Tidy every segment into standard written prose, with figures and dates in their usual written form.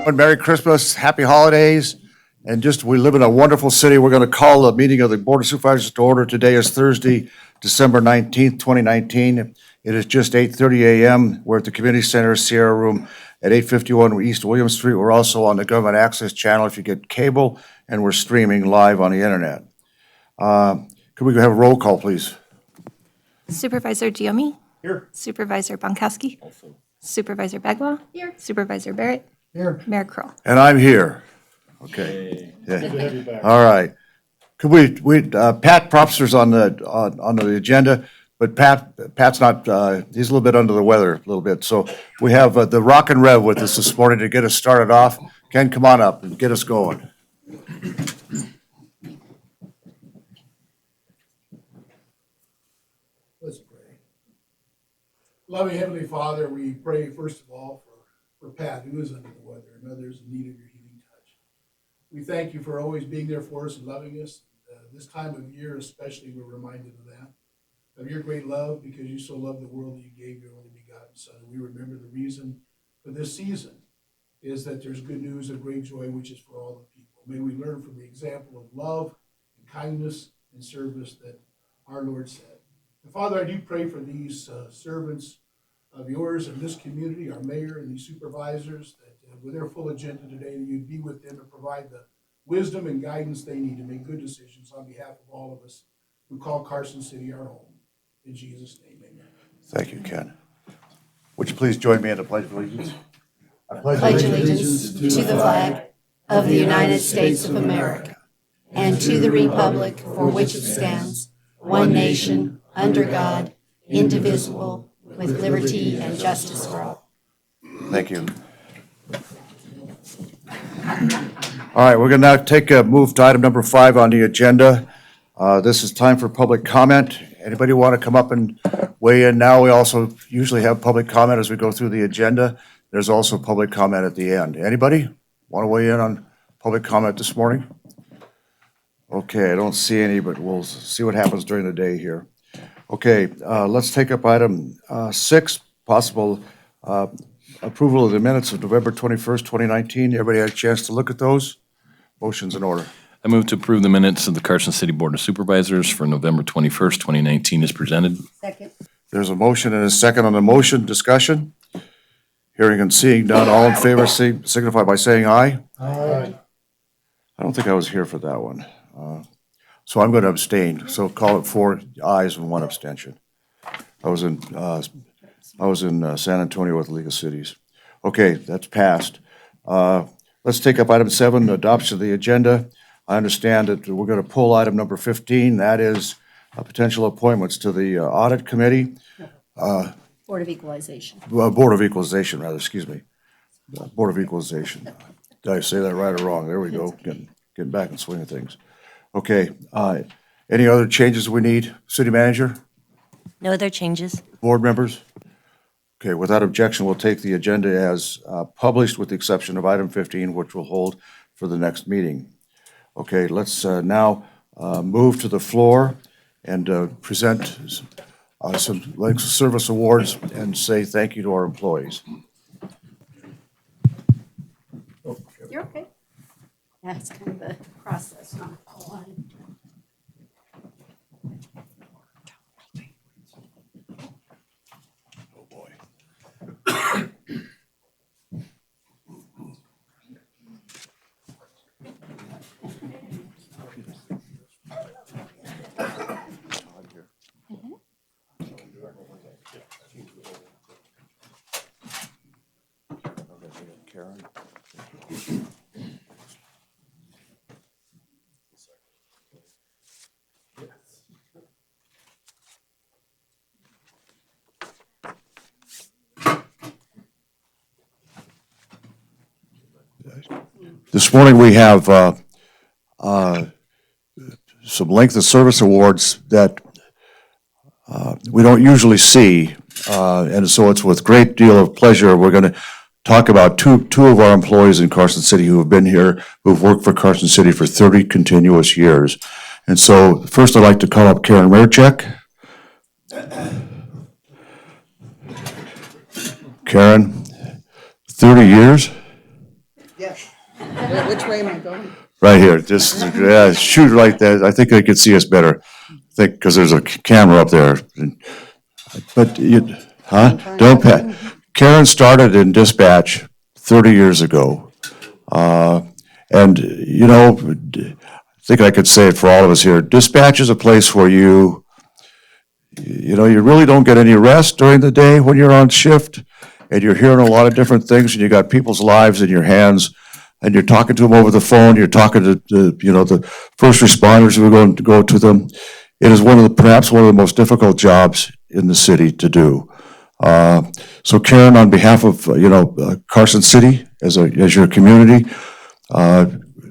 Merry Christmas, happy holidays, and we live in a wonderful city. We're going to call the meeting of the Board of Supervisors to order. Today is Thursday, December 19th, 2019. It is just 8:30 a.m. We're at the Community Center Sierra Room at 851 East William Street. We're also on the Government Access Channel if you get cable, and we're streaming live on the internet. Could we have a roll call, please? Supervisor Giomi? Here. Supervisor Bonkowski? Also. Supervisor Bagwell? Here. Supervisor Barrett? Here. Mayor Kroll? And I'm here. Okay. Yeah. All right. Could Pat Propster's on the agenda, but Pat's not, he's a little bit under the weather, a little bit. So we have the Rock and Rev with us this morning to get us started off. Ken, come on up and get us going. Let's pray. Loving Heavenly Father, we pray first of all for Pat, who is under the weather, and others in need of your healing touch. We thank you for always being there for us and loving us. This time of year especially, we're reminded of that, of your great love, because you so loved the world that you gave your only begotten Son. And we remember the reason for this season is that there's good news of great joy, which is for all the people. May we learn from the example of love and kindness and service that our Lord set. And Father, I do pray for these servants of yours in this community, our mayor and these supervisors, that with their full agenda today, that you'd be with them and provide the wisdom and guidance they need to make good decisions on behalf of all of us who call Carson City our home. In Jesus' name, amen. Thank you, Ken. Would you please join me in the Pledge of Allegiance? I pledge allegiance to the flag of the United States of America and to the republic for which it stands, one nation, under God, indivisible, with liberty and justice for all. Thank you. All right, we're going to now move to item number 5 on the agenda. This is time for public comment. Anybody want to come up and weigh in now? We also usually have public comment as we go through the agenda. There's also public comment at the end. Anybody want to weigh in on public comment this morning? Okay, I don't see any, but we'll see what happens during the day here. Okay, let's take up item 6, possible approval of the minutes of November 21st, 2019. Everybody had a chance to look at those? Motion's in order. I move to approve the minutes of the Carson City Board of Supervisors for November 21st, 2019 as presented. Second. There's a motion and a second on the motion. Discussion? Hearing and seeing none. All in favor signify by saying aye. Aye. I don't think I was here for that one. So I'm going to abstain. So call it 4 ayes and 1 abstention. I was in San Antonio with the League of Cities. Okay, that's passed. Let's take up item 7, adoption of the agenda. I understand that we're going to pull item number 15. That is potential appointments to the audit committee. Board of Equalization. Board of Equalization, rather, excuse me. Board of Equalization. Did I say that right or wrong? There we go, getting back in swing of things. Okay, any other changes we need? City manager? No other changes. Board members? Okay, without objection, we'll take the agenda as published with the exception of item 15, which we'll hold for the next meeting. Okay, let's now move to the floor and present some length of service awards and say thank you to our employees. You're okay. That's kind of a process, huh? Oh, boy. Karen? This morning we have some length of service awards that we don't usually see, and so it's with great deal of pleasure we're going to talk about two of our employees in Carson City who have been here, who've worked for Carson City for 30 continuous years. And so first I'd like to call up Karen Merchek. Karen, 30 years? Which way am I going? Right here, just, yeah, shoot right there. I think they could see us better. I think, because there's a camera up there. But you, huh? Don't pat. Karen started in dispatch 30 years ago. And, you know, I think I could say it for all of us here. Dispatch is a place where you know, you really don't get any rest during the day when you're on shift, and you're hearing a lot of different things, and you got people's lives in your hands, and you're talking to them over the phone, you're talking to, you know, the first responders who are going to go to them. It is perhaps one of the most difficult jobs in the city to do. So Karen, on behalf of, Carson City as your community,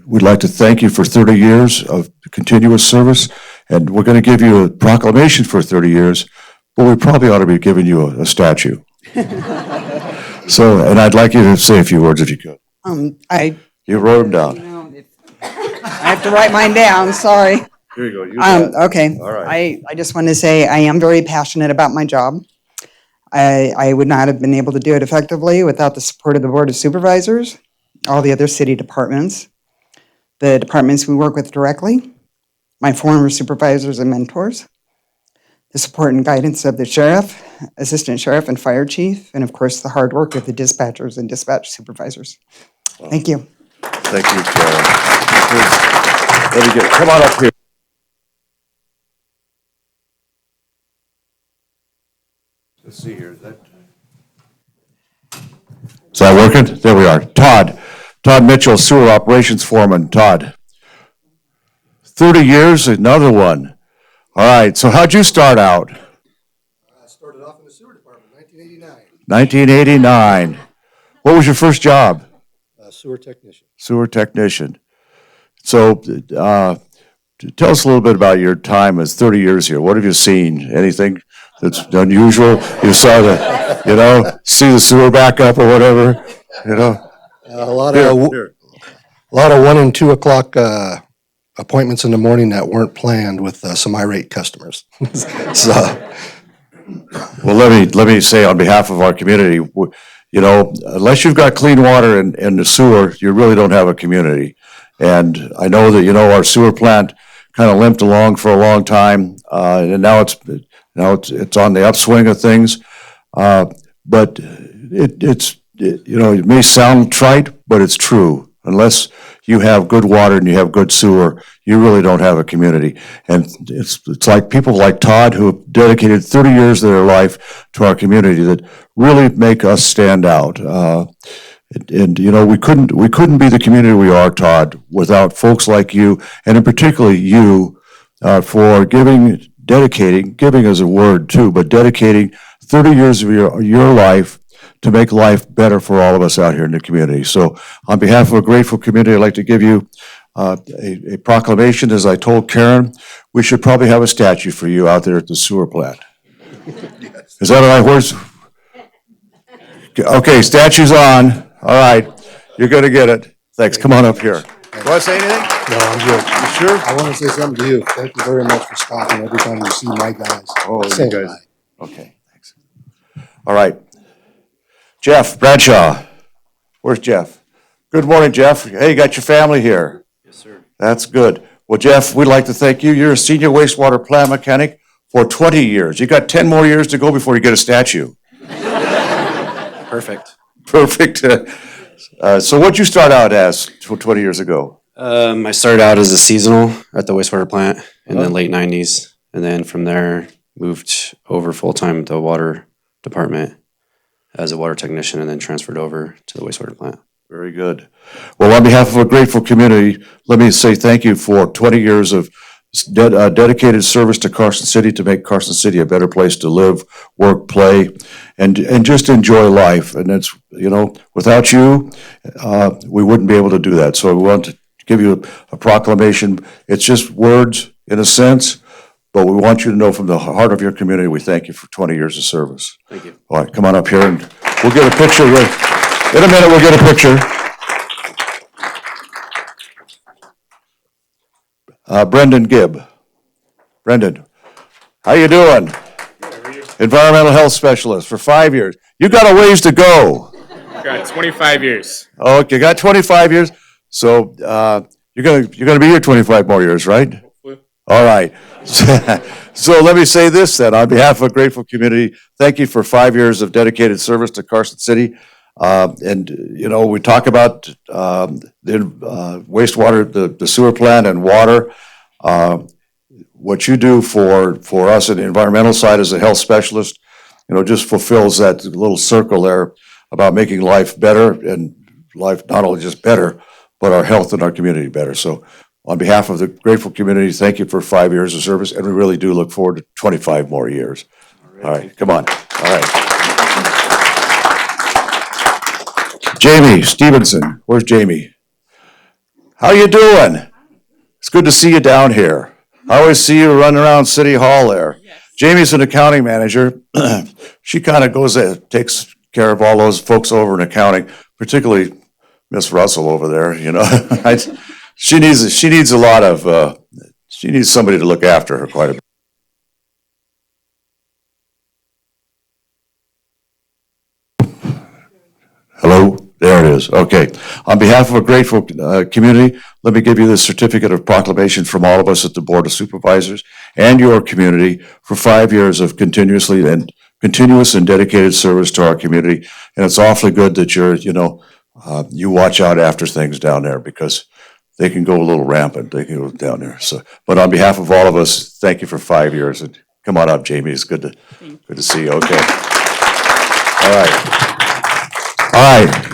we'd like to thank you for 30 years of continuous service, and we're going to give you a proclamation for 30 years, but we probably ought to be giving you a statue. So, and I'd like you to say a few words if you could. You wrote them down. I have to write mine down, sorry. Here you go. Okay. All right. I just want to say I am very passionate about my job. I would not have been able to do it effectively without the support of the Board of Supervisors, all the other city departments, the departments we work with directly, my former supervisors and mentors, the support and guidance of the sheriff, assistant sheriff, and fire chief, and of course, the hard work of the dispatchers and dispatch supervisors. Thank you. Thank you, Karen. Come on up here. Let's see here. Is that working? There we are. Todd Mitchell, Sewer Operations Foreman. Todd. 30 years, another one. All right, so how'd you start out? I started off in the sewer department, 1989. 1989. What was your first job? Sewer technician. Sewer technician. So tell us a little bit about your time as 30 years here. What have you seen? Anything that's unusual? You saw see the sewer back up or whatever, A lot of 1 and 2 o'clock appointments in the morning that weren't planned with some irate customers. So, Well, let me say on behalf of our community, unless you've got clean water in the sewer, you really don't have a community. And I know that, our sewer plant kind of limped along for a long time, and now it's on the upswing of things. But it may sound trite, but it's true. Unless you have good water and you have good sewer, you really don't have a community. And it's like people like Todd who have dedicated 30 years of their life to our community that really make us stand out. We couldn't be the community we are, Todd, without folks like you, and in particular you, for giving is a word too, but dedicating 30 years of your life to make life better for all of us out here in the community. So on behalf of a grateful community, I'd like to give you a proclamation. As I told Karen, we should probably have a statue for you out there at the sewer plant. Is that all right? Where's? Okay, statue's on. All right, you're going to get it. Thanks. Come on up here. You want to say anything? no, I'm good. You sure? I want to say something to you. Thank you very much for stopping every time you see my guys. Oh, you Saying guys. hi. Okay, thanks. All right. Jeff Bradshaw. Where's Jeff? Good morning, Jeff. Hey, you got your family here. Yes, sir. That's good. Well, Jeff, we'd like to thank you. You're a senior wastewater plant mechanic for 20 years. You got 10 more years to go before you get a statue. Perfect. Perfect. So what'd you start out as 20 years ago? I started out as a seasonal at the wastewater plant in the late 90s, and then from there moved over full-time to the water department as a water technician, and then transferred over to the wastewater plant. Very good. Well, on behalf of a grateful community, let me say thank you for 20 years of dedicated service to Carson City to make Carson City a better place to live, work, play, and just enjoy life. And it's, without you, we wouldn't be able to do that. So we want to give you a proclamation. It's just words in a sense, but we want you to know from the heart of your community, we thank you for 20 years of service. Thank you. All right, come on up here and we'll get a picture. In a minute, we'll get a picture. Brendan Gibb. Brendan, how you doing? How are you? Environmental health specialist for 5 years. You got a ways to go. Got 25 years. Okay, got 25 years. So, you're gonna be here 25 more years, right? All right. So let me say this then, on behalf of a grateful community, thank you for 5 years of dedicated service to Carson City. And, you know, we talk about the wastewater, the sewer plant and water. What you do for us on the environmental side as a health specialist, you know, just fulfills that little circle there about making life better, and life not only just better, but our health and our community better. So on behalf of the grateful community, thank you for 5 years of service, and we really do look forward to 25 more years. All right, come on. All right. Jamie Stevenson, where's Jamie? How you doing? It's good to see you down here. I always see you running around City Hall there. Jamie's an accounting manager. She kind of goes, takes care of all those folks over in accounting, particularly Miss Russell over there, you know. She needs a lot of, she needs somebody to look after her quite a bit. Hello? There it is. Okay. On behalf of a grateful community, let me give you this certificate of proclamation from all of us at the Board of Supervisors and your community for 5 years of continuous and dedicated service to our community. And it's awfully good that you watch out after things down there, because they can go a little rampant. They can go down there. So, but on behalf of all of us, thank you for 5 years. And come on up, Jamie. It's good to see you. Okay. All right. All right.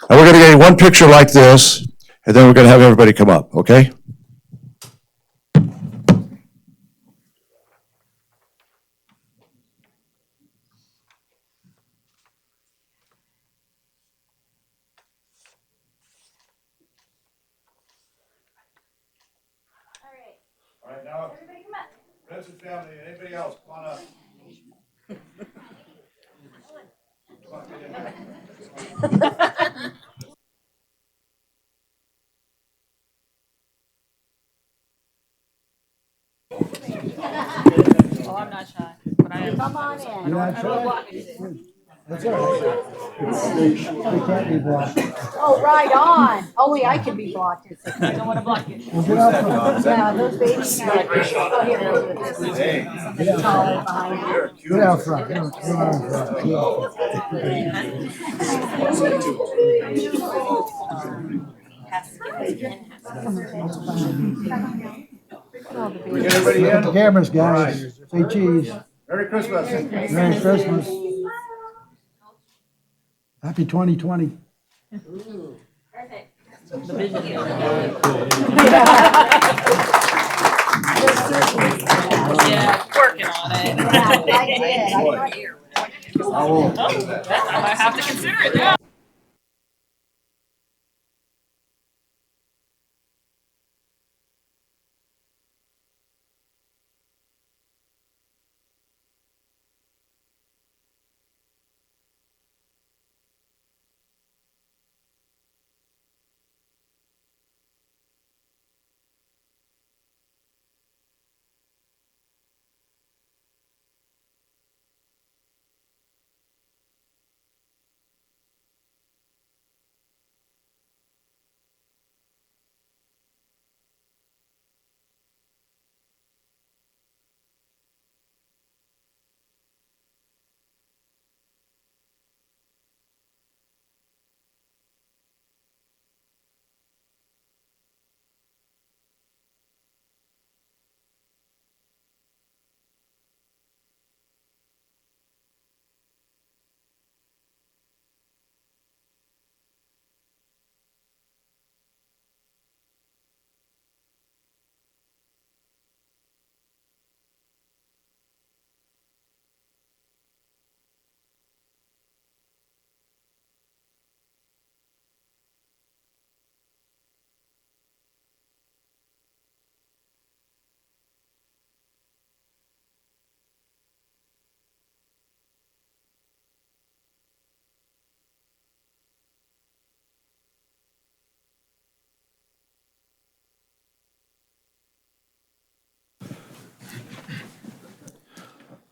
And we're going to get one picture like this, and then we're going to have everybody come up, okay? All right, now, friends and family, anybody else, come on up. Oh, I'm not shy, but I am. Come on in. You're not shy? That's all right. You can't be blocked. Oh, right on. Only I can be blocked. I don't want to block you. Yeah, those babies. Oh, here. Something taller behind you. Get out front. Get out Get everybody in? the cameras, guys. Say cheese. Merry Christmas. Merry Christmas. Happy 2020. Yeah, working on it. I did. I might have to consider it now.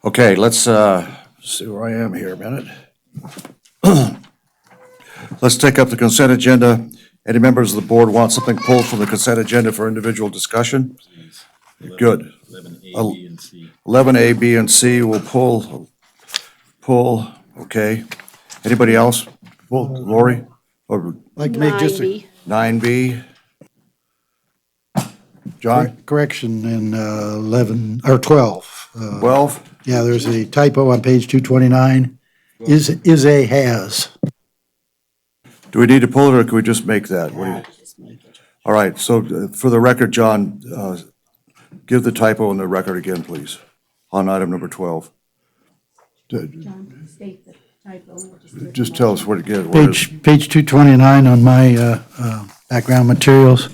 Okay, let's see where I am here a minute. Let's take up the consent agenda. Any members of the board want something pulled from the consent agenda for individual discussion? Good. 11A, B, and C. 11A, B, and C will pull, okay. Anybody else? Pull, Lori? Or Like to make just a 9B? John? correction in 11, or 12. 12? Yeah, there's a typo on page 229. Is a has. Do we need to pull it, or can we just make that? What do you- All right, so for the record, John, give the typo in the record again, please, on item number 12. Just tell us what it is. Page 229 on my background materials,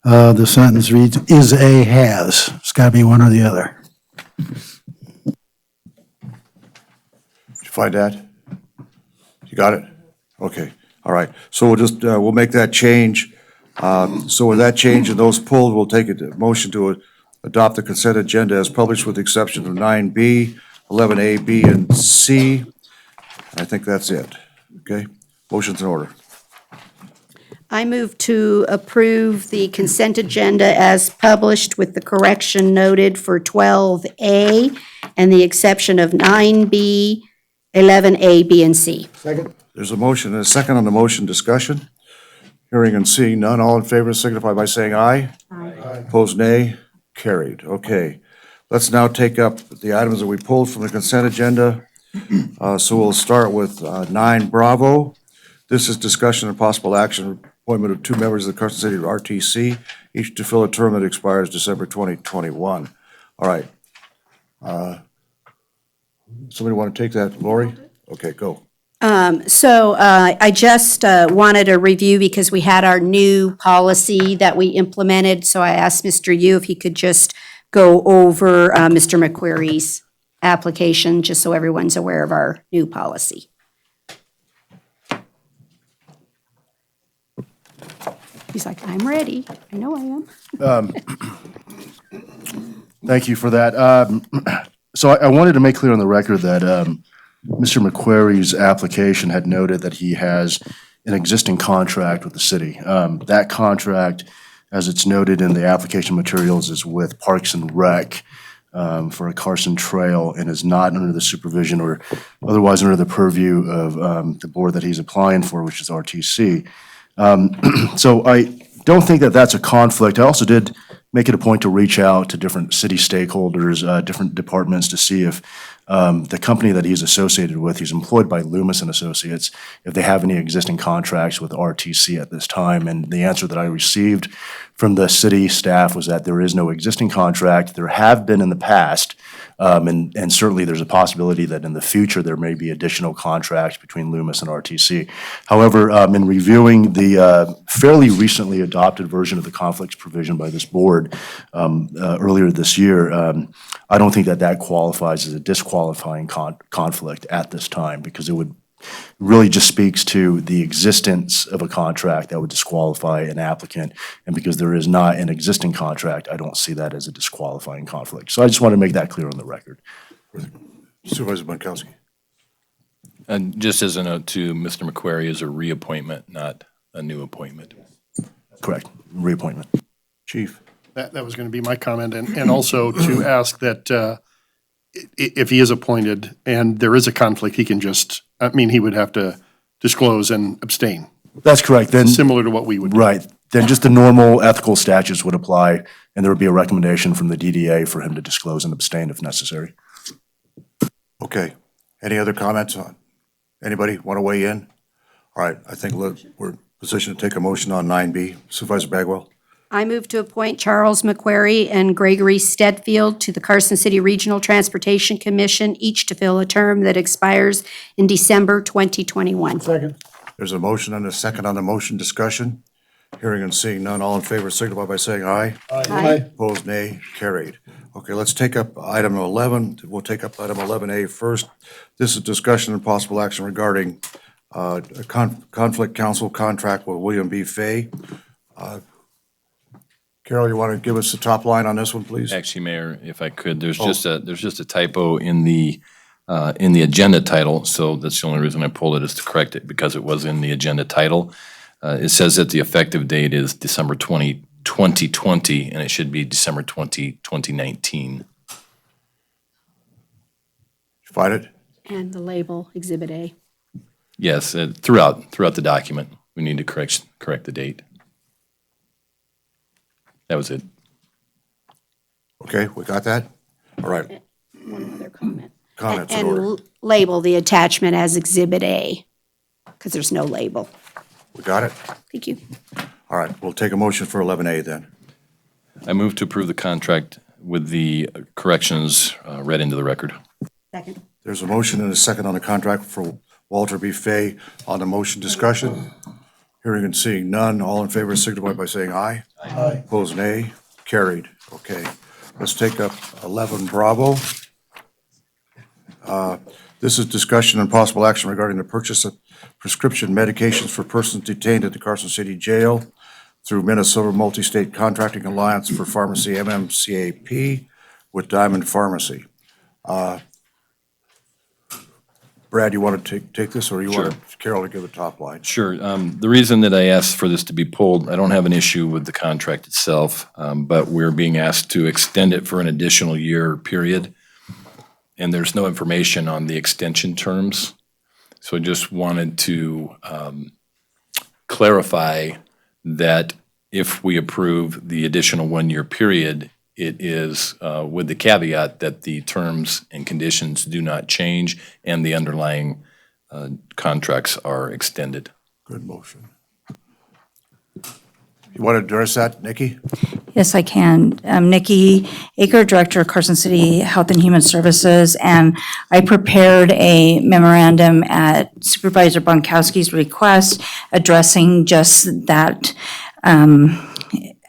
the sentence reads, is a has. It's got to be one or the other. Did you find that? You got it? Okay, all right. So we'll just, we'll make that change. So with that change and those pulled, we'll take a motion to adopt the consent agenda as published with the exception of 9B, 11A, B, and C. I think that's it. Okay? Motion's in order. I move to approve the consent agenda as published with the correction noted for 12A and the exception of 9B, 11A, B, and C. Second. There's a motion and a second on the motion. Discussion. Hearing and seeing none. All in favor signify by saying aye. Aye. Opposed, nay. Carried. Okay. Let's now take up the items that we pulled from the consent agenda. So we'll start with 9 Bravo. This is discussion and possible action, appointment of 2 members of the Carson City RTC, each to fill a term that expires December 2021. All right. Somebody want to take that, Lori? Okay, go. So I just wanted a review because we had our new policy that we implemented. So I asked Mr. Yu if he could just go over Mr. McQuarrie's application, just so everyone's aware of our new policy. He's like, I'm ready. I know I am. Thank you for that. So I wanted to make clear on the record that Mr. McQuarrie's application had noted that he has an existing contract with the city. That contract, as it's noted in the application materials, is with Parks and Rec for a Carson Trail and is not under the supervision or otherwise under the purview of the board that he's applying for, which is RTC. So I don't think that that's a conflict. I also did make it a point to reach out to different city stakeholders, different departments to see if the company that he's associated with, he's employed by Loomis and Associates, if they have any existing contracts with RTC at this time. And the answer that I received from the city staff was that there is no existing contract. There have been in the past, and certainly there's a possibility that in the future there may be additional contracts between Loomis and RTC. However, in reviewing the fairly recently adopted version of the conflicts provision by this board earlier this year, I don't think that that qualifies as a disqualifying conflict at this time, because it would really just speaks to the existence of a contract that would disqualify an applicant. And because there is not an existing contract, I don't see that as a disqualifying conflict. So I just want to make that clear on the record. Supervisor Bonkowski. And just as a note to Mr. McQuarrie, is a reappointment, not a new appointment. Correct, reappointment. Chief. That was going to be my comment, and also to ask that if he is appointed and there is a conflict, he can just, he would have to disclose and abstain. That's correct. Then similar to what we would do. Right. Then just the normal ethical statutes would apply, and there would be a recommendation from the DDA for him to disclose and abstain if necessary. Okay. Any other comments on? Anybody want to weigh in? All right, I think we're in position to take a motion on 9B. Supervisor Bagwell. I move to appoint Charles McQuarrie and Gregory Stedfield to the Carson City Regional Transportation Commission, each to fill a term that expires in December 2021. Second. There's a motion and a second on the motion. Discussion. Hearing and seeing none. All in favor signify by saying aye. Aye. Opposed, nay. Carried. Okay, let's take up item 11. We'll take up item 11A first. This is discussion and possible action regarding a conflict counsel contract with William B. Fay. Carol, you want to give us the top line on this one, please? Actually, Mayor, if I could, there's just a typo in the agenda title, so that's the only reason I pulled it, is to correct it, because it was in the agenda title. It says that the effective date is December 2020, and it should be December 2019. Find it? And the label, Exhibit A. Yes, throughout the document, we need to correct the date. That was it. Okay, we got that? All right, One other comment. comments in And order. label the attachment as Exhibit A, because there's no label. We got it? Thank you. All right, we'll take a motion for 11A then. I move to approve the contract with the corrections read into the record. Second. There's a motion and a second on the contract for Walter B. Fay. On the motion, discussion. Hearing and seeing none, all in favor signify by saying aye. Aye. Opposed, nay. Carried. Okay. Let's take up 11 Bravo. This is discussion and possible action regarding the purchase of prescription medications for persons detained at the Carson City Jail through Minnesota Multi-State Contracting Alliance for Pharmacy, MMCAP, with Diamond Pharmacy. Brad, you want to take this, or you want Carol to give a top line? Sure. The reason that I asked for this to be pulled, I don't have an issue with the contract itself, but we're being asked to extend it for an additional year period, and there's no information on the extension terms. So I just wanted to clarify that if we approve the additional one-year period, it is with the caveat that the terms and conditions do not change and the underlying contracts are extended. Good motion. You want to address that, Nikki? Yes, I can. Nikki Aker, Director of Carson City Health and Human Services, and I prepared a memorandum at Supervisor Bonkowski's request addressing just that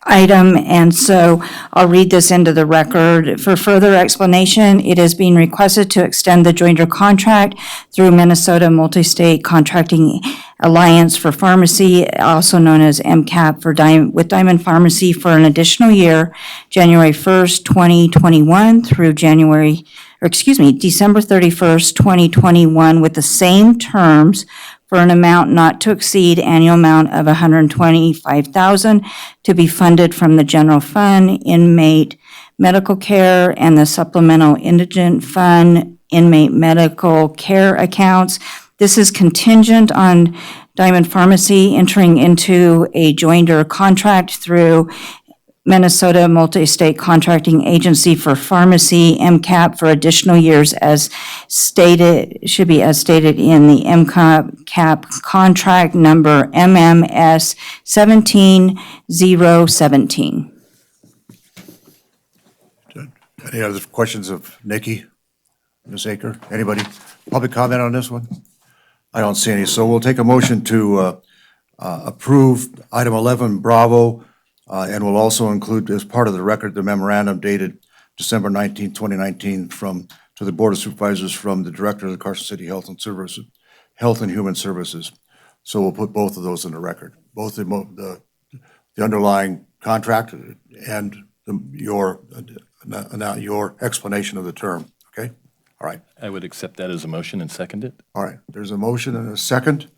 item, and so I'll read this into the record. For further explanation, it is being requested to extend the joinder contract through Minnesota Multi-State Contracting Alliance for Pharmacy, also known as MCAP, with Diamond Pharmacy for an additional year, January 1st, 2021 through December 31st, 2021, with the same terms for an amount not to exceed annual amount of $125,000 to be funded from the general fund, inmate medical care, and the supplemental indigent fund, inmate medical care accounts. This is contingent on Diamond Pharmacy entering into a joinder contract through Minnesota Multi-State Contracting Agency for Pharmacy, MCAP, for additional years as stated, should be as stated in the MCAP contract number MMS 17017. Any other questions of Nikki? Ms. Aker? Anybody? Public comment on this one? I don't see any, so we'll take a motion to approve item 11 Bravo, and we'll also include as part of the record the memorandum dated December 19, 2019 to the Board of Supervisors from the Director of the Carson City Health and Human Services. So we'll put both of those in the record, both the underlying contract and your explanation of the term, okay? All right. I would accept that as a motion and second it. All right, there's a motion and a second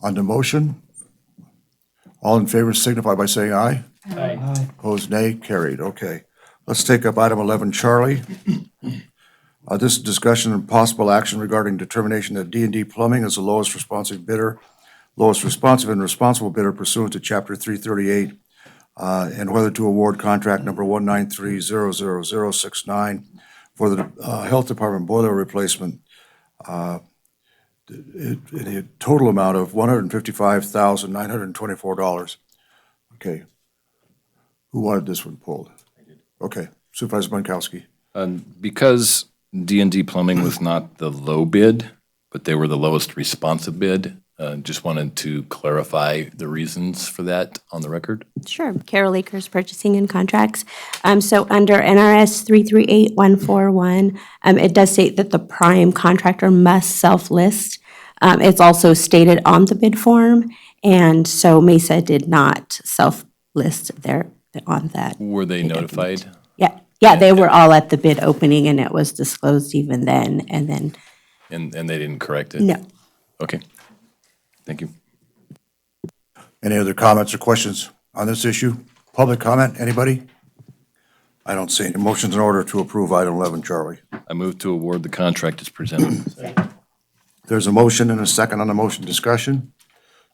on the motion. All in favor signify by saying aye. Aye. Opposed, nay. Carried. Okay. Let's take up item 11, Charlie. This is discussion and possible action regarding determination that D&D Plumbing is the lowest responsive and responsible bidder pursuant to Chapter 338, and whether to award contract number 193-00069 for the Health Department boiler replacement in a total amount of $155,924. Okay. Who wanted this one pulled? Okay, Supervisor Bonkowski. Because D&D Plumbing was not the low bid, but they were the lowest responsive bid, just wanted to clarify the reasons for that on the record. Sure. Carol Akers, Purchasing and Contracts. So under NRS 338141, it does state that the prime contractor must self-list. It's also stated on the bid form, and so Mesa did not self-list there on that. Were they notified? Yeah, they were all at the bid opening, and it was disclosed even then, and then. And they didn't correct it? No. Okay. Thank you. Any other comments or questions on this issue? Public comment, anybody? I don't see any. Motion's in order to approve item 11, Charlie. I move to award the contract as presented. There's a motion and a second on the motion. Discussion.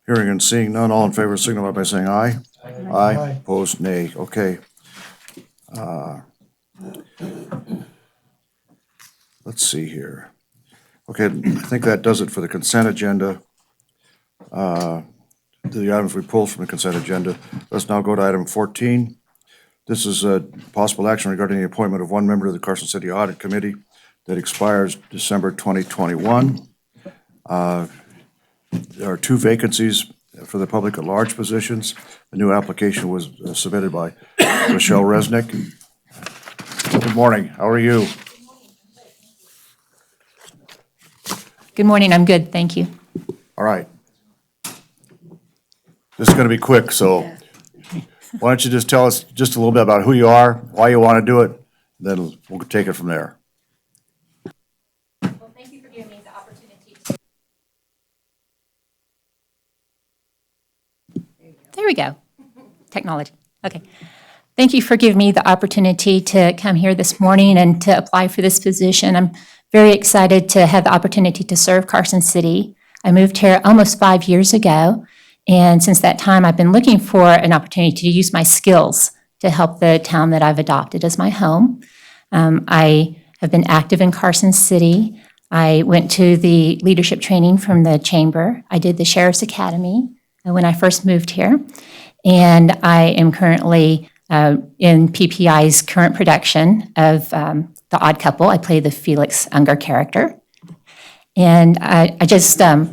Hearing and seeing none, all in favor signify by saying aye. Aye. Opposed, nay. Okay. Let's see here. Okay, I think that does it for the consent agenda. The items we pulled from the consent agenda. Let's now go to item 14. This is a possible action regarding the appointment of one member of the Carson City Audit Committee that expires December 2021. There are 2 vacancies for the public at large positions. The new application was submitted by Michelle Resnick. Good morning, how are you? Good morning, I'm good, thank you. All right. This is going to be quick, so why don't you just tell us just a little bit about who you are, why you want to do it, then we'll take it from there. Well, thank you for giving me the opportunity to... There we go. Technology. Okay. Thank you for giving me the opportunity to come here this morning and to apply for this position. I'm very excited to have the opportunity to serve Carson City. I moved here almost 5 years ago, and since that time, I've been looking for an opportunity to use my skills to help the town that I've adopted as my home. I have been active in Carson City. I went to the leadership training from the chamber. I did the Sheriff's Academy when I first moved here, and I am currently in PPI's current production of The Odd Couple. I play the Felix Unger character. And I just, I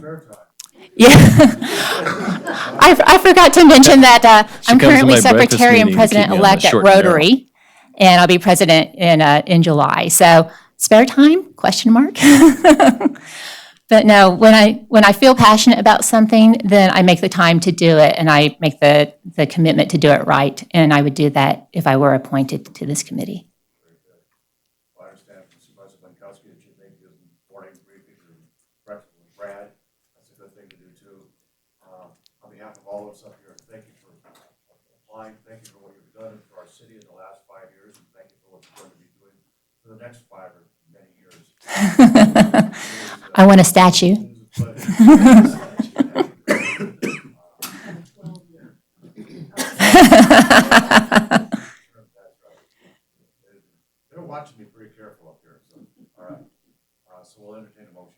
forgot to mention that I'm currently secretary and president-elect at Rotary, and I'll be president in July. So spare time, question mark. But no, when I feel passionate about something, then I make the time to do it, and I make the commitment to do it right. And I would do that if I were appointed to this committee. I understand from Supervisor Lankowski that you think his morning briefing and breakfast with Brad, that's a good thing to do too. On behalf of all of us up here, thank you for applying, thank you for what you've done for our city in the last 5 years, and thank you for what you're going to be doing for the next 5 or many years. I want a statue. They're watching me pretty careful up here, so, all right. So we'll entertain a motion.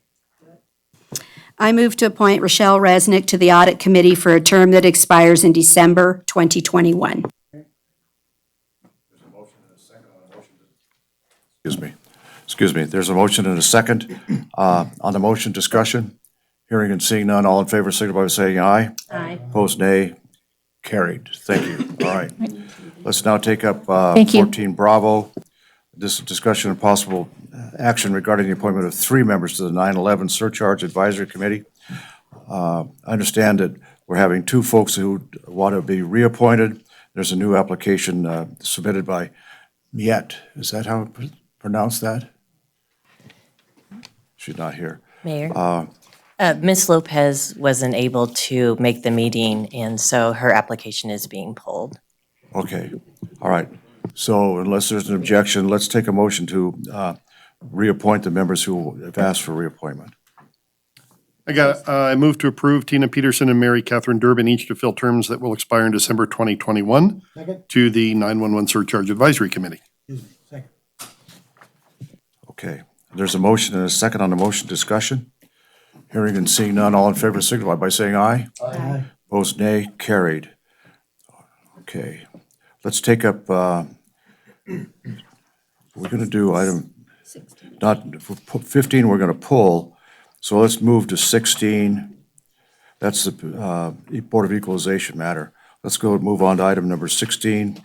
I move to appoint Rochelle Resnick to the Audit Committee for a term that expires in December 2021. There's a motion and a second on the motion. Excuse me. There's a motion and a second on the motion. Discussion. Hearing and seeing none, all in favor signify by saying aye. Aye. Opposed, nay. Carried. Thank you. All right. Let's now take up Thank you. 14 Bravo. This is discussion and possible action regarding the appointment of 3 members to the 9/11 Surcharge Advisory Committee. I understand that we're having 2 folks who want to be reappointed. There's a new application submitted by Miette. Is that how I pronounce that? She's not here. Mayor, Ms. Lopez wasn't able to make the meeting, and so her application is being pulled. Okay, all right. So unless there's an objection, let's take a motion to reappoint the members who have asked for reappointment. I move to approve Tina Peterson and Mary Catherine Durbin, each to fill terms that will expire in December 2021 to the 911 Surcharge Advisory Committee. Okay, there's a motion and a second on the motion. Discussion. Hearing and seeing none, all in favor signify by saying aye. Aye. Opposed, nay. Carried. Okay, let's take up, we're going to do item, not, 15 we're going to pull, so let's move to 16. That's the Board of Equalization matter. Let's go and move on to item number 16.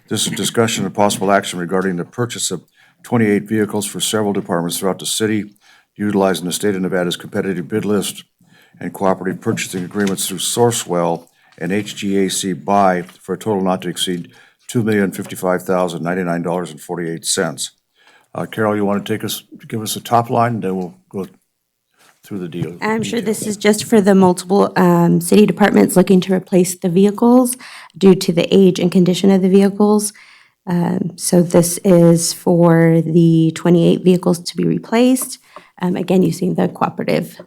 This is discussion and possible action regarding the purchase of 28 vehicles for several departments throughout the city, utilizing the state of Nevada's competitive bid list and cooperative purchasing agreements through Sourcewell and HGAC buy for a total not to exceed $2,055,099.48. Carol, you want to give us a top line, and then we'll go through the deal? I'm sure this is just for the multiple city departments looking to replace the vehicles due to the age and condition of the vehicles. So this is for the 28 vehicles to be replaced, again, using the cooperative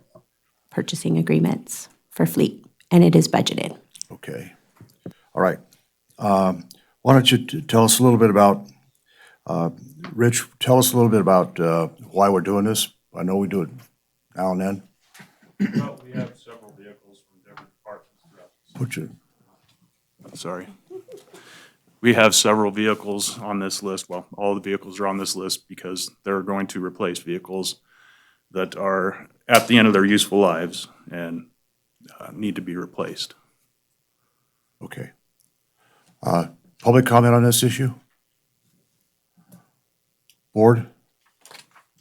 purchasing agreements for fleet, and it is budgeted. Okay. All right. Why don't you tell us a little bit about, Rich, tell us a little bit about why we're doing this? I know we do it now and then. Well, we have several vehicles from different departments throughout the city. Put your, Sorry. We have several vehicles on this list. Well, all the vehicles are on this list because they're going to replace vehicles that are at the end of their useful lives and need to be replaced. okay. Public comment on this issue? Board,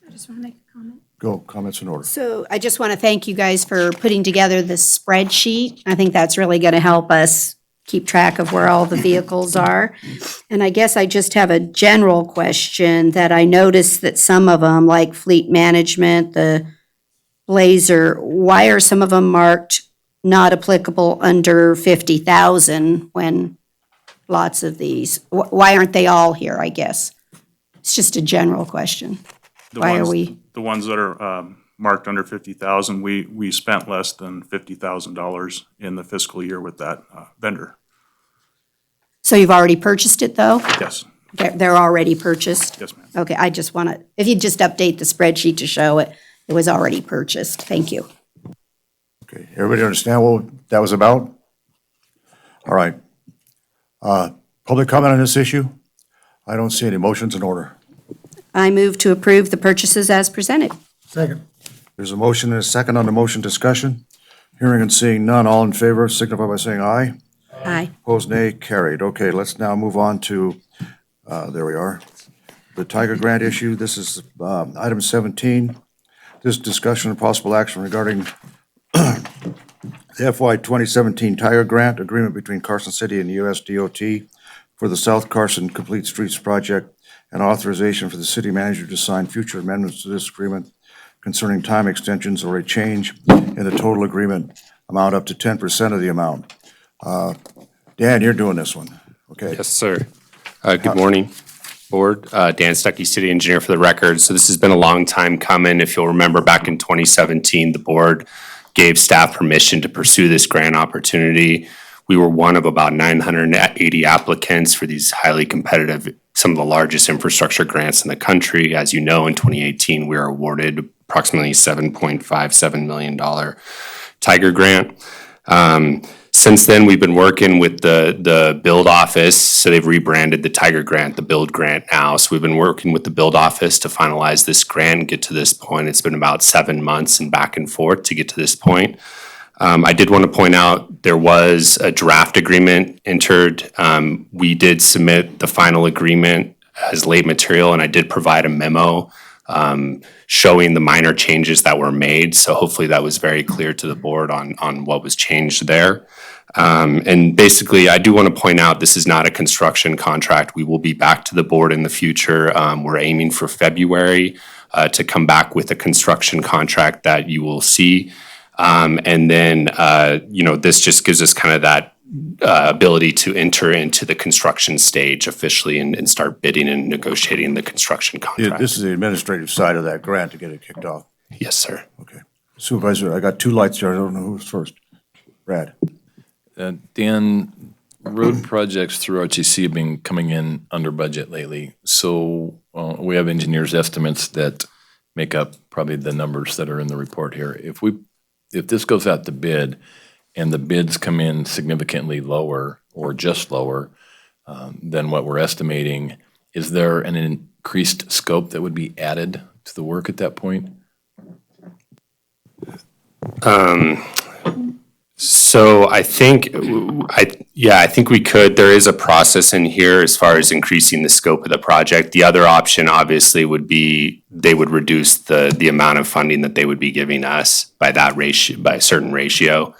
I just want to make a comment. go, comments in order. So I just want to thank you guys for putting together this spreadsheet. I think that's really going to help us keep track of where all the vehicles are. And I guess I just have a general question that I noticed that some of them, like fleet management, the Blazer, why are some of them marked not applicable under 50,000 when lots of these, why aren't they all here, I guess? It's just a general question. Why are we? The ones that are marked under 50,000, we spent less than $50,000 in the fiscal year with that vendor. So you've already purchased it, though? Yes, They're already purchased? yes, ma'am. Okay, I just want to, if you just update the spreadsheet to show it, it was already purchased. Thank you. Okay, everybody understand what that was about? All right. Public comment on this issue? I don't see any motions in order. I move to approve the purchases as presented. Second. There's a motion and a second on the motion discussion. Hearing and seeing none, all in favor signify by saying aye. Aye. Opposed, nay, carried. Okay, let's now move on to, there we are, the Tiger Grant issue. This is item 17. This discussion and possible action regarding the FY 2017 Tiger Grant Agreement between Carson City and the US DOT for the South Carson Complete Streets Project and authorization for the city manager to sign future amendments to this agreement concerning time extensions or a change in the total agreement amount up to 10% of the amount. Dan, you're doing this one, okay? Yes, sir. Good morning, Board. Dan Stuckey, City Engineer for the record. So this has been a long time coming. If you'll remember, back in 2017, the Board gave staff permission to pursue this grant opportunity. We were one of about 980 applicants for these highly competitive, some of the largest infrastructure grants in the country. As you know, in 2018, we were awarded approximately $7.57 million Tiger Grant. Since then, we've been working with the Build Office, so they've rebranded the Tiger Grant, the Build Grant now. So we've been working with the Build Office to finalize this grant and get to this point. It's been about 7 months and back and forth to get to this point. I did want to point out there was a draft agreement entered. We did submit the final agreement as late material, and I did provide a memo showing the minor changes that were made. So hopefully that was very clear to the board on what was changed there. And basically, I do want to point out this is not a construction contract. We will be back to the board in the future. We're aiming for February to come back with a construction contract that you will see. And then, this just gives us kind of that ability to enter into the construction stage officially and start bidding and negotiating the construction contract. This is the administrative side of that grant to get it kicked off. Yes, sir. Okay. Supervisor, I got two lights here. I don't know who's first. Brad. Dan, road projects through RTC have been coming in under budget lately. So we have engineers' estimates that make up probably the numbers that are in the report here. If this goes out to bid and the bids come in significantly lower or just lower than what we're estimating, is there an increased scope that would be added to the work at that point? So I think we could. There is a process in here as far as increasing the scope of the project. The other option obviously would be they would reduce the amount of funding that they would be giving us by that ratio, by a certain ratio.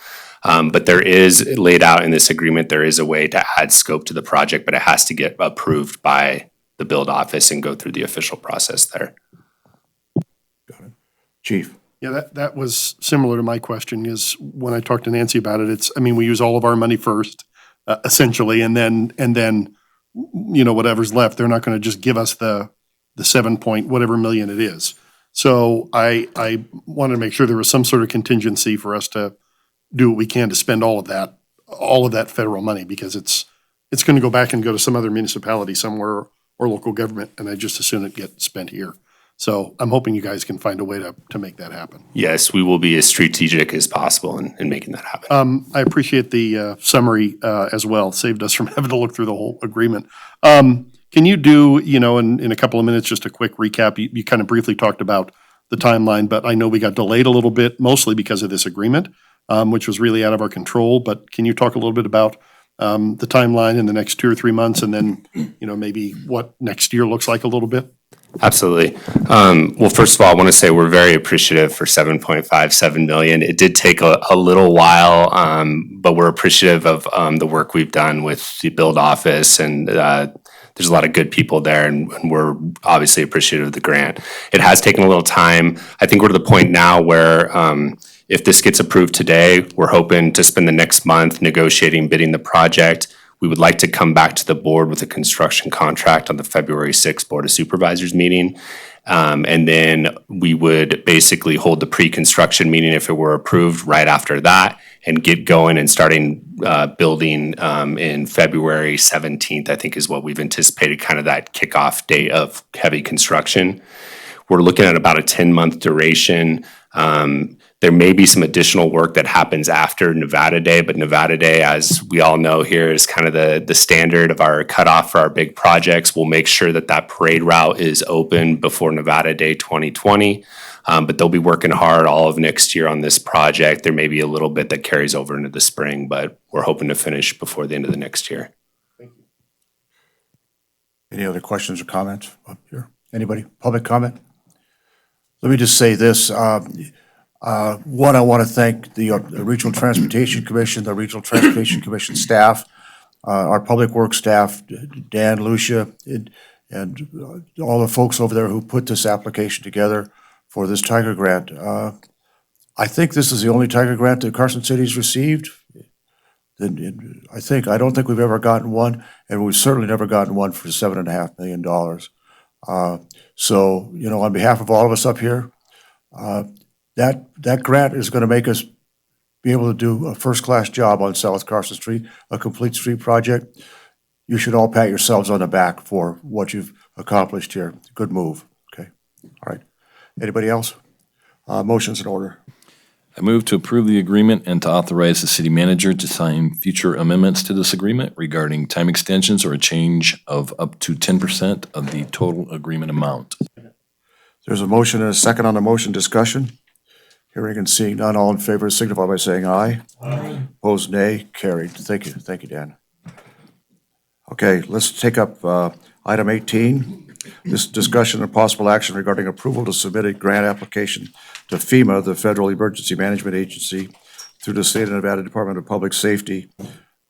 But there is laid out in this agreement, there is a way to add scope to the project, but it has to get approved by the Build Office and go through the official process there. Got it. Chief. Yeah, that was similar to my question, is when I talked to Nancy about it, we use all of our money first, essentially, and then, whatever's left, they're not gonna just give us the 7 point whatever million it is. So I wanted to make sure there was some sort of contingency for us to do what we can to spend all of that federal money, because it's gonna go back and go to some other municipality somewhere or local government, and I just assume it gets spent here. So I'm hoping you guys can find a way to make that happen. Yes, we will be as strategic as possible in making that happen. I appreciate the summary as well. Saved us from having to look through the whole agreement. Can you do, in a couple of minutes, just a quick recap? You kind of briefly talked about the timeline, but I know we got delayed a little bit, mostly because of this agreement, which was really out of our control. But can you talk a little bit about the timeline in the next 2 or 3 months, and then, maybe what next year looks like a little bit? Absolutely. Well, first of all, I want to say we're very appreciative for 7.57 million. It did take a little while, but we're appreciative of the work we've done with the build office, and there's a lot of good people there, and we're obviously appreciative of the grant. It has taken a little time. I think we're to the point now where if this gets approved today, we're hoping to spend the next month negotiating, bidding the project. We would like to come back to the board with a construction contract on the February 6th Board of Supervisors meeting. And then we would basically hold the pre-construction meeting if it were approved right after that, and get going and starting building in February 17th, I think is what we've anticipated, kind of that kickoff date of heavy construction. We're looking at about a 10-month duration. There may be some additional work that happens after Nevada Day, but Nevada Day, as we all know here, is kind of the standard of our cutoff for our big projects. We'll make sure that parade route is open before Nevada Day 2020, but they'll be working hard all of next year on this project. There may be a little bit that carries over into the spring, but we're hoping to finish before the end of the next year. Any other questions or comments up here? Anybody? Public comment? Let me just say this. One, I want to thank the Regional Transportation Commission, the Regional Transportation Commission staff, our Public Works staff, Dan, Lucia, and all the folks over there who put this application together for this Tiger Grant. I think this is the only Tiger Grant that Carson City's received. I don't think we've ever gotten one, and we've certainly never gotten one for $7.5 million. So, on behalf of all of us up here, that grant is going to make us be able to do a first-class job on South Carson Street, a complete street project. You should all pat yourselves on the back for what you've accomplished here. Good move. Okay. All right. Anybody else? Motion's in order. I move to approve the agreement and to authorize the city manager to sign future amendments to this agreement regarding time extensions or a change of up to 10% of the total agreement amount. There's a motion and a second on the motion. Discussion. Hearing and seeing none, all in favor signify by saying aye. Aye. Opposed, nay. Carried. Thank you. Thank you, Dan. Okay, let's take up item 18. This discussion and possible action regarding approval to submit a grant application to FEMA, the Federal Emergency Management Agency, through the State of Nevada Department of Public Safety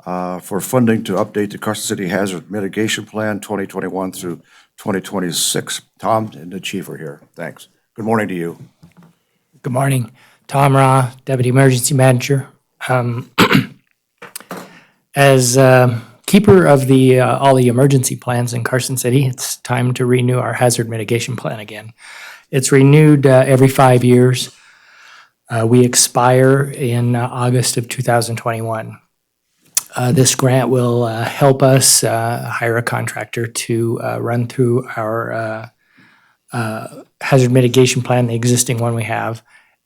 for funding to update the Carson City Hazard Mitigation Plan 2021 through 2026. Tom and the chief are here. Thanks. Good morning to you. Good morning. Tom Ra, Deputy Emergency Manager. As keeper of all the emergency plans in Carson City, it's time to renew our hazard mitigation plan again. It's renewed every 5 years. We expire in August of 2021. This grant will help us hire a contractor to run through our hazard mitigation plan, the existing one we have,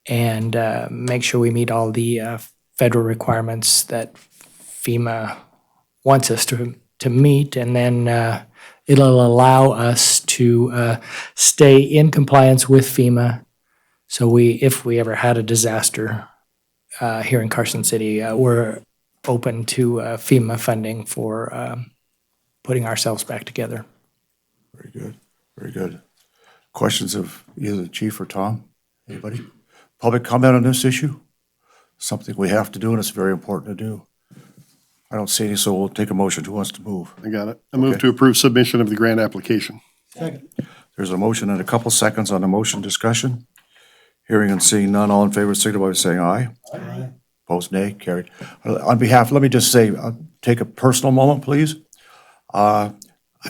and make sure we meet all the federal requirements that FEMA wants us to meet, and then it'll allow us to stay in compliance with FEMA. So if we ever had a disaster here in Carson City, we're open to FEMA funding for putting ourselves back together. Very good. Very good. Questions of either the chief or Tom? Anybody? Public comment on this issue? Something we have to do, and it's very important to do. I don't see any, so we'll take a motion. Who wants to move? I got it. I move to approve submission of the grant application. Second. There's a motion and a couple seconds on the motion. Discussion. Hearing and seeing none, all in favor, signify by saying aye. Aye. Opposed, nay. Carried. On behalf, let me just say, take a personal moment, please. I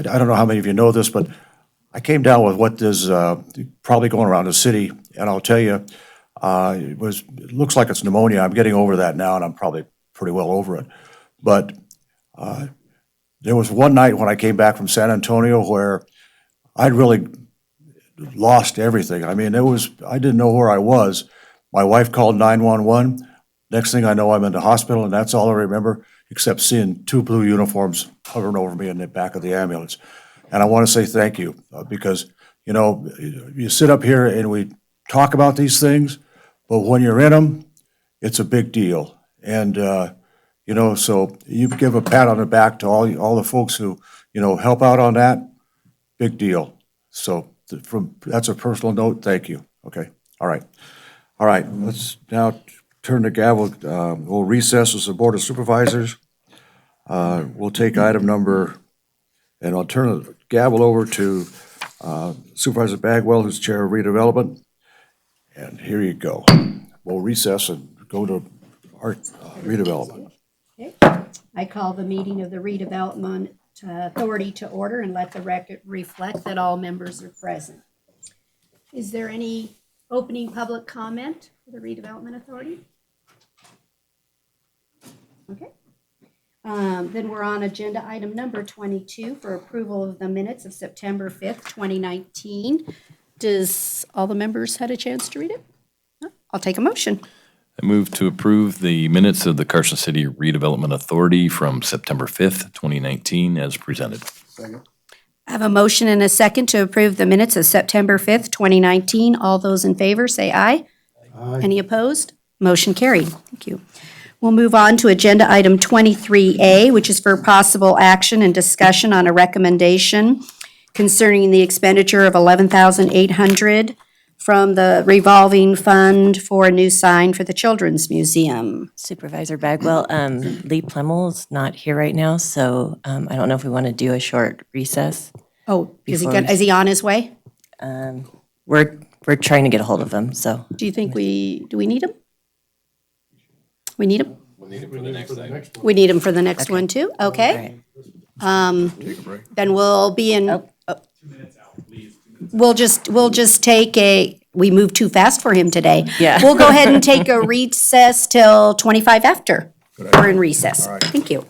don't know how many of you know this, but I came down with what is probably going around the city, and I'll tell you, it looks like it's pneumonia. I'm getting over that now, and I'm probably pretty well over it. But there was one night when I came back from San Antonio where I'd really lost everything. I mean, I didn't know where I was. My wife called 911. Next thing I know, I'm in the hospital, and that's all I remember, except seeing two blue uniforms hovering over me in the back of the ambulance. And I want to say thank you, because, you sit up here and we talk about these things, but when you're in them, it's a big deal. And, so you give a pat on the back to all the folks who, help out on that, big deal. So that's a personal note, thank you. Okay, all right. All right, let's now turn the gavel, we'll recess as the Board of Supervisors. We'll take item number, and I'll turn the gavel over to Supervisor Bagwell, who's Chair of Redevelopment. And here you go. We'll recess and go to our redevelopment. Okay. I call the meeting of the Redevelopment Authority to order and let the record reflect that all members are present. Is there any opening public comment for the Redevelopment Authority? Okay. Then we're on agenda item number 22 for approval of the minutes of September 5th, 2019. Does all the members had a chance to read it? No? I'll take a motion. I move to approve the minutes of the Carson City Redevelopment Authority from September 5th, 2019 as presented. I have a motion and a second to approve the minutes of September 5th, 2019. All those in favor say aye. Aye. Any opposed? Motion carried. Thank you. We'll move on to agenda item 23A, which is for possible action and discussion on a recommendation concerning the expenditure of $11,800 from the revolving fund for a new sign for the Children's Museum. Supervisor Bagwell, Lee Plemmel's not here right now, so I don't know if we want to do a short recess. Oh, is he on his way? We're trying to get a hold of him, so. Do you think do we need him? We need him? We need it for the next item. We need him for the next one too? Okay. Then we'll be in. We'll just take we moved too fast for him today. Yeah. We'll go ahead and take a recess till 25 after. We're in recess. Thank you.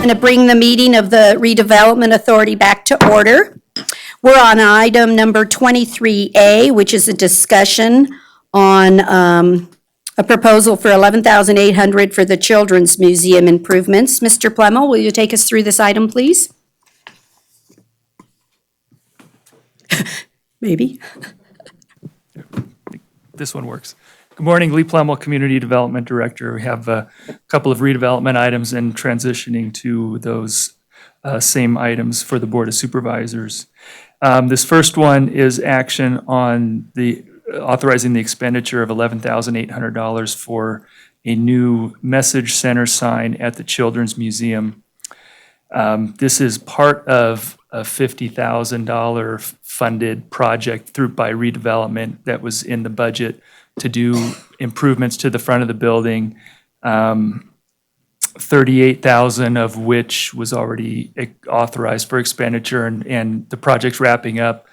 going to bring the meeting of the Redevelopment Authority back to order. We're on item number 23A, which is a discussion on a proposal for $11,800 for the Children's Museum improvements. Mr. Plemmel, will you take us through this item, please? Maybe. This one works. Good morning, Lee Plemmel, Community Development Director. We have a couple of redevelopment items and transitioning to those same items for the Board of Supervisors. This first one is action on the authorizing the expenditure of $11,800 for a new message center sign at the Children's Museum. This is part of a $50,000 funded project by redevelopment that was in the budget to do improvements to the front of the building. $38,000 of which was already authorized for expenditure, and the project's wrapping up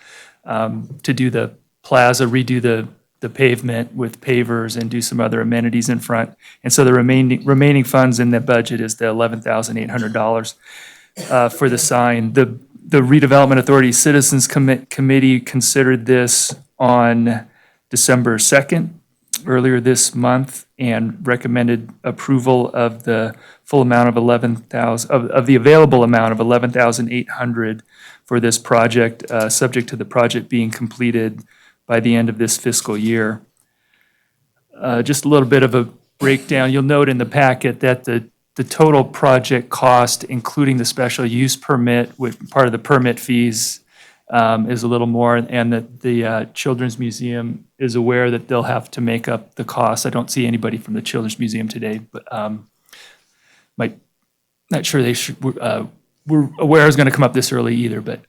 to do the plaza, redo the pavement with pavers and do some other amenities in front. And so the remaining funds in the budget is the $11,800 for the sign. The Redevelopment Authority Citizens Committee considered this on December 2nd, earlier this month, and recommended approval of the full amount of of the available amount of $11,800 for this project, subject to the project being completed by the end of this fiscal year. Just a little bit of a breakdown. You'll note in the packet that the total project cost, including the special use permit with part of the permit fees, is a little more, and that the Children's Museum is aware that they'll have to make up the cost. I don't see anybody from the Children's Museum today, but not sure they should. We're aware it's going to come up this early either, but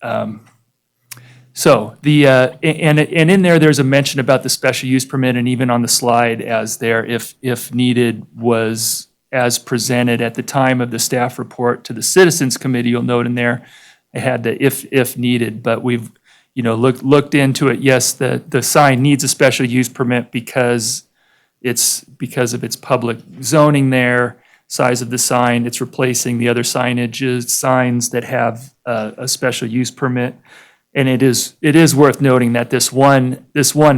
so the and in there's a mention about the special use permit, and even on the slide as there, if needed, was as presented at the time of the staff report to the Citizens Committee. You'll note in there, I had the if needed, but we've looked into it. Yes, the sign needs a special use permit because of its public zoning there, size of the sign. It's replacing the other signs that have a special use permit. And it is worth noting that this one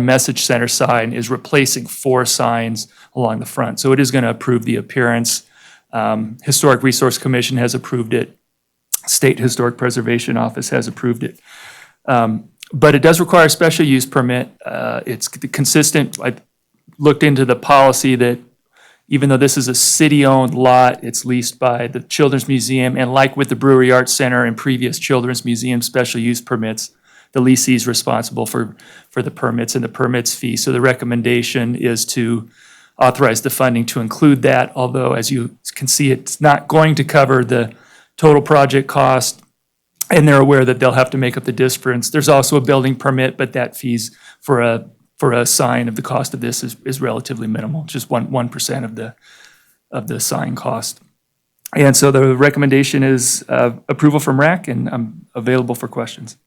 message center sign is replacing 4 signs along the front. So it is going to improve the appearance. Historic Resource Commission has approved it. State Historic Preservation Office has approved it. But it does require a special use permit. It's consistent. I looked into the policy that even though this is a city-owned lot, it's leased by the Children's Museum, and like with the Brewery Arts Center and previous Children's Museum special use permits, the leasee is responsible for the permits and the permits fee. So the recommendation is to authorize the funding to include that, although as you can see, it's not going to cover the total project cost, and they're aware that they'll have to make up the difference. There's also a building permit, but that fees for a sign of the cost of this is relatively minimal, just 1% of the sign cost. And so the recommendation is approval from RAC, and I'm available for questions.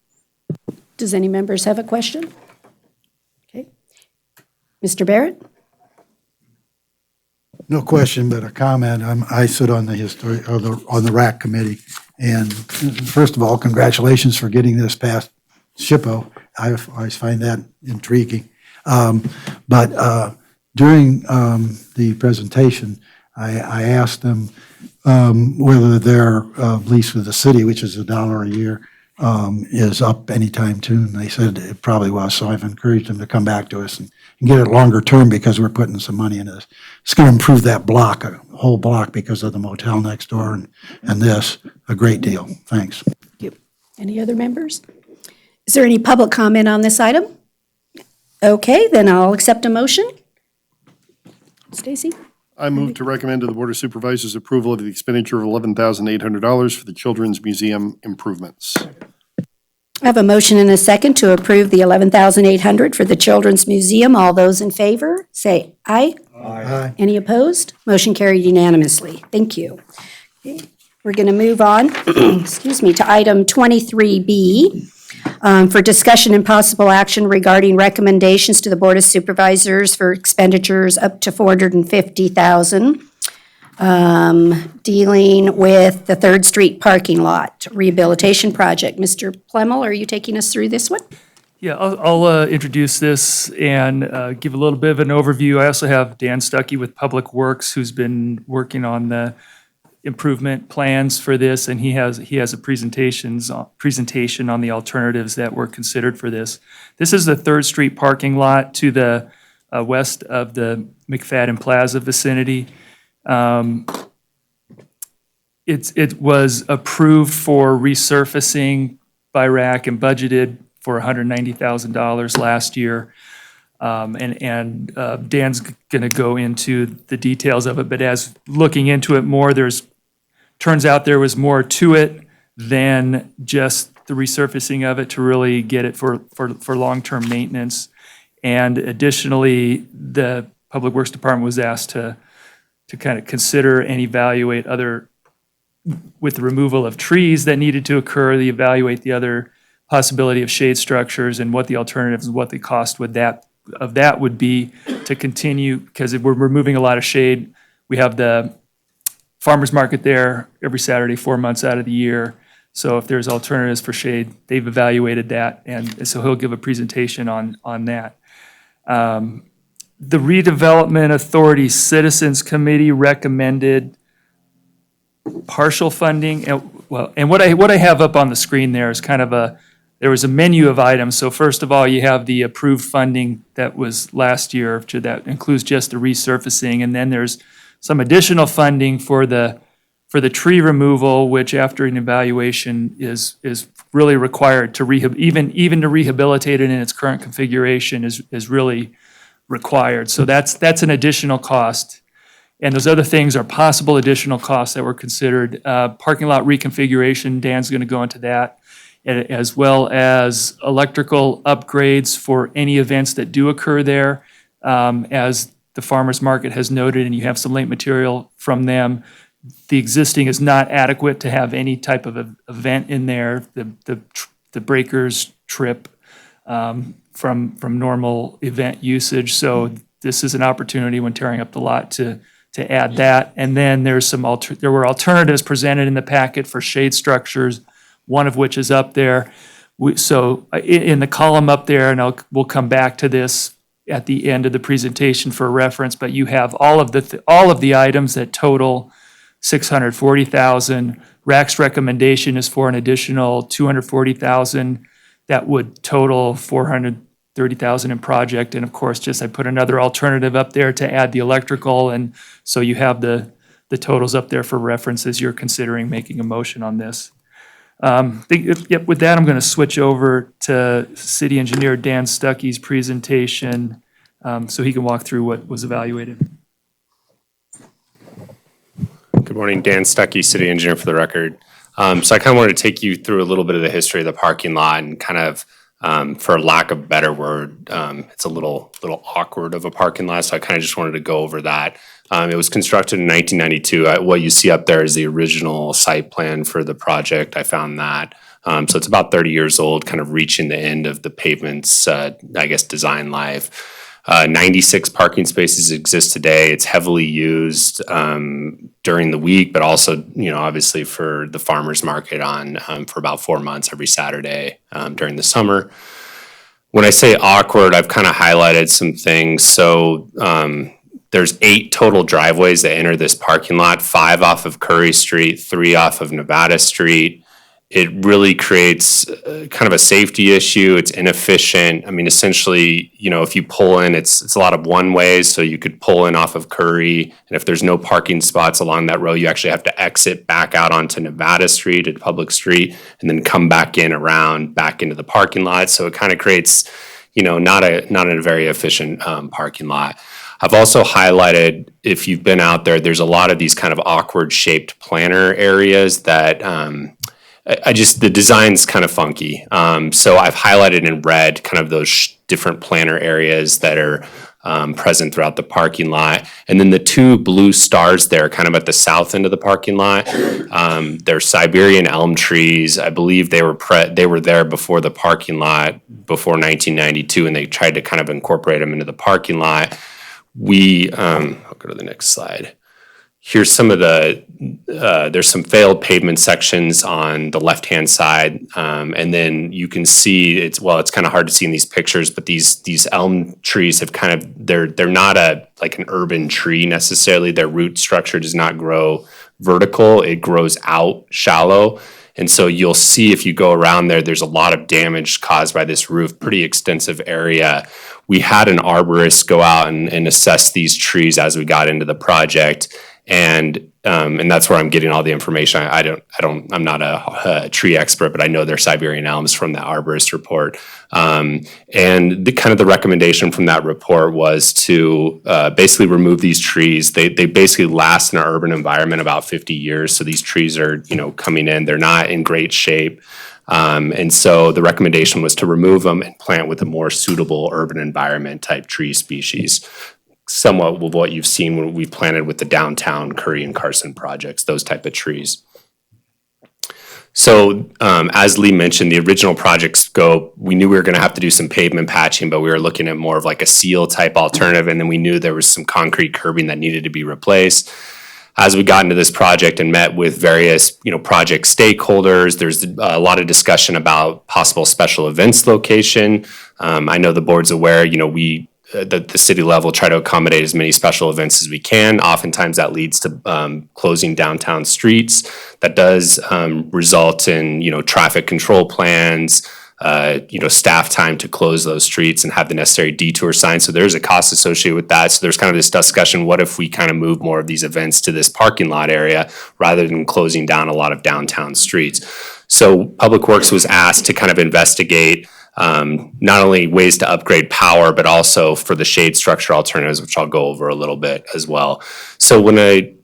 Does any members have a question? Okay. Mr. Barrett? No question, but a comment. I sit on on the RAC committee, and first of all, congratulations for getting this past SHPO. I always find that intriguing. But during the presentation, I asked them whether their lease with the city, which is $1 a year, is up anytime soon. They said it probably was, so I've encouraged them to come back to us and get it longer term because we're putting some money into this. It's going to improve that block, a whole block, because of the motel next door and this, a great deal. Thanks. Thank you. Any other members? Is there any public comment on this item? Okay, then I'll accept a motion. Stacy? I move to recommend to the Board of Supervisors approval of the expenditure of $11,800 for the Children's Museum improvements. I have a motion and a second to approve the $11,800 for the Children's Museum. All those in favor, say aye. Aye. Any opposed? Motion carried unanimously. Thank you. Okay, we're going to move on, excuse me, to item 23B. For discussion and possible action regarding recommendations to the Board of Supervisors for expenditures up to $450,000 dealing with the Third Street parking lot rehabilitation project. Mr. Plemmel, are you taking us through this one? Yeah, I'll introduce this and give a little bit of an overview. I also have Dan Stuckey with Public Works, who's been working on the improvement plans for this, and he has a presentation on the alternatives that were considered for this. This is the Third Street parking lot to the west of the McFadden Plaza vicinity. It was approved for resurfacing by RAC and budgeted for $190,000 last year. Dan's going to go into the details of it, but as looking into it more, turns out there was more to it than just the resurfacing of it to really get it for long-term maintenance. And additionally, the Public Works Department was asked to kind of consider and evaluate with the removal of trees that needed to occur, evaluate the other possibility of shade structures and what the alternatives and what the cost would be to continue, because if we're removing a lot of shade, we have the farmer's market there every Saturday, 4 months out of the year. So if there's alternatives for shade, they've evaluated that, and so he'll give a presentation on that. The Redevelopment Authority Citizens Committee recommended partial funding, and what I have up on the screen there is kind of there was a menu of items. So first of all, you have the approved funding that was last year, that includes just the resurfacing, and then there's some additional funding for the tree removal, which after an evaluation is really required to even to rehabilitate it in its current configuration is really required. So that's an additional cost. And those other things are possible additional costs that were considered. Parking lot reconfiguration, Dan's going to go into that, as well as electrical upgrades for any events that do occur there. As the farmer's market has noted, and you have some late material from them, the existing is not adequate to have any type of event in there. The breakers trip from normal event usage. So this is an opportunity when tearing up the lot to add that. And then there's there were alternatives presented in the packet for shade structures, one of which is up there. So in the column up there, and we'll come back to this at the end of the presentation for reference, but you have all of the items that total $640,000. RAC's recommendation is for an additional $240,000 that would total $430,000 in project. And of course, I put another alternative up there to add the electrical, and so you have the totals up there for reference as you're considering making a motion on this. With that, I'm going to switch over to City Engineer Dan Stuckey's presentation so he can walk through what was evaluated. Good morning, Dan Stuckey, City Engineer for the record. So I kind of wanted to take you through a little bit of the history of the parking lot and kind of, for lack of a better word, it's a little awkward of a parking lot. So I kind of just wanted to go over that. It was constructed in 1992. What you see up there is the original site plan for the project. I found that. So it's about 30 years old, kind of reaching the end of the pavement's, design life. 96 parking spaces exist today. It's heavily used during the week, but also, obviously for the farmer's market for about 4 months every Saturday during the summer. When I say awkward, I've kind of highlighted some things. So there's 8 total driveways that enter this parking lot, 5 off of Curry Street, 3 off of Nevada Street. It really creates kind of a safety issue. It's inefficient. I mean, essentially, if you pull in, it's a lot of one ways. So you could pull in off of Curry, and if there's no parking spots along that road, you actually have to exit back out onto Nevada Street at Public Street, and then come back back into the parking lot. So it kind of creates, not a very efficient parking lot. I've also highlighted, if you've been out there, there's a lot of these kind of awkward shaped planter areas that the design's kind of funky. So I've highlighted in red kind of those different planter areas that are present throughout the parking lot. And then the 2 blue stars there kind of at the south end of the parking lot, they're Siberian elm trees. I believe they were there before the parking lot, before 1992, and they tried to kind of incorporate them into the parking lot. I'll go to the next slide. here's some of there's some failed pavement sections on the left-hand side. And then you can see, it's kind of hard to see in these pictures, but these elm trees have they're not like an urban tree necessarily. Their root structure does not grow vertical, it grows out shallow. And so you'll see if you go around there's a lot of damage caused by this roof, pretty extensive area. We had an arborist go out and assess these trees as we got into the project. And that's where I'm getting all the information. I'm not a tree expert, but I know they're Siberian elms from the arborist report. And the recommendation from that report was to basically remove these trees. They basically last in an urban environment about 50 years. So these trees are, coming in, they're not in great shape. And so the recommendation was to remove them and plant with a more suitable urban environment type tree species. Somewhat with what you've seen when we've planted with the downtown Curry and Carson projects, those type of trees. So as Lee mentioned, the original project scope, we knew we were going to have to do some pavement patching, but we were looking at more of like a seal type alternative. And then we knew there was some concrete curbing that needed to be replaced. As we got into this project and met with various, project stakeholders, there's a lot of discussion about possible special events location. I know the board's aware, the city level try to accommodate as many special events as we can. Oftentimes that leads to closing downtown streets. That does result in, traffic control plans, staff time to close those streets and have the necessary detour signs. So there's a cost associated with that. So there's kind of this discussion, what if we kind of move more of these events to this parking lot area rather than closing down a lot of downtown streets? So Public Works was asked to kind of investigate not only ways to upgrade power, but also for the shade structure alternatives, which I'll go over a little bit as well. So when I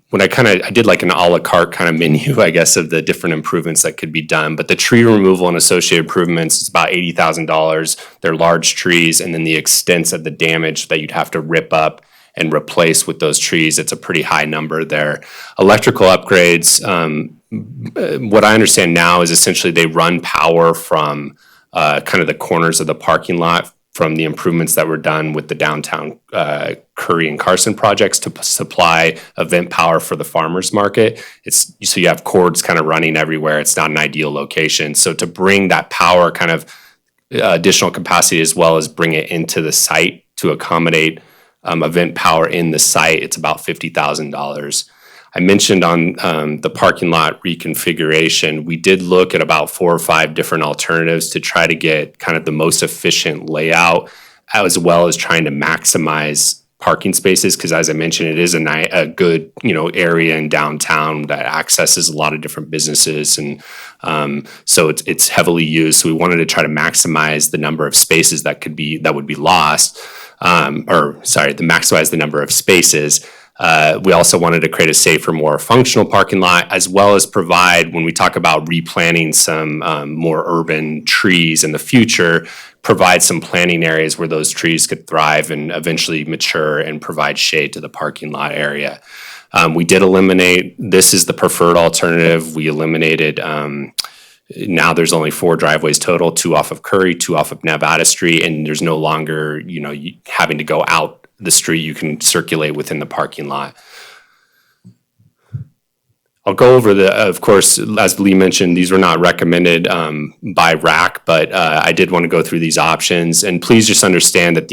did like an a la carte kind of menu, I guess, of the different improvements that could be done. But the tree removal and associated improvements is about $80,000. They're large trees, and then the extent of the damage that you'd have to rip up and replace with those trees, it's a pretty high number there. Electrical upgrades, what I understand now is essentially they run power from kind of the corners of the parking lot from the improvements that were done with the downtown Curry and Carson projects to supply event power for the farmers market. So you have cords kind of running everywhere. It's not an ideal location. So to bring that power kind of additional capacity as well as bring it into the site to accommodate event power in the site, it's about $50,000. I mentioned on the parking lot reconfiguration, we did look at about 4 or 5 different alternatives to try to get kind of the most efficient layout, as well as trying to maximize parking spaces. Because as I mentioned, it is a good area in downtown that accesses a lot of different businesses, and so it's heavily used. So we wanted to try to maximize the number of spaces that would be lost, maximize the number of spaces. We also wanted to create a safer, more functional parking lot, as well as provide, when we talk about replanting some more urban trees in the future, provide some planting areas where those trees could thrive and eventually mature and provide shade to the parking lot area. We did eliminate, this is the preferred alternative. We eliminated, now there's only 4 driveways total, 2 off of Curry, 2 off of Nevada Street, and there's no longer, having to go out the street. You can circulate within the parking lot. I'll go over of course, as Lee mentioned, these were not recommended by RAC, but I did want to go through these options. And please just understand that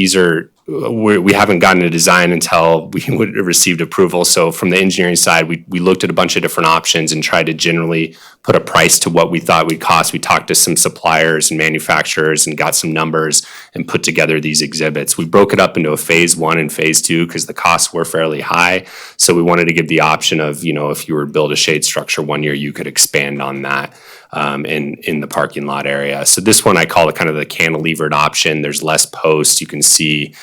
we haven't gotten a design until we would have received approval. So from the engineering side, we looked at a bunch of different options and tried to generally put a price to what we thought would cost. We talked to some suppliers and manufacturers and got some numbers and put together these exhibits. We broke it up into a phase 1 and phase 2 because the costs were fairly high. So we wanted to give the option of, if you were to build a shade structure 1 year, you could expand on that in the parking lot area. So this one I call it kind of the cantilevered option. There's less posts. You can see,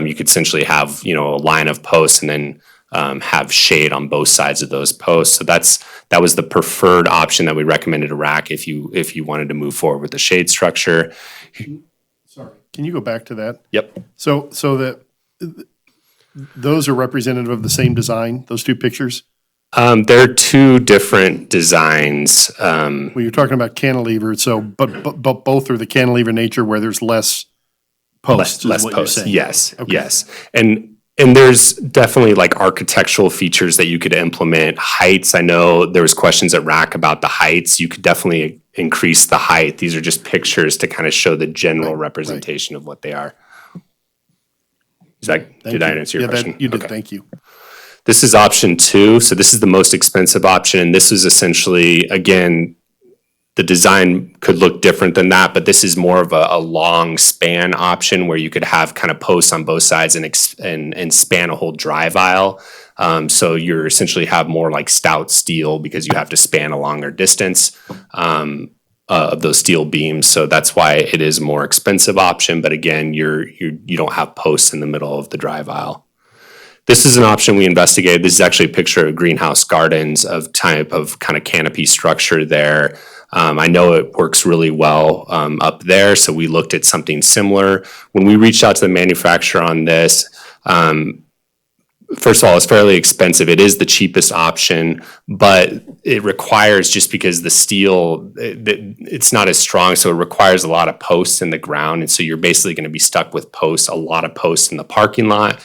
you could essentially have, a line of posts and then have shade on both sides of those posts. So that was the preferred option that we recommended to RAC if you wanted to move forward with the shade structure. Sorry, can you go back to that? Yep. So that those are representative of the same design, those 2 pictures? They're 2 different designs. Well, you're talking about cantilever, so but both are the cantilever nature where there's less posts. Less posts. Yes, okay. Yes. And And there's definitely like architectural features that you could implement. Heights, I know there was questions at RAC about the heights. You could definitely increase the height. These are just pictures to kind of show the general representation of what they are. Did I answer your question? You did, Okay. thank you. This is option 2. So this is the most expensive option. And this is essentially, again, the design could look different than that, but this is more of a long span option where you could have kind of posts on both sides and span a whole drive aisle. So you're essentially have more like stout steel because you have to span a longer distance of those steel beams. So that's why it is a more expensive option. But again, you don't have posts in the middle of the drive aisle. This is an option we investigated. This is actually a picture of greenhouse gardens of type of kind of canopy structure there. I know it works really well up there, so we looked at something similar. When we reached out to the manufacturer on this, first of all, it's fairly expensive. It is the cheapest option, but it requires, just because the steel, it's not as strong, so it requires a lot of posts in the ground, and so you're basically going to be stuck with posts, a lot of posts in the parking lot.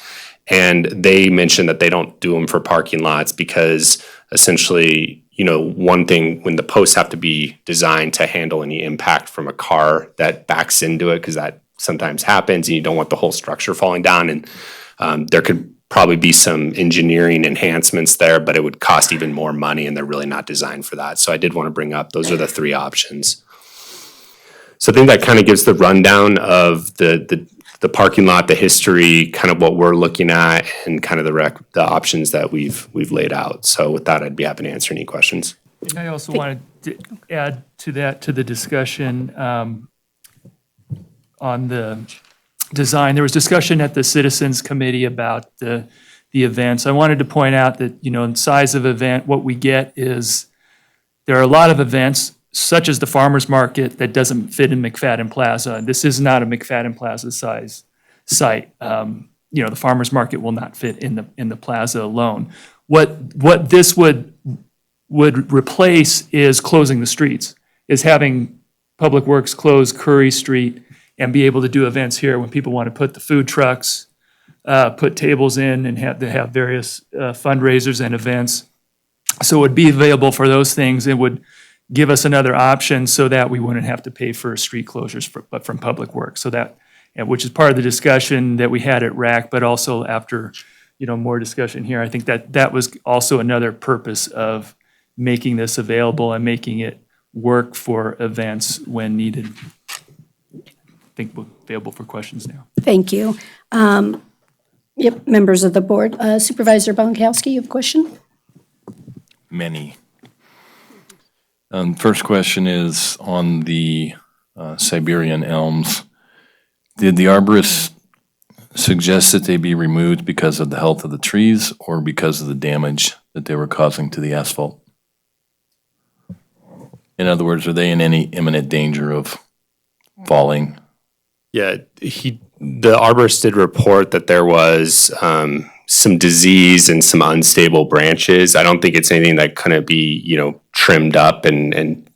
And they mentioned that they don't do them for parking lots because essentially, one thing, when the posts have to be designed to handle any impact from a car that backs into it, because that sometimes happens, and you don't want the whole structure falling down. And there could probably be some engineering enhancements there, but it would cost even more money, and they're really not designed for that. So I did want to bring up, those are the 3 options. So I think that kind of gives the rundown of the parking lot, the history, kind of what we're looking at, and kind of the options that we've laid out. So with that, I'd be happy to answer any questions. And I also wanted to add to the discussion on the design. There was discussion at the Citizens Committee about the events. I wanted to point out that, in size of event, what we get is there are a lot of events, such as the farmer's market, that doesn't fit in McFadden Plaza. This is not a McFadden Plaza size site. The farmer's market will not fit in the plaza alone. What this would replace is closing the streets, is having Public Works close Curry Street and be able to do events here when people want to put the food trucks, put tables in, and have various fundraisers and events. So it would be available for those things. It would give us another option so that we wouldn't have to pay for street closures, but from Public Works. So that, which is part of the discussion that we had at RAC, but also after, more discussion here, I think that was also another purpose of making this available and making it work for events when needed. I think we're available for questions now. Thank you. Yep, members of the board. Supervisor Bonkowski, you have a question? Many. First question is on the Siberian elms. Did the arborist suggest that they be removed because of the health of the trees or because of the damage that they were causing to the asphalt? In other words, are they in any imminent danger of falling? Yeah, the arborist did report that there was some disease and some unstable branches. I don't think it's anything that couldn't be, trimmed up and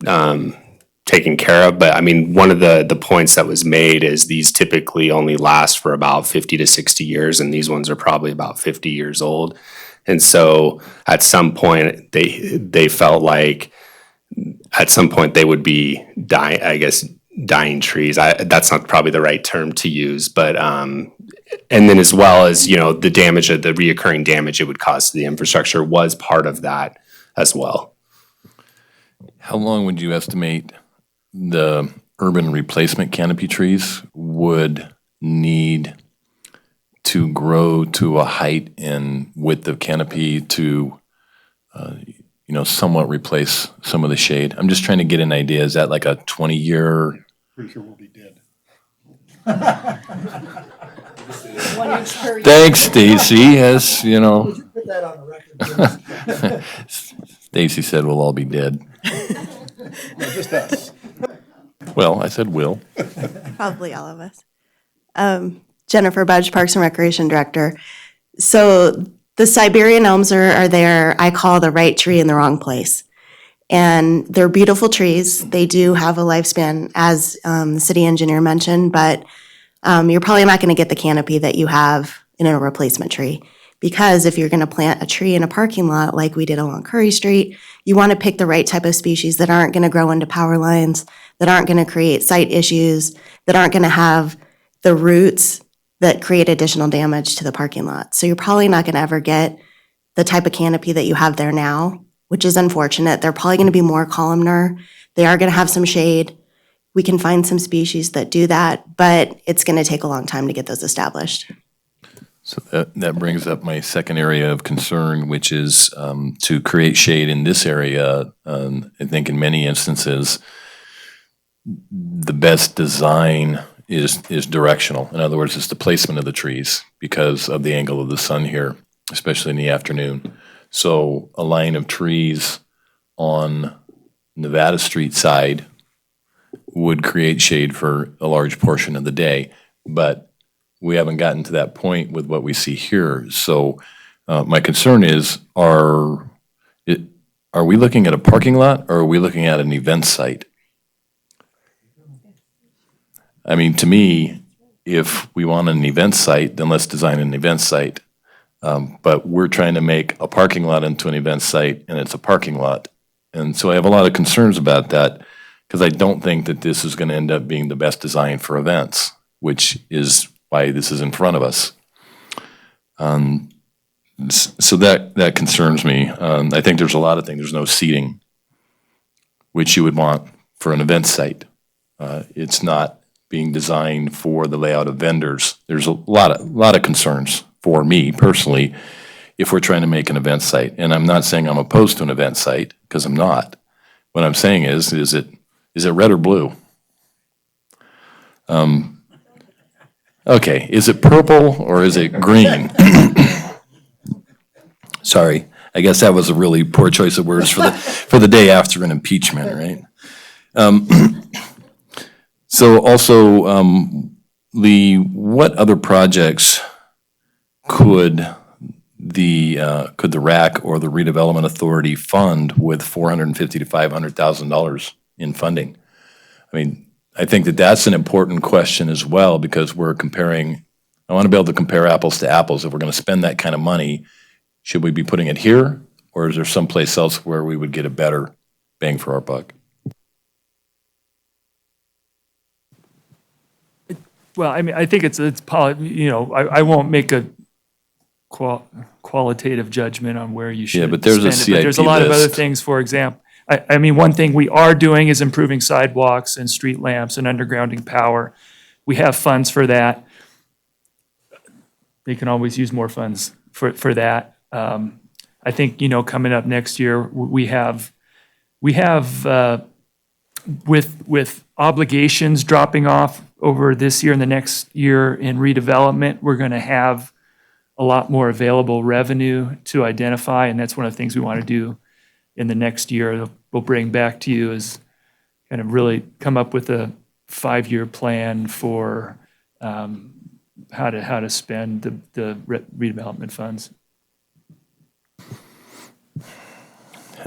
taken care of. But I mean, one of the points that was made is these typically only last for about 50 to 60 years, and these ones are probably about 50 years old. And so at some point, they felt like at some point they would be dying trees. That's not probably the right term to use, but and then as well as, the damage, the reoccurring damage it would cause to the infrastructure was part of that as well. How long would you estimate the urban replacement canopy trees would need to grow to a height and width of canopy to, somewhat replace some of the shade? I'm just trying to get an idea. Is that like a 20-year? Pretty sure we'll be dead. Thanks, Stacy. Yes, Put that on the record. Stacy said we'll all be dead. No, just us. Well, I said will. Probably all of us. Jennifer Budge, Parks and Recreation Director. So the Siberian elms are there, I call the right tree in the wrong place. And they're beautiful trees. They do have a lifespan, as the city engineer mentioned, but you're probably not going to get the canopy that you have in a replacement tree. Because if you're gonna plant a tree in a parking lot like we did along Curry Street, you wanna pick the right type of species that aren't gonna grow into power lines, that aren't gonna create site issues, that aren't gonna have the roots that create additional damage to the parking lot. So you're probably not gonna ever get the type of canopy that you have there now, which is unfortunate. They're probably gonna be more columnar. They are gonna have some shade. We can find some species that do that, but it's gonna take a long time to get those established. So that brings up my second area of concern, which is to create shade in this area. I think in many instances, the best design is directional. In other words, it's the placement of the trees because of the angle of the sun here, especially in the afternoon. So a line of trees on Nevada Street side would create shade for a large portion of the day, but we haven't gotten to that point with what we see here. So my concern is, are we looking at a parking lot or are we looking at an event site? I mean, to me, if we want an event site, then let's design an event site. But we're trying to make a parking lot into an event site, and it's a parking lot. And so I have a lot of concerns about that because I don't think that this is going to end up being the best design for events, which is why this is in front of us. So that concerns me. I think there's a lot of things. There's no seating, which you would want for an event site. It's not being designed for the layout of vendors. There's a lot of concerns for me personally if we're trying to make an event site. And I'm not saying I'm opposed to an event site, because I'm not. What I'm saying is it red or blue? Okay, is it purple or is it green? Sorry, I guess that was a really poor choice of words for the day after an impeachment, right? So also, Lee, what other projects could the RAC or the Redevelopment Authority fund with $450,000 to $500,000 in funding? I mean, I think that that's an important question as well, because we're comparing, I want to be able to compare apples to apples. If we're going to spend that kind of money, should we be putting it here, or is there someplace else where we would get a better bang for our buck? Well, I mean, I think I won't make a qualitative judgment on where you should Yeah, but there's a spend it, but there's a CIP lot of other list. things. For example, I mean, one thing we are doing is improving sidewalks and street lamps and undergrounding power. We have funds for that. They can always use more funds for that. I think, coming up next year, we have with obligations dropping off over this year and the next year in redevelopment, we're going to have a lot more available revenue to identify, and that's one of the things we want to do in the next year. We'll bring back to you is kind of really come up with a 5-year plan for how to spend the redevelopment funds.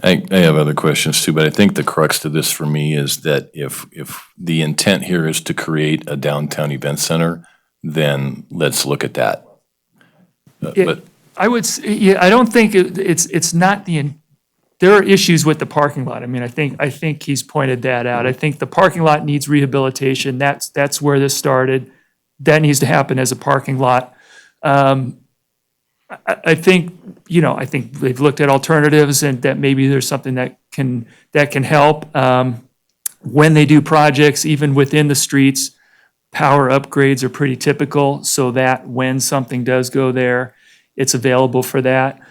I have other questions too, but I think the crux to this for me is that if the intent here is to create a downtown event center, then let's look at that. But I would, I don't think it's not there are issues with the parking lot. I mean, I think he's pointed that out. I think the parking lot needs rehabilitation. That's where this started. That needs to happen as a parking lot. I think they've looked at alternatives and that maybe there's something that can help. When they do projects, even within the streets, power upgrades are pretty typical, so that when something does go there, it's available for that.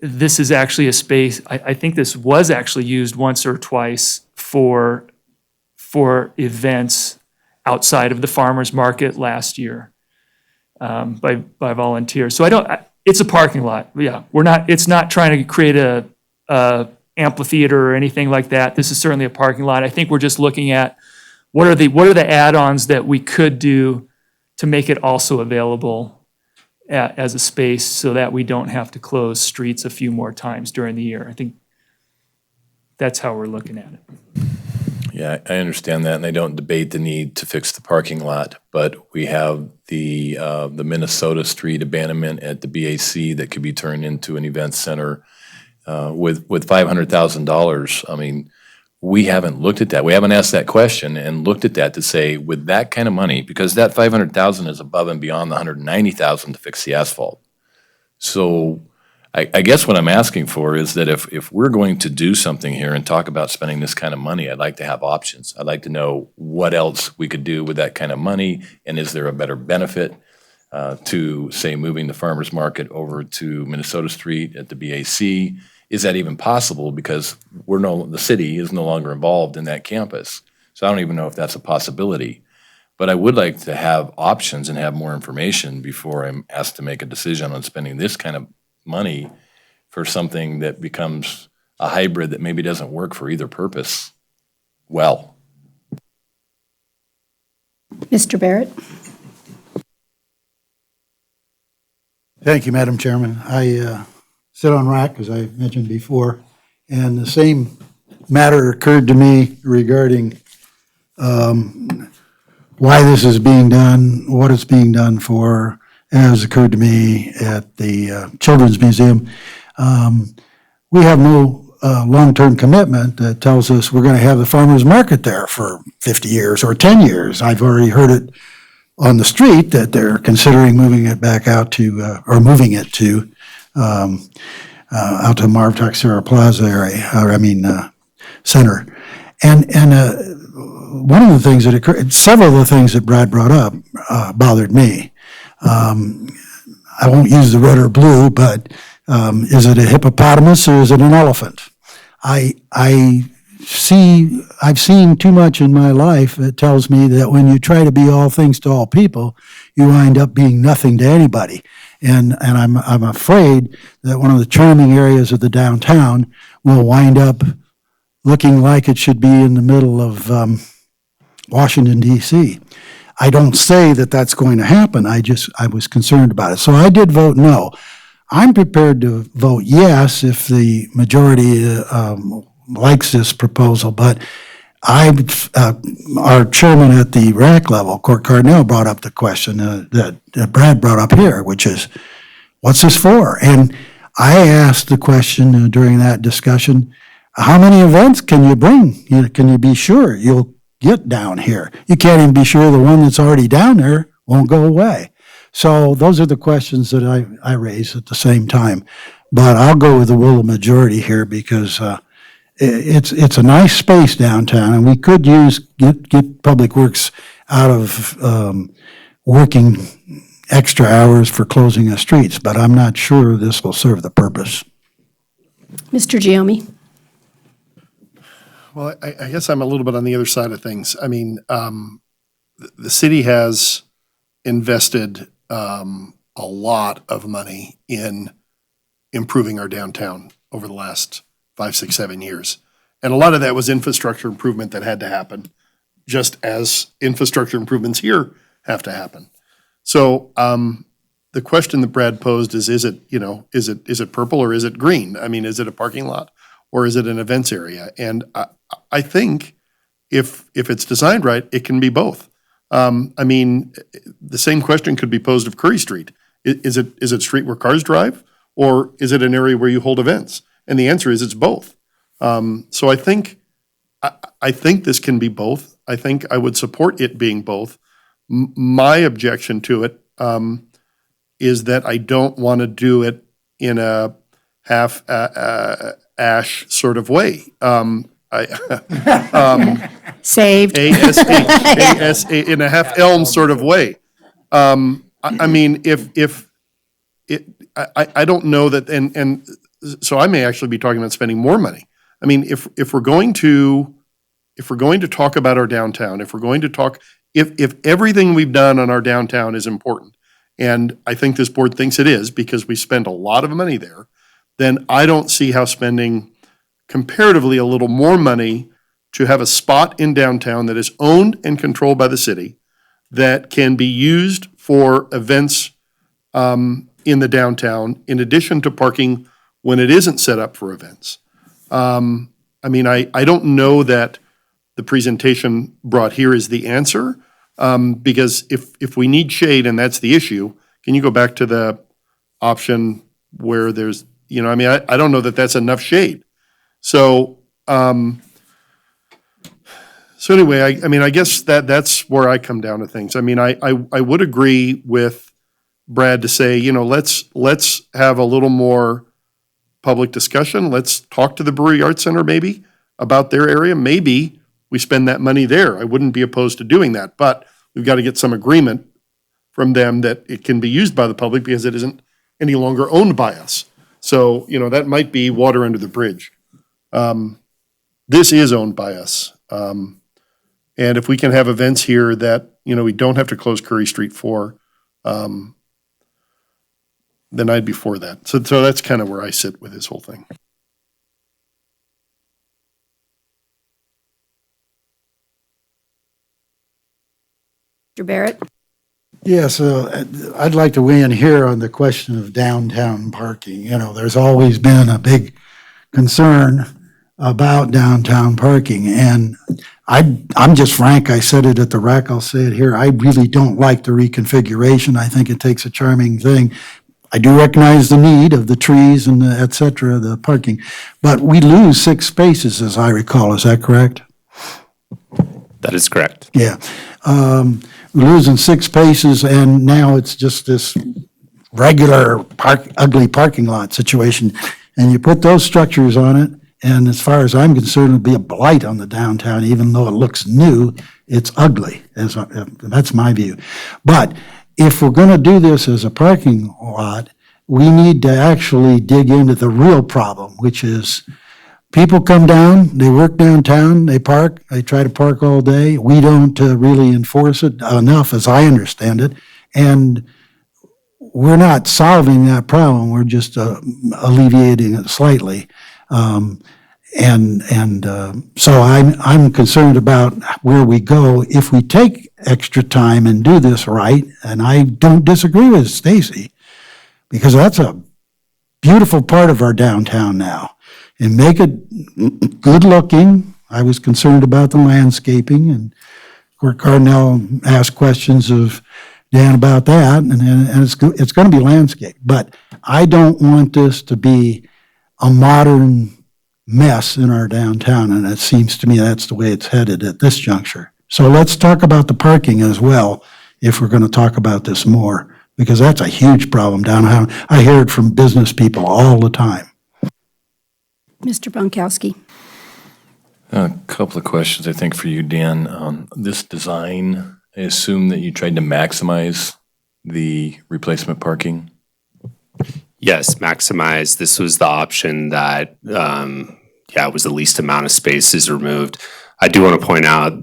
This is actually a space, I think this was actually used once or twice for events outside of the farmer's market last year by volunteers. So it's a parking lot. Yeah, it's not trying to create a amphitheater or anything like that. This is certainly a parking lot. I think we're just looking at what are the add-ons that we could do to make it also available as a space so that we don't have to close streets a few more times during the year. I think that's how we're looking at it. Yeah, I understand that, and I don't debate the need to fix the parking lot, but we have the Minnesota Street abandonment at the BAC that could be turned into an event center with $500,000. I mean, we haven't looked at that. We haven't asked that question and looked at that to say, with that kind of money, because that 500,000 is above and beyond the 190,000 to fix the asphalt. So I guess what I'm asking for is that if we're going to do something here and talk about spending this kind of money, I'd like to have options. I'd like to know what else we could do with that kind of money, and is there a better benefit to, say, moving the farmer's market over to Minnesota Street at the BAC? Is that even possible? Because the city is no longer involved in that campus. So I don't even know if that's a possibility. But I would like to have options and have more information before I'm asked to make a decision on spending this kind of money for something that becomes a hybrid that maybe doesn't work for either purpose well. Mr. Barrett? Thank you, Madam Chairman. I sit on RAC, as I mentioned before, and the same matter occurred to me regarding why this is being done, what it's being done for, as occurred to me at the Children's Museum. We have no long-term commitment that tells us we're going to have the farmer's market there for 50 years or 10 years. I've already heard it on the street that they're considering moving it back out to, or moving it to, out to Marv Texera Plaza area, center. And one of the things that occurred, several of the things that Brad brought up bothered me. I won't use the red or blue, but is it a hippopotamus or is it an elephant? I've seen too much in my life that tells me that when you try to be all things to all people, you wind up being nothing to anybody. And I'm afraid that one of the charming areas of the downtown will wind up looking like it should be in the middle of Washington, D.C. I don't say that that's going to happen. I was concerned about it. So I did vote no. I'm prepared to vote yes if the majority likes this proposal, but our chairman at the RAC level, Court Cardinal, brought up the question that Brad brought up here, which is, what's this for? And I asked the question during that discussion, how many events can you bring? Can you be sure you'll get down here? You can't even be sure the one that's already down there won't go away. So those are the questions that I raise at the same time. But I'll go with the will of majority here because it's a nice space downtown, and we could get Public Works out of working extra hours for closing the streets, but I'm not sure this will serve the purpose. Mr. Giomi? Well, I guess I'm a little bit on the other side of things. I mean, the city has invested a lot of money in improving our downtown over the last 5, 6, 7 years. And a lot of that was infrastructure improvement that had to happen, just as infrastructure improvements here have to happen. So the question that Brad posed is it purple or is it green? I mean, is it a parking lot or is it an events area? And I think if it's designed right, it can be both. I mean, the same question could be posed of Curry Street. Is it a street where cars drive, or is it an area where you hold events? And the answer is it's both. So I think this can be both. I think I would support it being both. My objection to it is that I don't want to do it in a half ash sort of way. Saved. ASA in a half elm sort of way. I mean, I don't know that, and so I may actually be talking about spending more money. I mean, if we're going to talk about our downtown, if everything we've done on our downtown is important, and I think this board thinks it is because we spend a lot of money there, then I don't see how spending comparatively a little more money to have a spot in downtown that is owned and controlled by the city that can be used for events in the downtown, in addition to parking when it isn't set up for events. I mean, I don't know that the presentation brought here is the answer. Because if we need shade and that's the issue, can you go back to the option where there's, I don't know that that's enough shade. So, so anyway, I guess that's where I come down to things. I would agree with Brad to say, let's have a little more public discussion. Let's talk to the Brewery Arts Center maybe about their area. Maybe we spend that money there. I wouldn't be opposed to doing that, but we've got to get some agreement from them that it can be used by the public because it isn't any longer owned by us. So, that might be water under the bridge. This is owned by us. And if we can have events here that, we don't have to close Curry Street for, then I'd be for that. So that's kind of where I sit with this whole thing. Mr. Barrett? Yes, I'd like to weigh in here on the question of downtown parking. There's always been a big concern about downtown parking, and I'm just frank. I said it at the RAC, I'll say it here. I really don't like the reconfiguration. I think it takes a charming thing. I do recognize the need of the trees and the et cetera, the parking, but we lose 6 spaces, as I recall. Is that correct? That is correct. Yeah. We're losing 6 spaces, and now it's just this regular ugly parking lot situation. And you put those structures on it, and as far as I'm concerned, it'd be a blight on the downtown, even though it looks new, it's ugly. That's my view. But if we're gonna do this as a parking lot, we need to actually dig into the real problem, which is people come down, they work downtown, they park, they try to park all day. We don't really enforce it enough, as I understand it. And we're not solving that problem, we're just alleviating it slightly. So I'm concerned about where we go if we take extra time and do this right. And I don't disagree with Stacy, because that's a beautiful part of our downtown now. And make it good looking. I was concerned about the landscaping, and Court Cardinal asked questions of Dan about that, and it's going to be landscaped. But I don't want this to be a modern mess in our downtown, and it seems to me that's the way it's headed at this juncture. So let's talk about the parking as well, if we're going to talk about this more, because that's a huge problem downtown. I hear it from business people all the time. Mr. Bonkowski? A couple of questions, I think, for you, Dan. This design, I assume that you tried to maximize the replacement parking? Yes, maximize. This was the option that, was the least amount of spaces removed. I do want to point out,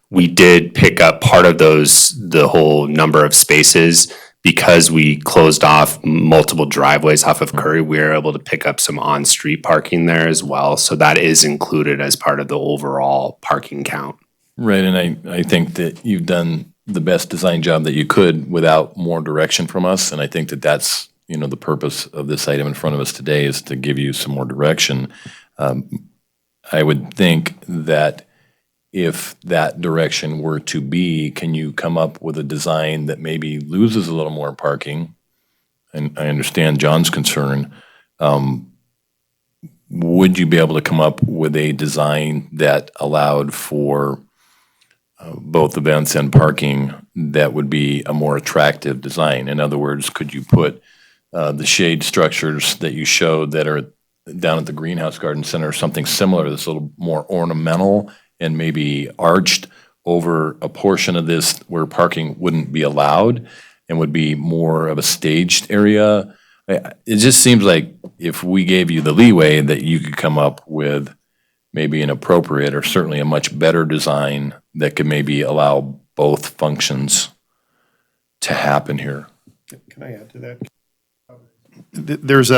we did pick up part of the whole number of spaces. Because we closed off multiple driveways off of Curry, we were able to pick up some on-street parking there as well. So that is included as part of the overall parking count. Right, and I think that you've done the best design job that you could without more direction from us. And I think that that's, the purpose of this item in front of us today is to give you some more direction. I would think that if that direction were to be, can you come up with a design that maybe loses a little more parking? And I understand John's concern. Would you be able to come up with a design that allowed for both events and parking that would be a more attractive design? In other words, could you put the shade structures that you showed that are down at the Greenhouse Garden Center, something similar that's a little more ornamental and maybe arched over a portion of this where parking wouldn't be allowed and would be more of a staged area? It just seems like if we gave you the leeway that you could come up with maybe an appropriate or certainly a much better design that could maybe allow both functions to happen here. Can I add to that? There's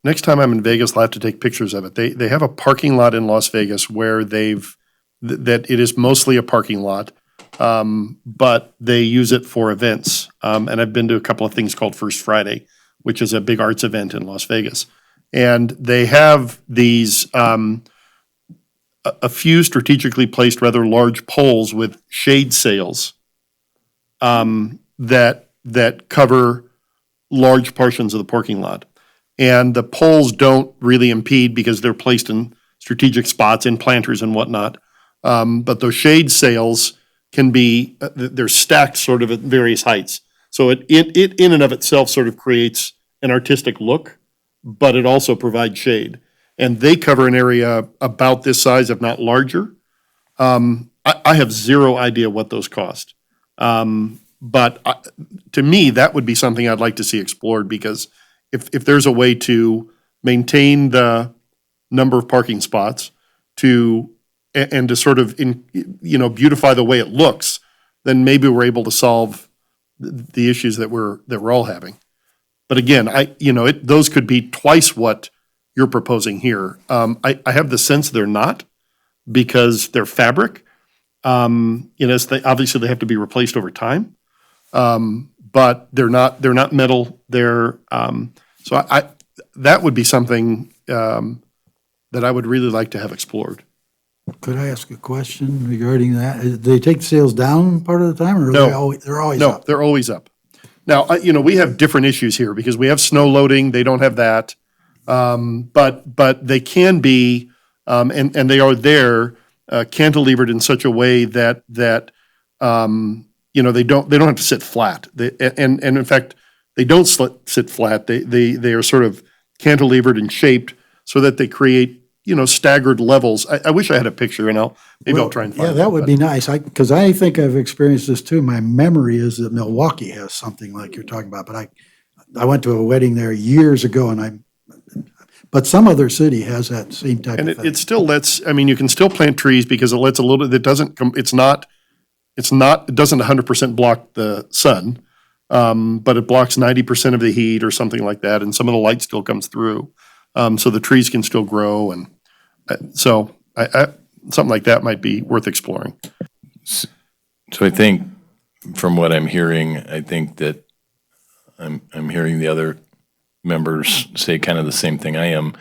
next time I'm in Vegas, I'll have to take pictures of it. They have a parking lot in Las Vegas where that it is mostly a parking lot, but they use it for events. And I've been to a couple of things called First Friday, which is a big arts event in Las Vegas. And they have these a few strategically placed rather large poles with shade sails that cover large portions of the parking lot. And the poles don't really impede because they're placed in strategic spots in planters and whatnot. But those shade sails can be, they're stacked sort of at various heights. So it in and of itself sort of creates an artistic look, but it also provides shade. And they cover an area about this size, if not larger. I have zero idea what those cost. But to me, that would be something I'd like to see explored, because if there's a way to maintain the number of parking spots and to sort of beautify the way it looks, then maybe we're able to solve the issues that we're all having. But again, those could be twice what you're proposing here. I have the sense they're not, because they're fabric. Obviously they have to be replaced over time. But they're not metal. That would be something that I would really like to have explored. Could I ask a question regarding that? Do they take the sails down part of the time, or No. they're always No, up? they're always up. Now, we have different issues here because we have snow loading. They don't have that. But they can be, and they are there, cantilevered in such a way that they don't have to sit flat. And in fact, they don't sit flat. They are sort of cantilevered and shaped so that they create, staggered levels. I wish I had a picture, and I'll try and find it. Yeah, that would be nice, because I think I've experienced this too. My memory is that Milwaukee has something like you're talking about, but I went to a wedding there years ago, but some other city has that same type And of thing. it still lets, you can still plant trees because it lets a little bit, it doesn't 100% block the sun, but it blocks 90% of the heat or something like that, and some of the light still comes through. So the trees can still grow, and so something like that might be worth exploring. So I think, from what I'm hearing, I think that I'm hearing the other members say kind of the same thing I am.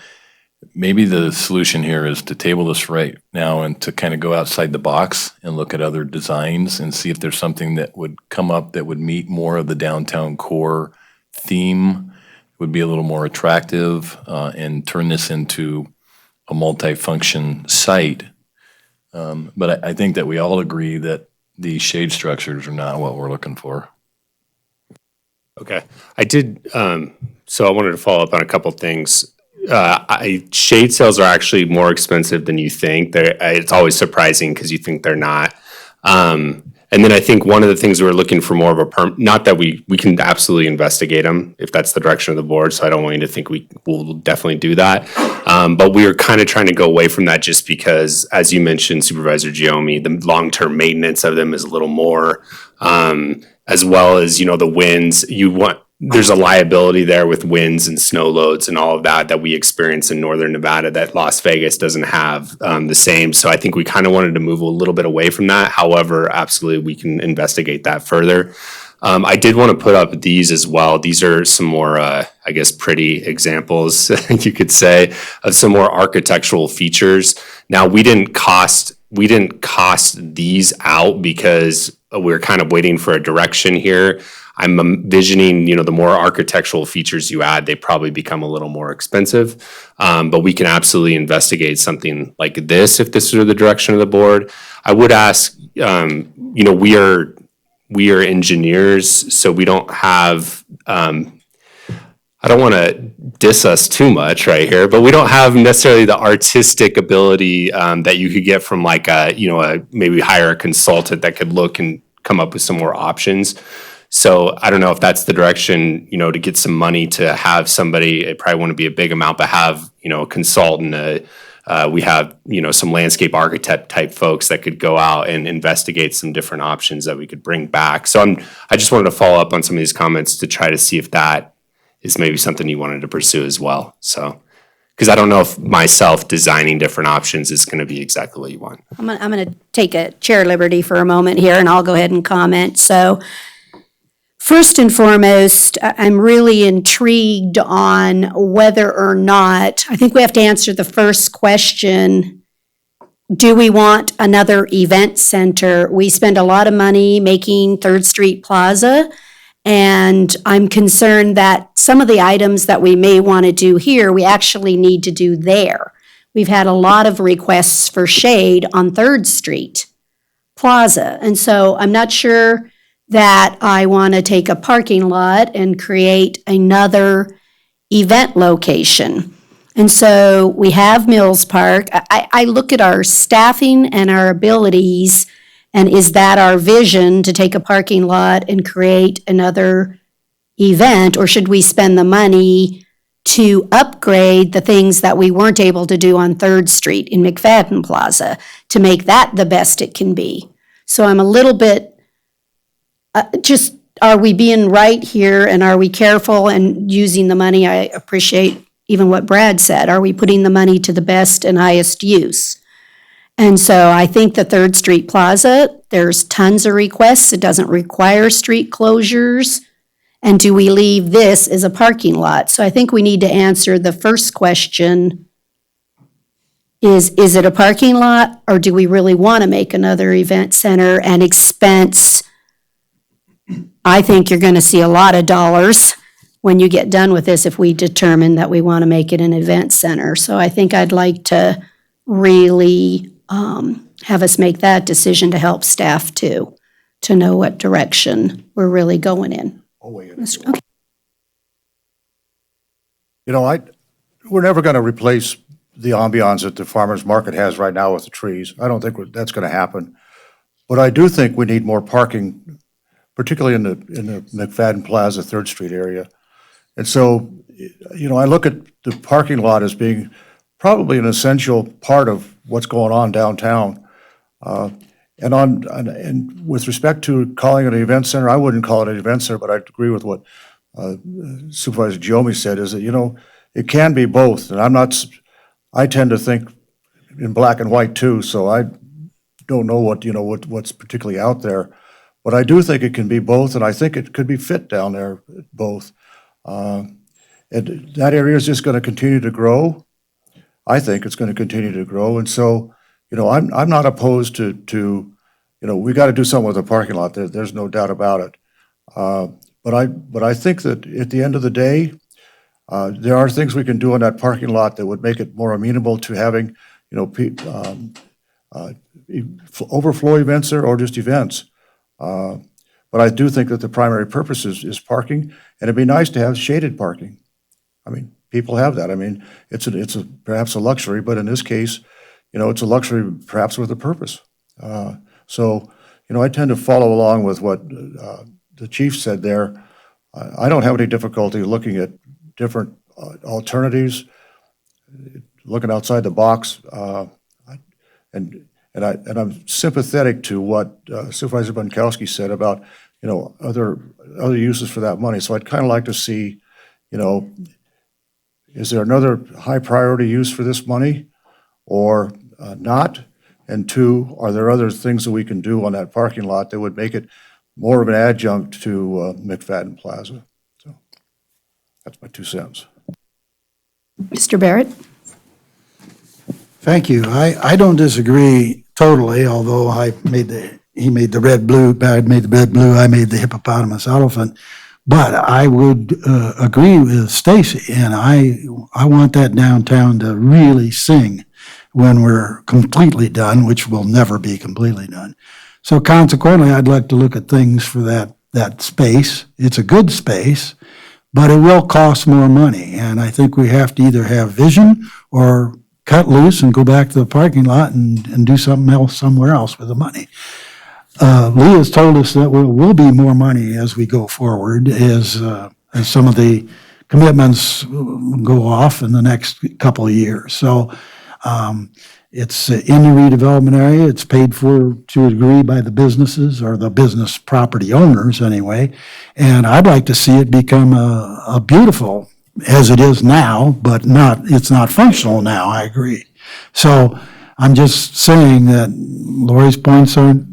Maybe the solution here is to table this right now and to kind of go outside the box and look at other designs and see if there's something that would come up that would meet more of the downtown core theme, would be a little more attractive, and turn this into a multi-function site. But I think that we all agree that the shade structures are not what we're looking for. Okay, I did, so I wanted to follow up on a couple things. Shade sails are actually more expensive than you think. It's always surprising because you think they're not. And then I think one of the things we're looking for more of not that we can absolutely investigate them if that's the direction of the board, so I don't want you to think we will definitely do that. But we are kind of trying to go away from that just because, as you mentioned, Supervisor Giomi, the long-term maintenance of them is a little more, as well as, the winds. There's a liability there with winds and snow loads and all of that we experience in northern Nevada that Las Vegas doesn't have the same. So I think we kind of wanted to move a little bit away from that. However, absolutely, we can investigate that further. I did want to put up these as well. These are some more, pretty examples, you could say, of some more architectural features. Now, we didn't cost these out because we're kind of waiting for a direction here. I'm envisioning, the more architectural features you add, they probably become a little more expensive. But we can absolutely investigate something like this if this is the direction of the board. I would ask, we are engineers, so we don't have, I don't want to diss us too much right here, but we don't have necessarily the artistic ability that you could get from maybe hire a consultant that could look and come up with some more options. So I don't know if that's the direction, to get some money to have somebody, it probably wouldn't be a big amount, but have, a consultant, we have, some landscape architect type folks that could go out and investigate some different options that we could bring back. So I just wanted to follow up on some of these comments to try to see if that is maybe something you wanted to pursue as well. So, because I don't know if myself designing different options is going to be exactly what you want. I'm gonna take a chair liberty for a moment here, and I'll go ahead and comment. So, first and foremost, I'm really intrigued on whether or not, I think we have to answer the first question. do we want another event center? We spend a lot of money making 3rd Street Plaza, and I'm concerned that some of the items that we may want to do here, we actually need to do there. We've had a lot of requests for shade on 3rd Street Plaza, and so I'm not sure that I want to take a parking lot and create another event location. And so we have Mills Park. I look at our staffing and our abilities, and is that our vision to take a parking lot and create another event? Or should we spend the money to upgrade the things that we weren't able to do on 3rd Street in McFadden Plaza to make that the best it can be? So I'm a little bit, are we being right here, and are we careful and using the money? I appreciate even what Brad said. Are we putting the money to the best and highest use? And so I think the 3rd Street Plaza, there's tons of requests. It doesn't require street closures. And do we leave this as a parking lot? So I think we need to answer the first question. Is it a parking lot, or do we really want to make another event center and expense? I think you're going to see a lot of dollars when you get done with this if we determine that we want to make it an event center. So I think I'd like to really have us make that decision to help staff too, to know what direction we're really going in. Okay. You know, we're never going to replace the ambiance that the farmer's market has right now with the trees. I don't think that's going to happen. But I do think we need more parking, particularly in the McFadden Plaza, 3rd Street area. And so, you know, I look at the parking lot as being probably an essential part of what's going on downtown. And with respect to calling it an event center, I wouldn't call it an event center, but I agree with what Supervisor Jomey said, is that, you know, it can be both. And I tend to think in black and white too, so I don't know what's particularly out there. But I do think it can be both, and I think it could be fit down there, both. And that area is just going to continue to grow. I think it's going to continue to grow. And so, you know, I'm not opposed to you know, we got to do something with the parking lot. There's no doubt about it. But I think that at the end of the day, there are things we can do on that parking lot that would make it more amenable to having, you know, overflow events there or just events. But I do think that the primary purpose is parking, and it'd be nice to have shaded parking. I mean, people have that. I mean, it's perhaps a luxury, but in this case, you know, it's a luxury perhaps with a purpose. So, you know, I tend to follow along with what the chief said there. I don't have any difficulty looking at different alternatives, looking outside the box, and I'm sympathetic to what Supervisor Bunkowski said about, you know, other uses for that money. So I'd kind of like to see, you know, is there another high priority use for this money or not? And two, are there other things that we can do on that parking lot that would make it more of an adjunct to McFadden Plaza? So that's my 2 cents. Mr. Barrett? Thank you. I don't disagree totally, although he made the red blue, Barrett made the red blue, I made the hippopotamus elephant. But I would agree with Stacy, and I want that downtown to really sing when we're completely done, which will never be completely done. So consequently, I'd like to look at things for that space. It's a good space, but it will cost more money. And I think we have to either have vision or cut loose and go back to the parking lot and do something else somewhere else with the money. Lee has told us that there will be more money as we go forward, as some of the commitments go off in the next couple of years. So it's in the redevelopment area. It's paid for to a degree by the businesses or the business property owners anyway. And I'd like to see it become a beautiful, as it is now, but it's not functional now, I agree. So I'm just saying that Lori's points aren't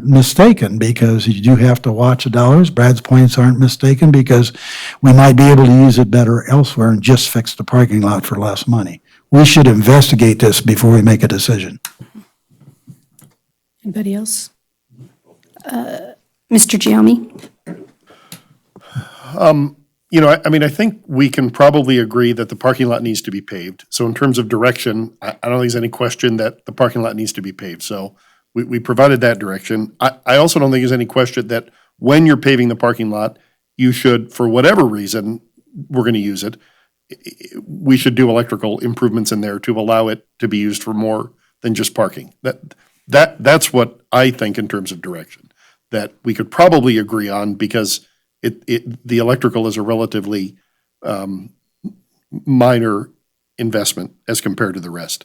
mistaken, because you do have to watch the dollars. Brad's points aren't mistaken, because we might be able to use it better elsewhere and just fix the parking lot for less money. We should investigate this before we make a decision. Anybody else? Mr. Giammi? I mean, I think we can probably agree that the parking lot needs to be paved. So in terms of direction, I don't think there's any question that the parking lot needs to be paved. So we provided that direction. I also don't think there's any question that when you're paving the parking lot, you should, for whatever reason, we're going to use it, we should do electrical improvements in there to allow it to be used for more than just parking. That's what I think in terms of direction, that we could probably agree on, because the electrical is a relatively minor investment as compared to the rest.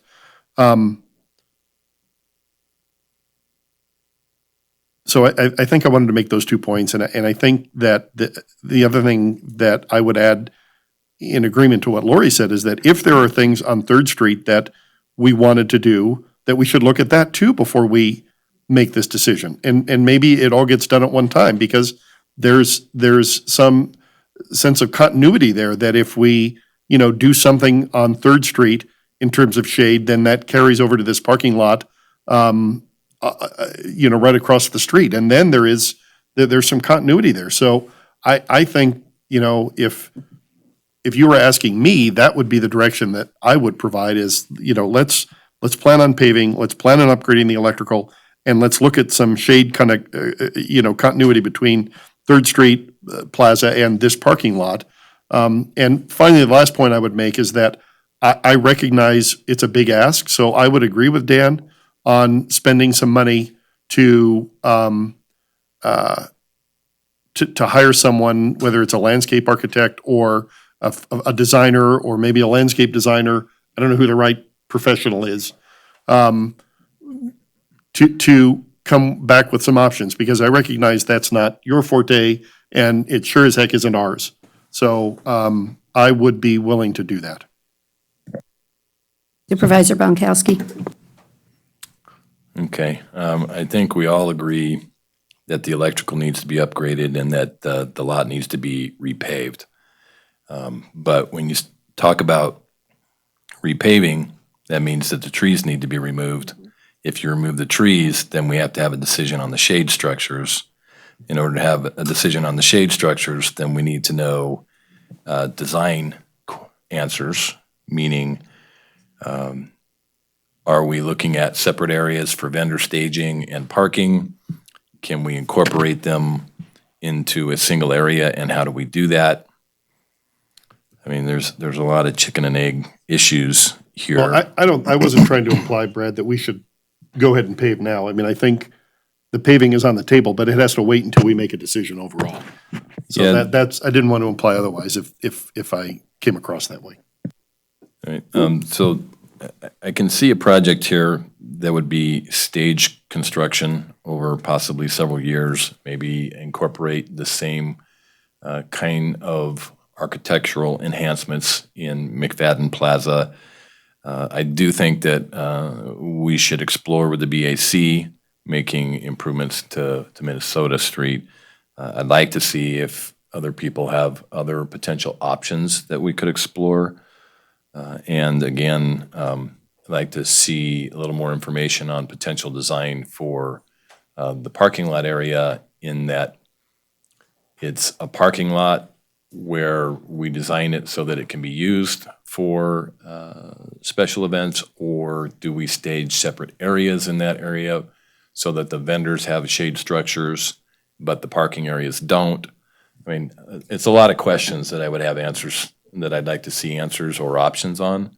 So I think I wanted to make those 2 points, and I think that the other thing that I would add in agreement to what Lori said is that if there are things on Third Street that we wanted to do, that we should look at that too before we make this decision. And maybe it all gets done at one time, because there's some sense of continuity there, that if we, do something on Third Street in terms of shade, then that carries over to this parking lot, right across the street. And then there's some continuity there. So I think, if you were asking me, that would be the direction that I would provide is, let's plan on paving, let's plan on upgrading the electrical, and let's look at some shade continuity between Third Street Plaza and this parking lot. And finally, the last point I would make is that I recognize it's a big ask, so I would agree with Dan on spending some money to hire someone, whether it's a landscape architect or a designer, or maybe a landscape designer. I don't know who the right professional is, to come back with some options, because I recognize that's not your forte, and it sure as heck isn't ours. So I would be willing to do that. Supervisor Bonkowski? Okay, I think we all agree that the electrical needs to be upgraded and that the lot needs to be repaved. But when you talk about repaving, that means that the trees need to be removed. If you remove the trees, then we have to have a decision on the shade structures. In order to have a decision on the shade structures, then we need to know design answers, meaning are we looking at separate areas for vendor staging and parking? Can we incorporate them into a single area, and how do we do that? I mean, there's a lot of chicken and egg issues here. Well, I wasn't trying to imply, Brad, that we should go ahead and pave now. I mean, I think the paving is on the table, but it has to wait until we make a decision overall. So Yeah. I didn't want to imply otherwise if I came across that way. All right, so I can see a project here that would be stage construction over possibly several years, maybe incorporate the same kind of architectural enhancements in McFadden Plaza. I do think that we should explore with the BAC making improvements to Minnesota Street. I'd like to see if other people have other potential options that we could explore. And again, I'd like to see a little more information on potential design for the parking lot area, in that it's a parking lot where we design it so that it can be used for special events, or do we stage separate areas in that area so that the vendors have shade structures, but the parking areas don't? I mean, it's a lot of questions that I would have answers, that I'd like to see answers or options on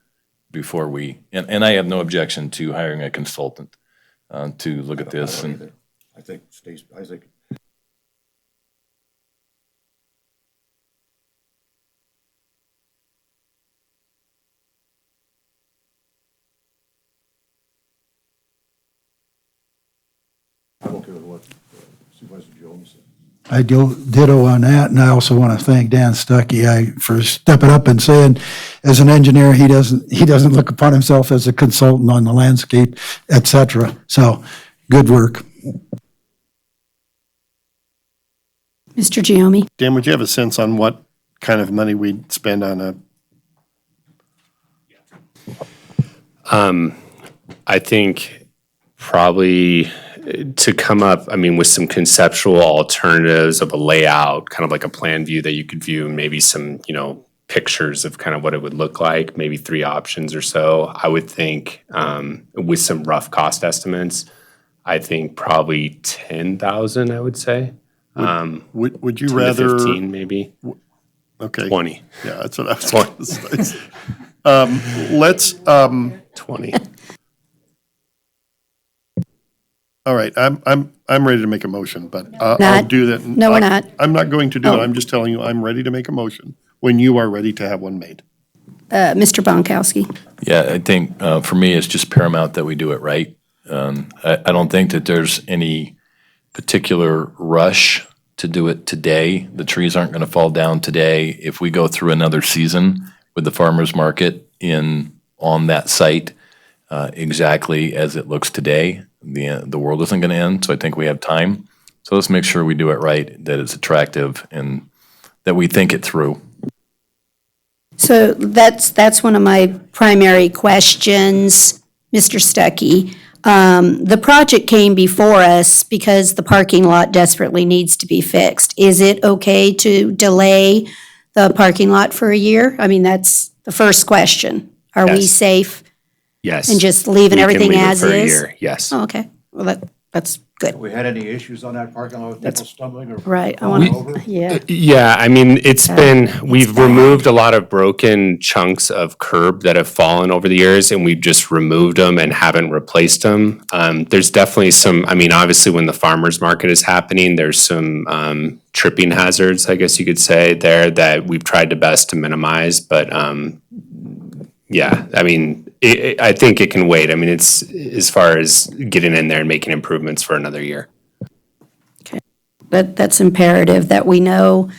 before we, and I have no objection to hiring a consultant to look at this. And I think I'm okay with what Supervisor Jones said. I ditto on that, and I also want to thank Dan Stuckey for stepping up and saying, as an engineer, he doesn't look upon himself as a consultant on the landscape, et cetera. So, good work. Mr. Giammi? Dan, would you have a sense on what kind of money we'd spend on a? I think probably to come up, I mean, with some conceptual alternatives of a layout, kind of like a plan view that you could view, and maybe some, pictures of kind of what it would look like, maybe 3 options or so. I would think, with some rough cost estimates, I think probably 10,000, I would say. Would you 10 to rather? 15 maybe. Okay. 20. Yeah, that's what I was going to say. Let's, 20. all right, I'm ready to make a motion, but I'll Not. do that. No, we're not. I'm not going to do it. Oh. I'm just telling you, I'm ready to make a motion when you are ready to have one made. Mr. Bonkowski. Yeah, I think for me, it's just paramount that we do it right. I don't think that there's any particular rush to do it today. The trees aren't going to fall down today. If we go through another season with the farmer's market on that site exactly as it looks today, the world isn't going to end. So I think we have time. So let's make sure we do it right, that it's attractive, and that we think it through. So that's one of my primary questions, Mr. Stuckey. The project came before us because the parking lot desperately needs to be fixed. Is it okay to delay the parking lot for a year? I mean, that's the first question. Are we Yes. safe? Yes. And just leaving We can everything leave it as for a is? year, yes. Oh, okay. Well, that's good. Have we had any issues on that parking lot with people stumbling or Right. I falling want over? to, yeah. Yeah, I mean, we've removed a lot of broken chunks of curb that have fallen over the years, and we've just removed them and haven't replaced them. There's definitely some, I mean, obviously when the farmer's market is happening, there's some tripping hazards, I guess you could say, there that we've tried the best to minimize, but yeah, I mean, I think it can wait. I mean, it's as far as getting in there and making improvements for another year. That's imperative that we know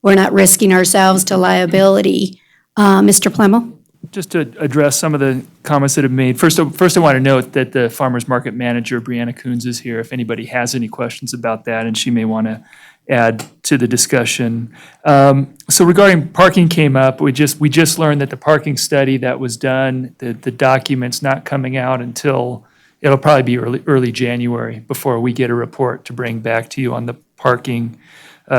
we're not risking ourselves to liability. Mr. Plemmel? Just to address some of the comments that have made, first I want to note that the farmer's market manager, Brianna Coons, is here if anybody has any questions about that, and she may want to add to the discussion. So regarding parking came up, we just learned that the parking study that was done, the document's not coming out until, it'll probably be early January before we get a report to bring back to you on the parking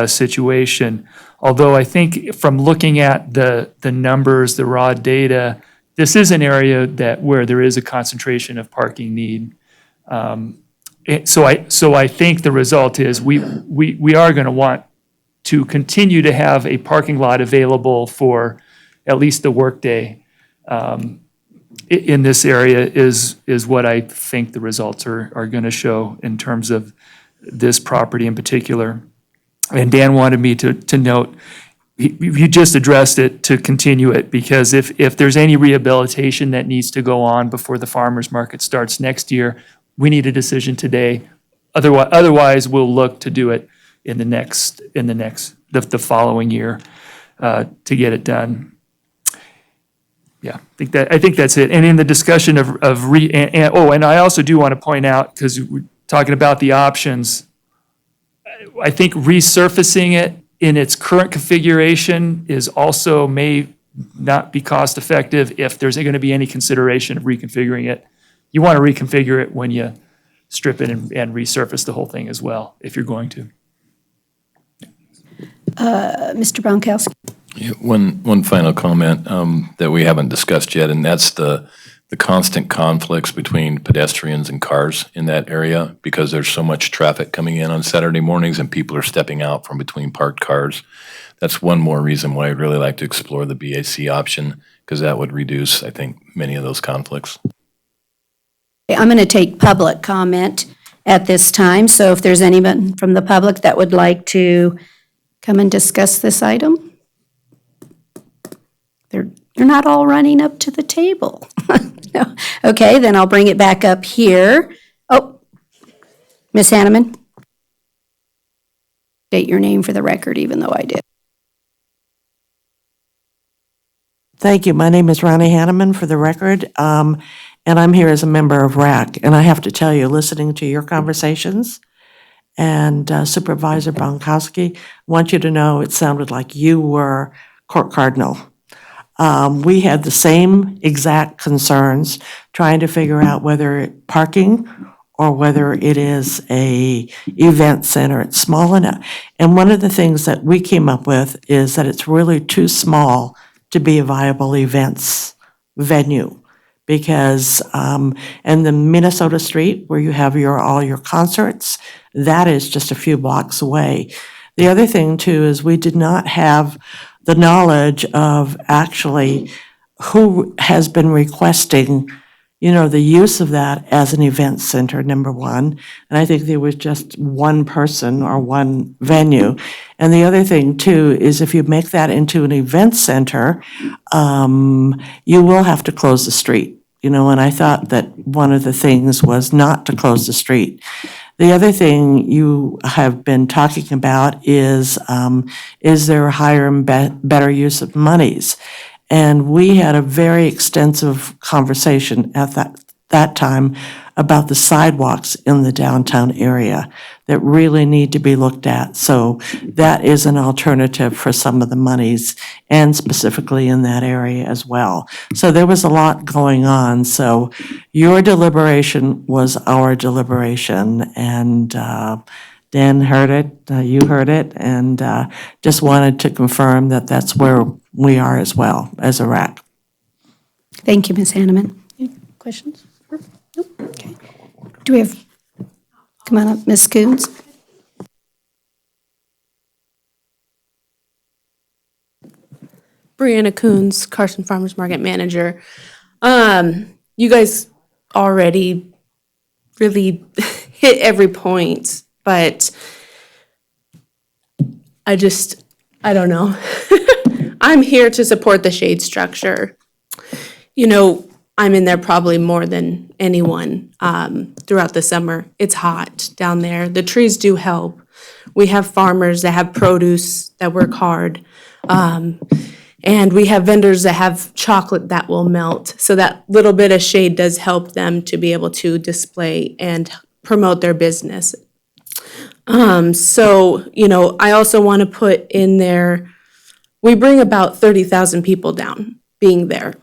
situation. Although I think from looking at the numbers, the raw data, this is an area where there is a concentration of parking need. So I think the result is we are going to want to continue to have a parking lot available for at least the workday in this area is what I think the results are going to show in terms of this property in particular. And Dan wanted me to note, you just addressed it, to continue it, because if there's any rehabilitation that needs to go on before the farmer's market starts next year, we need a decision today. Otherwise, we'll look to do it in the following year to get it done. Yeah, I think that's it. And in the discussion and I also do want to point out, because we're talking about the options, I think resurfacing it in its current configuration is also may not be cost effective if there's going to be any consideration of reconfiguring it. You want to reconfigure it when you strip it and resurface the whole thing as well, if you're going to. Mr. Bonkowski? Yeah, one final comment that we haven't discussed yet, and that's the constant conflicts between pedestrians and cars in that area, because there's so much traffic coming in on Saturday mornings and people are stepping out from between parked cars. That's one more reason why I'd really like to explore the BAC option, because that would reduce, I think, many of those conflicts. I'm going to take public comment at this time, so if there's anyone from the public that would like to come and discuss this item. They're not all running up to the table. No. Okay, then I'll bring it back up here. Oh, Ms. Hanneman? State your name for the record, even though I did. Thank you. My name is Ronnie Hanneman, for the record, and I'm here as a member of RAC. And I have to tell you, listening to your conversations and Supervisor Bonkowski, I want you to know it sounded like you were court cardinal. We had the same exact concerns, trying to figure out whether parking or whether it is a event center. It's small enough. And one of the things that we came up with is that it's really too small to be a viable events venue. Because, and the Minnesota Street, where you have all your concerts, that is just a few blocks away. The other thing too is we did not have the knowledge of actually who has been requesting, the use of that as an event center, number one. And I think there was just one person or one venue. And the other thing too is if you make that into an event center, you will have to close the street. And I thought that one of the things was not to close the street. The other thing you have been talking about is there a higher and better use of monies? And we had a very extensive conversation at that time about the sidewalks in the downtown area that really need to be looked at. So that is an alternative for some of the monies, and specifically in that area as well. So there was a lot going on. So your deliberation was our deliberation, and Dan heard it, you heard it, and just wanted to confirm that that's where we are as well as a RAC. Thank you, Ms. Hanneman. Any questions? Nope. Okay. Do we have, come on up, Ms. Coons. Brianna Coons, Carson Farmers Market Manager. You guys already really hit every point, but I don't know. I'm here to support the shade structure. I'm in there probably more than anyone throughout the summer. It's hot down there. The trees do help. We have farmers that have produce that work hard. And we have vendors that have chocolate that will melt. So that little bit of shade does help them to be able to display and promote their business. I also want to put in there, we bring about 30,000 people down being there.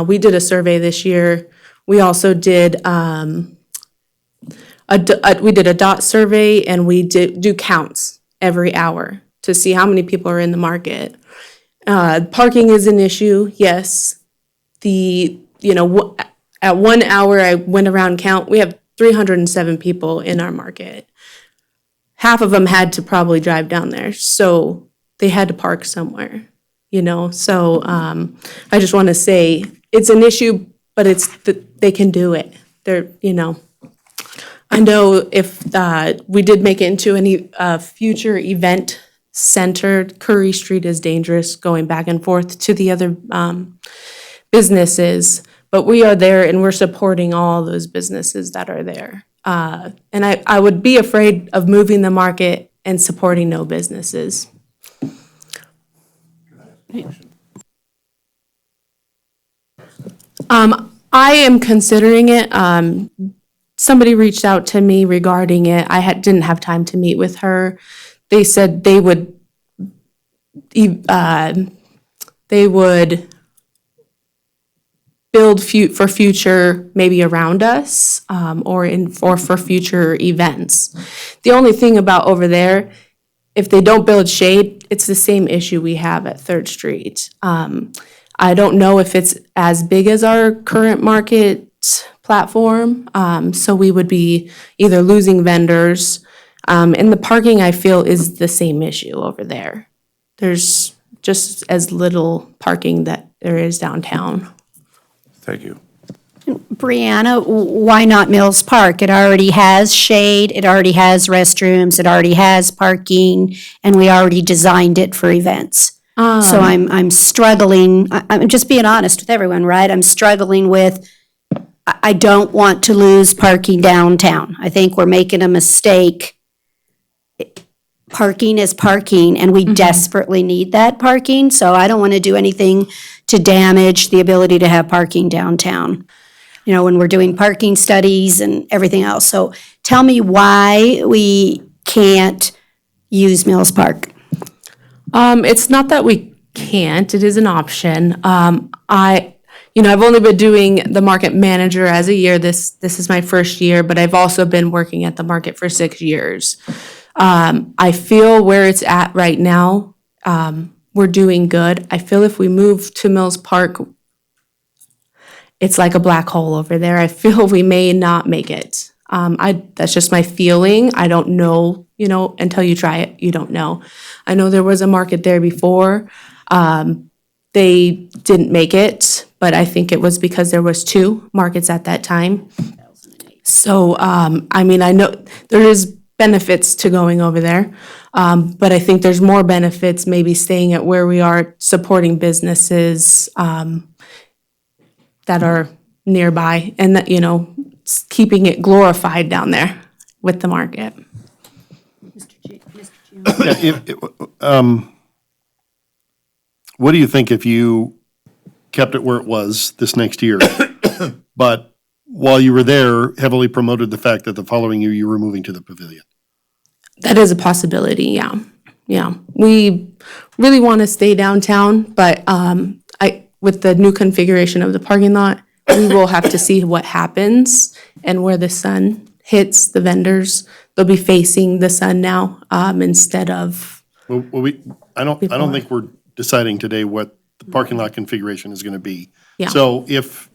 We did a survey this year. We also did we did a dot survey, and we do counts every hour to see how many people are in the market. Parking is an issue, yes. At 1 hour I went around count, we have 307 people in our market. Half of them had to probably drive down there, so they had to park somewhere. So I just want to say it's an issue, but they can do it. I know if we did make it into any future event center, Curry Street is dangerous going back and forth to the other businesses, but we are there and we're supporting all those businesses that are there. And I would be afraid of moving the market and supporting no businesses. I am considering it. Somebody reached out to me regarding it. I didn't have time to meet with her. They said they would build for future, maybe around us, or for future events. The only thing about over there, if they don't build shade, it's the same issue we have at 3rd Street. I don't know if it's as big as our current market platform, so we would be either losing vendors, and the parking, I feel, is the same issue over there. There's just as little parking that there is downtown. Thank you. Brianna, why not Mills Park? It already has shade, it already has restrooms, it already has parking, and we already designed it for events. So I'm struggling, I'm just being honest with everyone, right? I'm struggling with, I don't want to lose parking downtown. I think we're making a mistake. Parking is parking, and we desperately need that parking, so I don't want to do anything to damage the ability to have parking downtown. When we're doing parking studies and everything else. So tell me why we can't use Mills Park. It's not that we can't, it is an option. I've only been doing the market manager as a year. This is my first year, but I've also been working at the market for 6 years. I feel where it's at right now, we're doing good. I feel if we move to Mills Park, it's like a black hole over there. I feel we may not make it. That's just my feeling. I don't know, until you try it, you don't know. I know there was a market there before. They didn't make it, but I think it was because there was 2 markets at that time. So, I know there is benefits to going over there, but I think there's more benefits maybe staying at where we are, supporting businesses that are nearby, and that, keeping it glorified down there with the market. What do you think if you kept it where it was this next year, but while you were there, heavily promoted the fact that the following year you were moving to the pavilion? That is a possibility, yeah. Yeah. We really want to stay downtown, but with the new configuration of the parking lot, we will have to see what happens and where the sun hits the vendors. They'll be facing the sun now, instead of. Well, I don't think we're deciding today what the parking lot configuration is going to be. Yeah. So if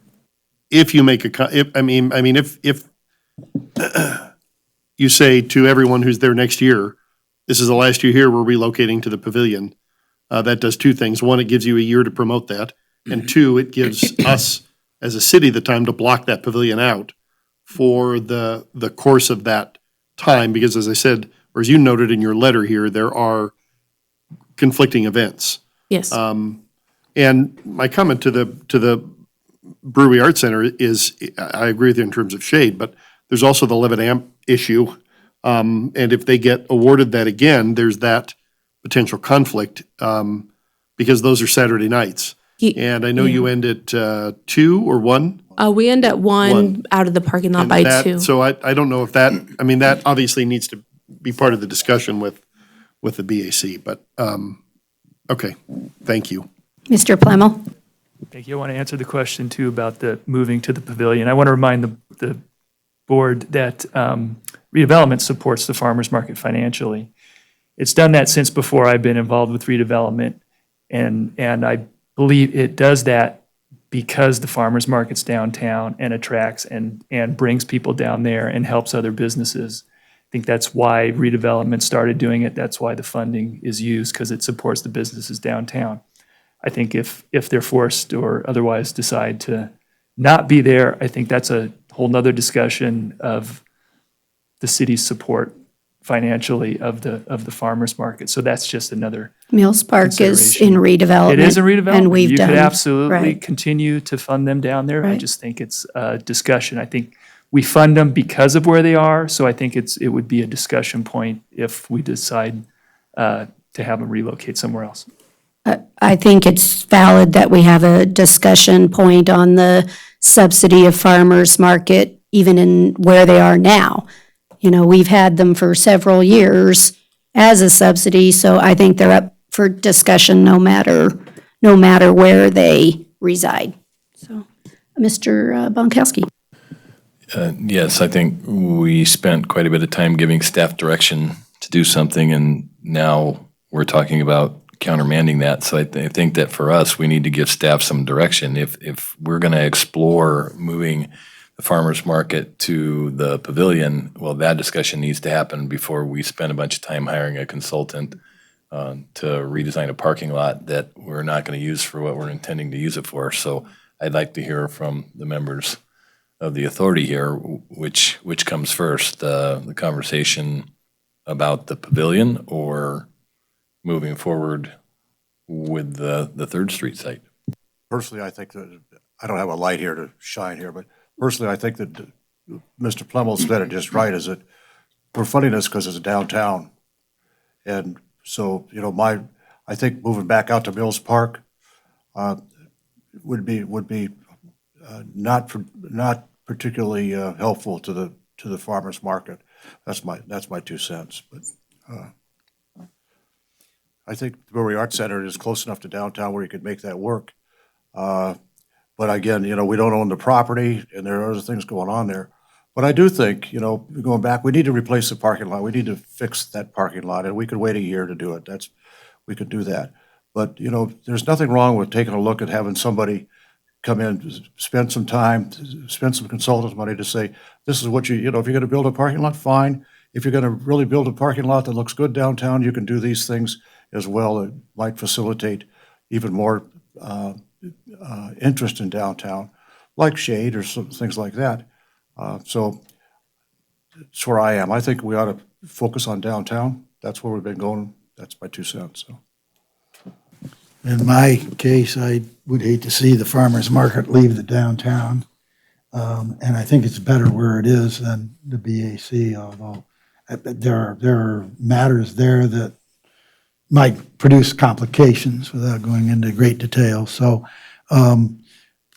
you make if you say to everyone who's there next year, this is the last year here, we're relocating to the pavilion, that does 2 things. 1, it gives you a year to promote that, and 2, it gives us as a city the time to block that pavilion out for the course of that time, because as I said, or as you noted in your letter here, there are conflicting events. Yes. And my comment to the Brewery Arts Center is, I agree with you in terms of shade, but there's also the Levitt Amp issue. And if they get awarded that again, there's that potential conflict, because those are Saturday nights. And I know you end at 2 or 1? We end at 1 out of the parking lot by 2. So I don't know if that obviously needs to be part of the discussion with the BAC, but, okay, thank you. Mr. Plemmel? Thank you. I want to answer the question too about the moving to the pavilion. I want to remind the board that redevelopment supports the farmers market financially. It's done that since before I've been involved with redevelopment, and I believe it does that because the farmers market's downtown and attracts and brings people down there and helps other businesses. I think that's why redevelopment started doing it. That's why the funding is used, because it supports the businesses downtown. I think if they're forced or otherwise decide to not be there, I think that's a whole nother discussion of the city's support financially of the farmers market. So that's just another Mills Park is in consideration. redevelopment. It is in redevelopment. And we've You done. could absolutely right. continue to fund them down there. I Right. just think it's a discussion. I think we fund them because of where they are, so I think it would be a discussion point if we decide to have them relocate somewhere else. I think it's valid that we have a discussion point on the subsidy of farmers market, even in where they are now. We've had them for several years as a subsidy, so I think they're up for discussion no matter where they reside. So, Mr. Bonkowski. Yes, I think we spent quite a bit of time giving staff direction to do something, and now we're talking about countermanding that. So I think that for us, we need to give staff some direction. If we're going to explore moving the farmers market to the pavilion, well, that discussion needs to happen before we spend a bunch of time hiring a consultant to redesign a parking lot that we're not going to use for what we're intending to use it for. So I'd like to hear from the members of the authority here, which comes first, the conversation about the pavilion or moving forward with the 3rd Street site. Personally, I think that, I don't have a light here to shine here, but personally, I think that Mr. Plemmel said it just right, is that we're funding this because it's downtown. And so, I think moving back out to Mills Park would be not particularly helpful to the farmers market. That's my 2 cents. But I think the Brewery Arts Center is close enough to downtown where you could make that work. But again, we don't own the property, and there are other things going on there. But I do think, going back, we need to replace the parking lot. We need to fix that parking lot, and we could wait a year to do it. We could do that. But, there's nothing wrong with taking a look at having somebody come in, spend some time, spend some consultants' money to say, this is what if you're gonna build a parking lot, fine. If you're gonna really build a parking lot that looks good downtown, you can do these things as well. It might facilitate even more interest in downtown, like shade or some things like that. So that's where I am. I think we ought to focus on downtown. That's where we've been going. That's my 2 cents, so. In my case, I would hate to see the farmer's market leave the downtown. And I think it's better where it is than the BAC, although there are matters there that might produce complications without going into great detail. So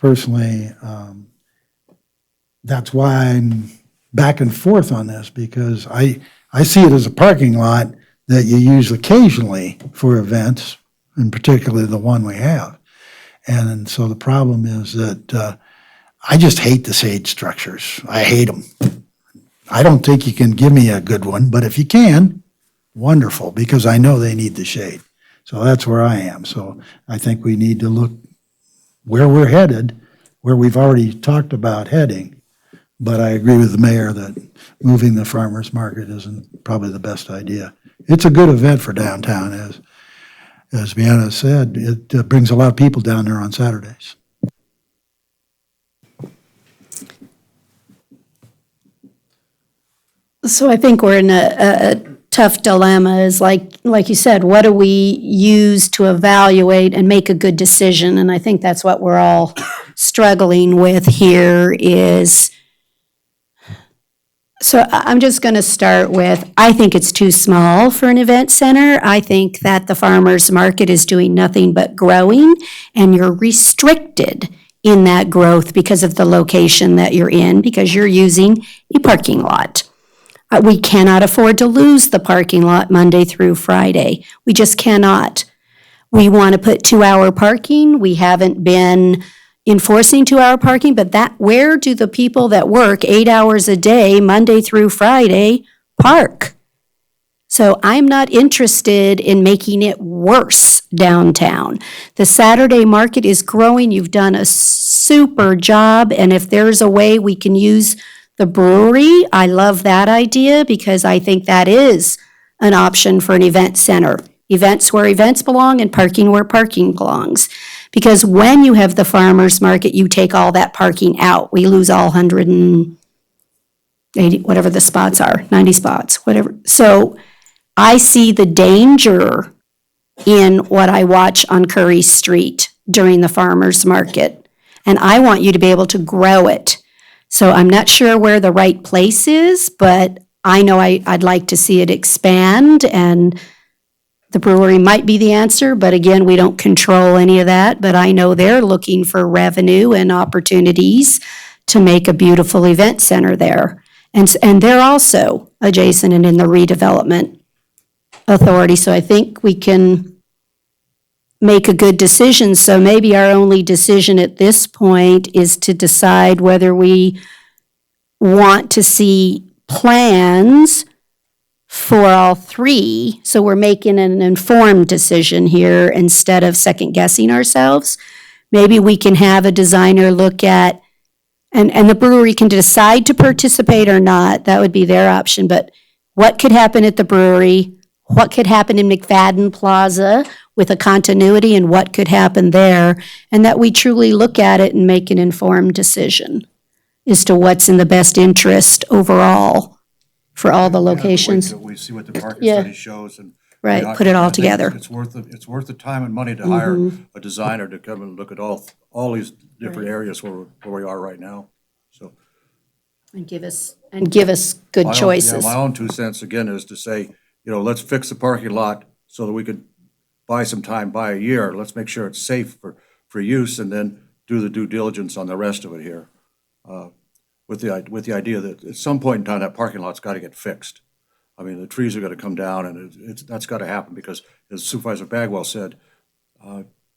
personally, that's why I'm back and forth on this, because I see it as a parking lot that you use occasionally for events, and particularly the one we have. And so the problem is that I just hate the shade structures. I hate them. I don't think you can give me a good one, but if you can, wonderful, because I know they need the shade. So that's where I am. So I think we need to look where we're headed, where we've already talked about heading. But I agree with the mayor that moving the farmer's market isn't probably the best idea. It's a good event for downtown, as Brianna said. It brings a lot of people down there on Saturdays. So I think we're in a tough dilemma, is like you said, what do we use to evaluate and make a good decision? And I think that's what we're all struggling with here is, so I'm just going to start with, I think it's too small for an event center. I think that the farmer's market is doing nothing but growing, and you're restricted in that growth because of the location that you're in, because you're using a parking lot. We cannot afford to lose the parking lot Monday through Friday. We just cannot. We want to put 2-hour parking. We haven't been enforcing 2-hour parking, but where do the people that work 8 hours a day, Monday through Friday, park? So I'm not interested in making it worse downtown. The Saturday market is growing. You've done a super job, and if there's a way we can use the brewery, I love that idea, because I think that is an option for an event center. Events where events belong and parking where parking belongs. Because when you have the farmer's market, you take all that parking out. We lose all 180, whatever the spots are, 90 spots, whatever. So I see the danger in what I watch on Curry Street during the farmer's market. And I want you to be able to grow it. So I'm not sure where the right place is, but I know I'd like to see it expand, and the brewery might be the answer, but again, we don't control any of that. But I know they're looking for revenue and opportunities to make a beautiful event center there. And they're also adjacent and in the redevelopment authority, so I think we can make a good decision. So maybe our only decision at this point is to decide whether we want to see plans for all three. So we're making an informed decision here instead of second guessing ourselves. Maybe we can have a designer look at, and the brewery can decide to participate or not. That would be their option. But what could happen at the brewery? What could happen in McFadden Plaza with a continuity, and what could happen there, and that we truly look at it and make an informed decision as to what's in the best interest overall for all the locations. We see what the market study shows and. Right, put it all I think together. It's worth the time and money to hire a designer to come and look at all these different areas where we are right now, so. And give us good choices. My own 2 cents again is to say, let's fix the parking lot so that we could buy some time, buy a year. Let's make sure it's safe for use, and then do the due diligence on the rest of it here. With the idea that at some point in time, that parking lot's got to get fixed. I mean, the trees are going to come down, and that's got to happen, because as Supervisor Bagwell said,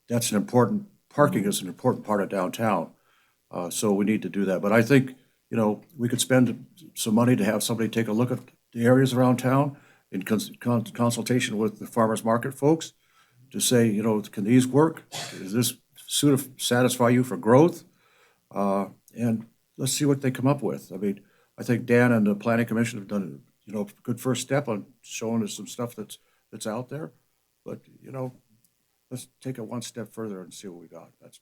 that's an important parking is an important part of downtown. So we need to do that. But I think, we could spend some money to have somebody take a look at the areas around town in consultation with the farmers market folks to say, can these work? Does this satisfy you for growth? And let's see what they come up with. I mean, I think Dan and the planning commission have done, a good first step on showing us some stuff that's out there. But, let's take it one step further and see what we got. That's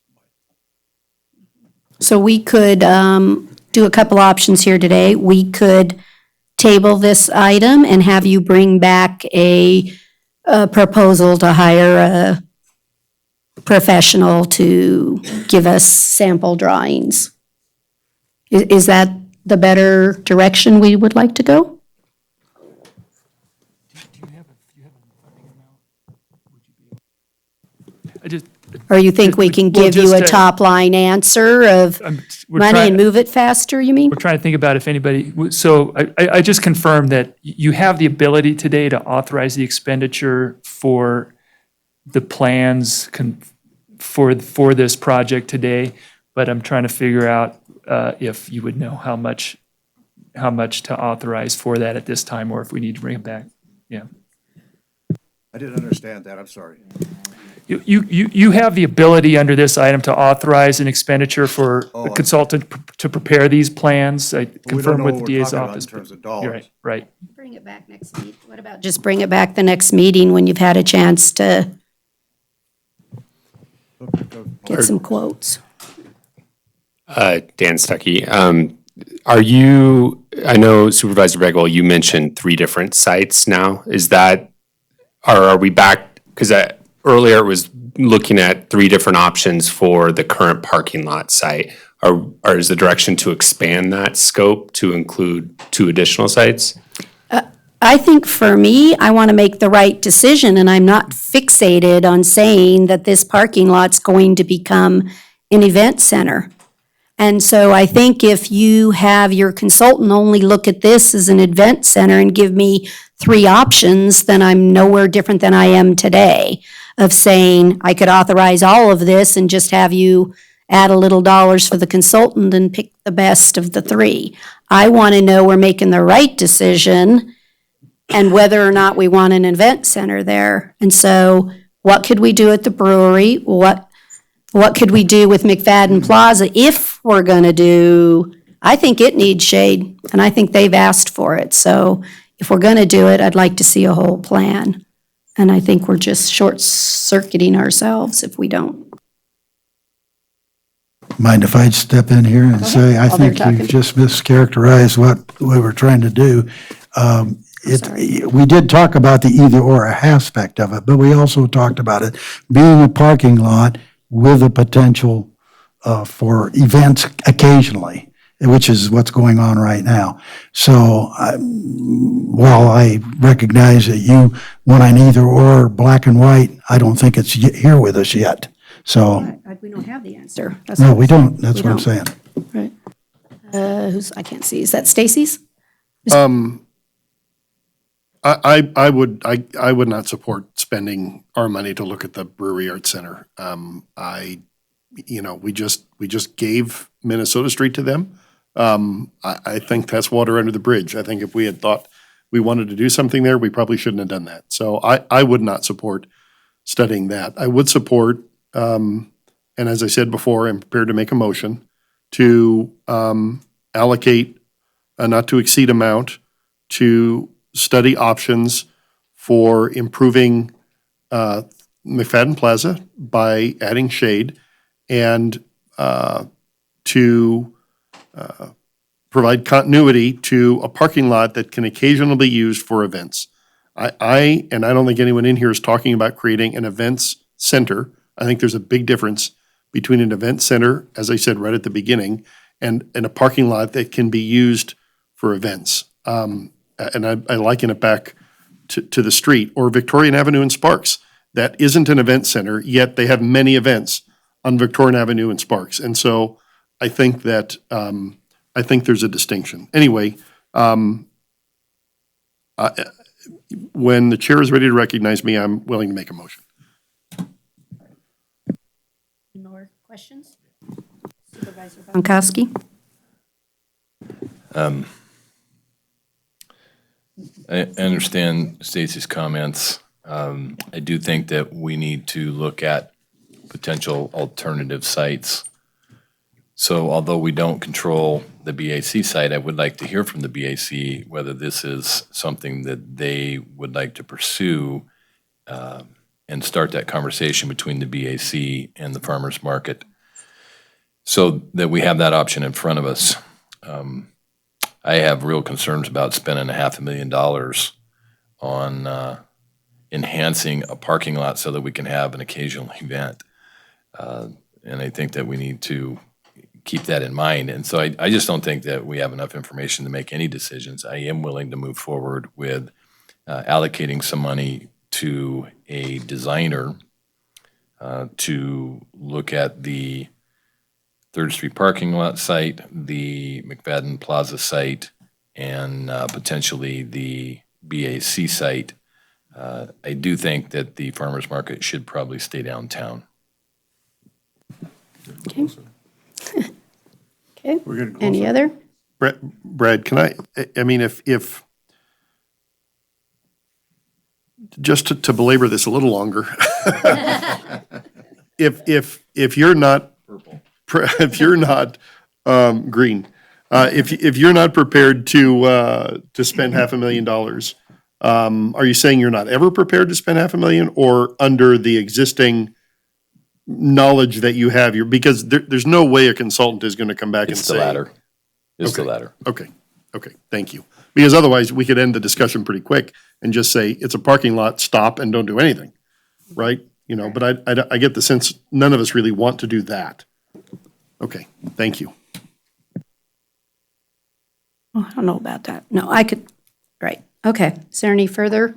So we could do a couple options here today. We could table this item and have you bring back a proposal to hire a professional to give us sample drawings. Is that the better direction we would like to go? Or you think we can give you a top-line answer of money and move it faster, you mean? We're trying to think about if anybody, so I just confirmed that you have the ability today to authorize the expenditure for the plans for this project today, but I'm trying to figure out if you would know how much to authorize for that at this time, or if we need to bring it back. Yeah. I didn't understand that. I'm sorry. You have the ability under this item to authorize an expenditure for a consultant to prepare these plans. I confirmed with the DA's office. In terms of dollars. You're right, right. Bring it back next meeting. What about just bring it back the next meeting when you've had a chance to get some quotes? Dan Stuckey, I know Supervisor Begwell, you mentioned 3 different sites now. Are we back? Because earlier it was looking at 3 different options for the current parking lot site. Is the direction to expand that scope to include 2 additional sites? I think for me, I want to make the right decision, and I'm not fixated on saying that this parking lot's going to become an event center. And so I think if you have your consultant only look at this as an event center and give me 3 options, then I'm nowhere different than I am today of saying I could authorize all of this and just have you add a little dollars for the consultant and pick the best of the 3. I want to know we're making the right decision and whether or not we want an event center there. And so what could we do at the brewery? What could we do with McFadden Plaza if we're going to do, I think it needs shade, and I think they've asked for it. So if we're going to do it, I'd like to see a whole plan. And I think we're just short-circuiting ourselves if we don't. Mind if I step in here and say, I While they're think talking. you've just mischaracterized what we were trying to do. We did talk about the either-or aspect of it, but we also talked about it being a parking lot with a potential for events occasionally, which is what's going on right now. So while I recognize that you want an either-or, black and white, I don't think it's here with us yet. So, We don't have the answer. no, we don't. That's what I'm saying. Right. I can't see. Is that Stacy's? I would not support spending our money to look at the Brewery Arts Center. We just gave Minnesota Street to them. I think that's water under the bridge. I think if we had thought we wanted to do something there, we probably shouldn't have done that. So I would not support studying that. I would support, and as I said before, I'm prepared to make a motion to allocate a not to exceed amount to study options for improving McFadden Plaza by adding shade and to provide continuity to a parking lot that can occasionally be used for events. I don't think anyone in here is talking about creating an events center. I think there's a big difference between an event center, as I said right at the beginning, and a parking lot that can be used for events. And I liken it back to the street or Victorian Avenue in Sparks. That isn't an event center, yet they have many events on Victorian Avenue in Sparks. And so I think that, I think there's a distinction. Anyway, when the chair is ready to recognize me, I'm willing to make a motion. Questions? Supervisor Bonkowski? I understand Stacy's comments. I do think that we need to look at potential alternative sites. So although we don't control the BAC site, I would like to hear from the BAC whether this is something that they would like to pursue and start that conversation between the BAC and the farmer's market so that we have that option in front of us. I have real concerns about spending $500,000 on enhancing a parking lot so that we can have an occasional event. And I think that we need to keep that in mind. And so I just don't think that we have enough information to make any decisions. I am willing to move forward with allocating some money to a designer to look at the 3rd Street parking lot site, the McFadden Plaza site, and potentially the BAC site. I do think that the farmer's market should probably stay downtown. Okay. Okay. We're getting Any other? Brad, can I mean, if, just to belabor this a little longer, if you're not, if you're not, green, if you're not prepared to spend $500,000, are you saying you're not ever prepared to spend $500,000, or under the existing knowledge that you have, because there's no way a consultant is going to come back and say. It's the latter. It's the Okay. latter. Okay, thank you. Because otherwise, we could end the discussion pretty quick and just say, it's a parking lot, stop and don't do anything, right? You know, but I get the sense none of us really want to do that. Okay, thank you. Oh, I don't know about that. No, I could, right. Okay. Is there any further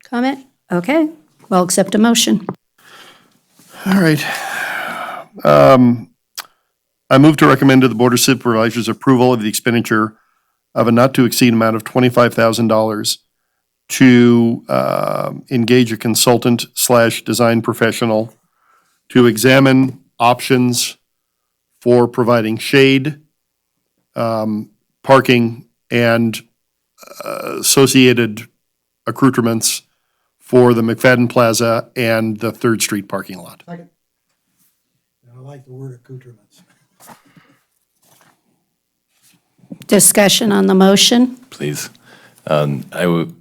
comment? Okay. Well, accept a motion. All right. I move to recommend to the Board of Supervisors approval of the expenditure of a not-to-exceed amount of $25,000 to engage a consultant/design professional to examine options for providing shade, parking, and associated accoutrements for the McFadden Plaza and the 3rd Street parking lot. Second. I like the word accoutrements. Discussion on the motion? Please. I would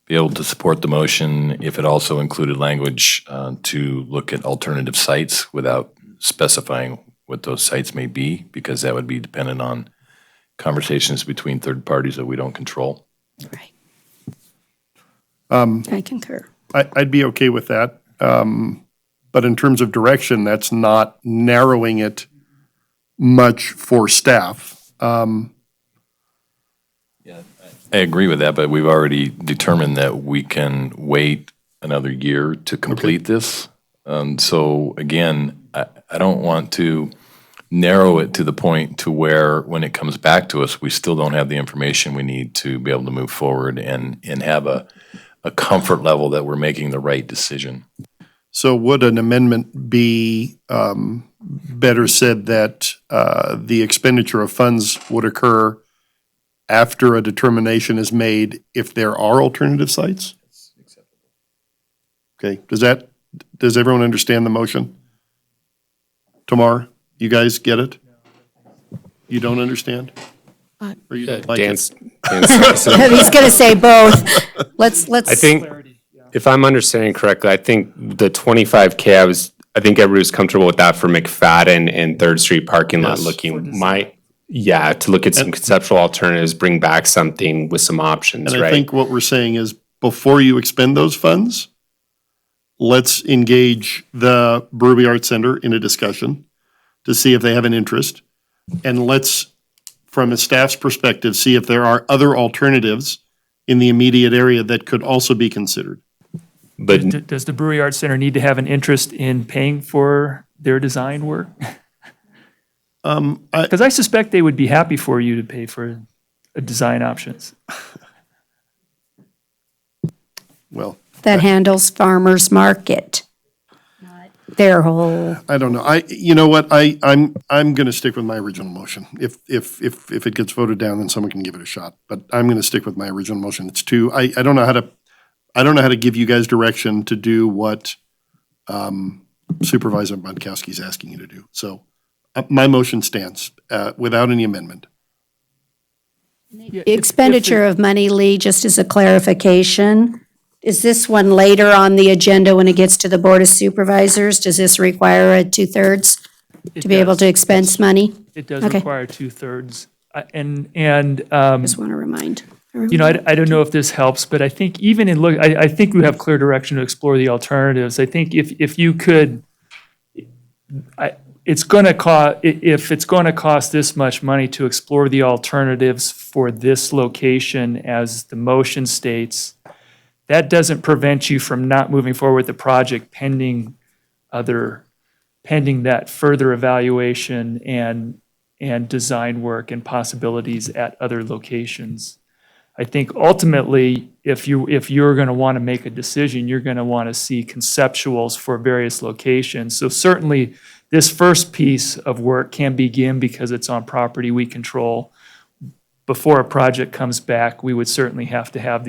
be able to support the motion if it also included language to look at alternative sites without specifying what those sites may be, because that would be dependent on conversations between third parties that we don't control. Right. I concur. I'd be okay with that. But in terms of direction, that's not narrowing it much for staff. I agree with that, but we've already determined that we can wait another year to complete this. So again, I don't want to narrow it to the point to where when it comes back to us, we still don't have the information we need to be able to move forward and have a comfort level that we're making the right decision. So would an amendment be better said that the expenditure of funds would occur after a determination is made if there are alternative sites? Okay, does everyone understand the motion? Tamar, you guys get it? You don't understand? Or you don't like it? Dan's He's going to say both. Let's. I think, if I'm understanding correctly, I think the 25K, I think everybody was comfortable with that for McFadden and 3rd Street parking lot Yes. to look at some conceptual alternatives, bring back something with some options, And right? I think what we're saying is, before you expend those funds, let's engage the Brewery Arts Center in a discussion to see if they have an interest. And let's, from a staff's perspective, see if there are other alternatives in the immediate area that could also be considered. But Does the Brewery Arts Center need to have an interest in paying for their design work? Because I suspect they would be happy for you to pay for design options. Well, That handles farmer's market. their whole, I don't know. You know what? I'm going to stick with my original motion. If it gets voted down, then someone can give it a shot. But I'm going to stick with my original motion. It's two. I don't know how to give you guys direction to do what Supervisor Budkowski is asking you to do. So my motion stands without any amendment. expenditure of money, Lee, just as a clarification. Is this one later on the agenda when it gets to the Board of Supervisors? Does this require a 2/3 to be able to expense money? It does Okay. require 2/3. And Just want to remind. you know, I don't know if this helps, but I think even in look, I think we have clear direction to explore the alternatives. I think if you could, it's going to cost, if it's going to cost this much money to explore the alternatives for this location, as the motion states, that doesn't prevent you from not moving forward with the project pending that further evaluation and design work and possibilities at other locations. I think ultimately, if you're going to want to make a decision, you're going to want to see conceptuals for various locations. So certainly, this first piece of work can begin because it's on property we control. Before a project comes back, we would certainly have to have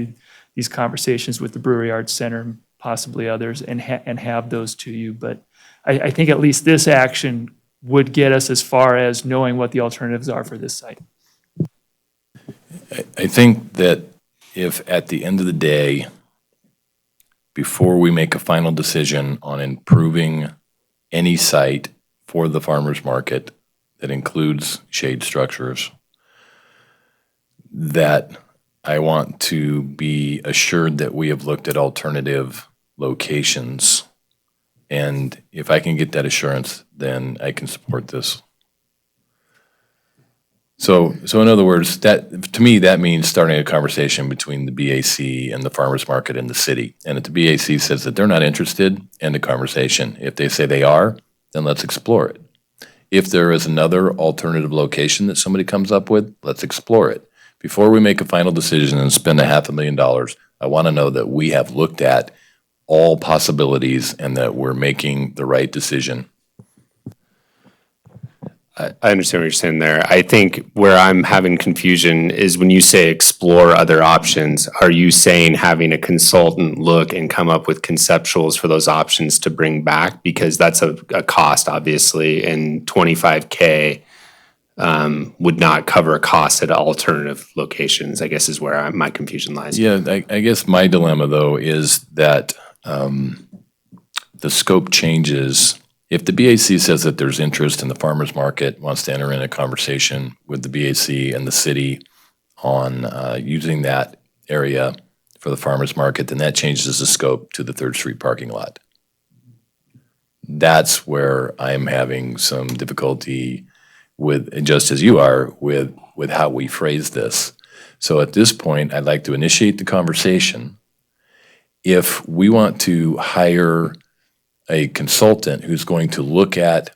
these conversations with the Brewery Arts Center, possibly others, and have those to you. But I think at least this action would get us as far as knowing what the alternatives are for this site. I think that if at the end of the day, before we make a final decision on improving any site for the farmer's market that includes shade structures, that I want to be assured that we have looked at alternative locations. And if I can get that assurance, then I can support this. So in other words, that, to me, that means starting a conversation between the BAC and the farmer's market and the city. And if the BAC says that they're not interested, end the conversation. If they say they are, then let's explore it. If there is another alternative location that somebody comes up with, let's explore it. Before we make a final decision and spend $500,000, I want to know that we have looked at all possibilities and that we're making the right decision. I understand what you're saying there. I think where I'm having confusion is when you say explore other options, are you saying having a consultant look and come up with conceptuals for those options to bring back? Because that's a cost, obviously, and $25K would not cover a cost at alternative locations, I guess is where my confusion lies. Yeah, I guess my dilemma, though, is that the scope changes. If the BAC says that there's interest in the farmer's market, wants to enter in a conversation with the BAC and the city on using that area for the farmer's market, then that changes the scope to the 3rd Street parking lot. That's where I'm having some difficulty with, just as you are, with how we phrase this. So at this point, I'd like to initiate the conversation. If we want to hire a consultant who's going to look at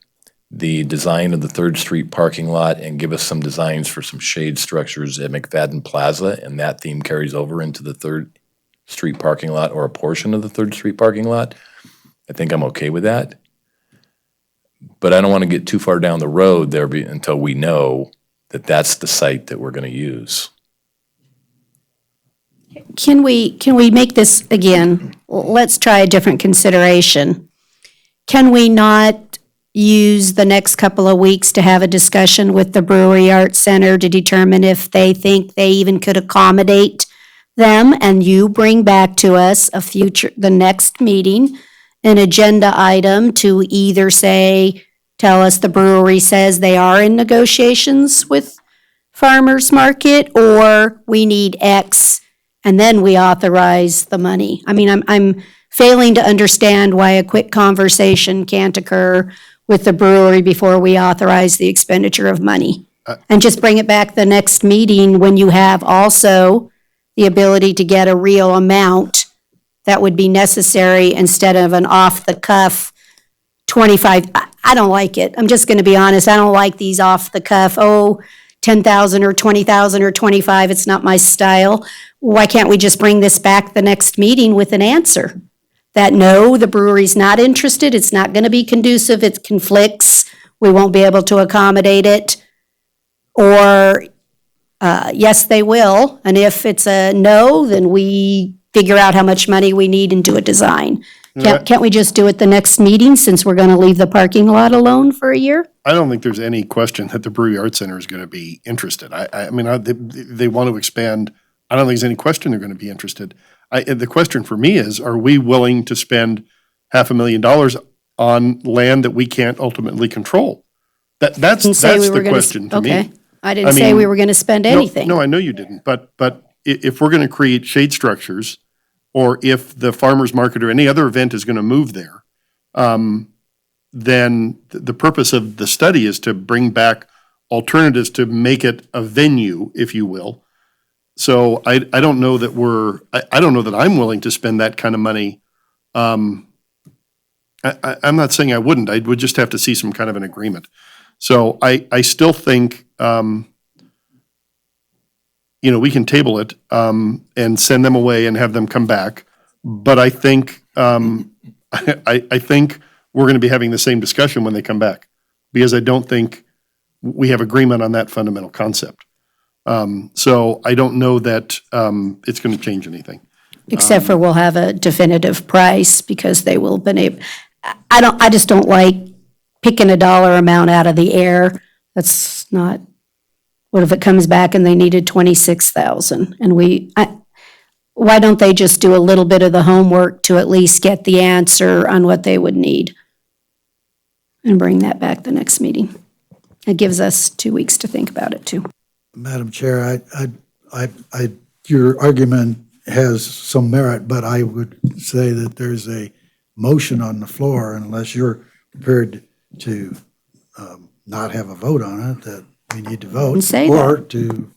the design of the 3rd Street parking lot and give us some designs for some shade structures at McFadden Plaza, and that theme carries over into the 3rd Street parking lot or a portion of the 3rd Street parking lot, I think I'm okay with that. But I don't want to get too far down the road there until we know that that's the site that we're going to use. Can we make this again? Let's try a different consideration. Can we not use the next couple of weeks to have a discussion with the Brewery Arts Center to determine if they think they even could accommodate them, and you bring back to us the next meeting, an agenda item to either tell us the brewery says they are in negotiations with farmers market, or we need X, and then we authorize the money. I mean, I'm failing to understand why a quick conversation can't occur with the brewery before we authorize the expenditure of money. And just bring it back the next meeting when you have also the ability to get a real amount that would be necessary instead of an off-the-cuff 25. I don't like it. I'm just going to be honest. I don't like these off-the-cuff, 10,000 or 20,000 or 25. It's not my style. Why can't we just bring this back the next meeting with an answer? that no, the brewery's not interested, it's not gonna be conducive, it conflicts, we won't be able to accommodate it? Or, yes, they will, and if it's a no, then we figure out how much money we need and do a design. Can't we just do it the next meeting, since we're gonna leave the parking lot alone for a year? I don't think there's any question that the Brewery Arts Center is going to be interested. I mean, they want to expand. I don't think there's any question they're going to be interested. The question for me is, are we willing to spend $500,000 on land that we can't ultimately control? That's the question to me. Okay, I didn't say we were gonna spend anything. No, I know you didn't, but if we're going to create shade structures, or if the farmer's market or any other event is going to move there, then the purpose of the study is to bring back alternatives to make it a venue, if you will. So I don't know that I don't know that I'm willing to spend that kind of money. I'm not saying I wouldn't. I would just have to see some kind of an agreement. So I still think, we can table it and send them away and have them come back. But I think, I think we're going to be having the same discussion when they come back, because I don't think we have agreement on that fundamental concept. So I don't know that it's going to change anything. Except for we'll have a definitive price, because they will have been able, I just don't like picking a dollar amount out of the air. That's not, what if it comes back and they needed 26,000 and why don't they just do a little bit of the homework to at least get the answer on what they would need? And bring that back the next meeting. It gives us 2 weeks to think about it too. Madam Chair, your argument has some merit, but I would say that there's a motion on the floor, and unless you're prepared to not have a vote on it, that we need to vote. Or to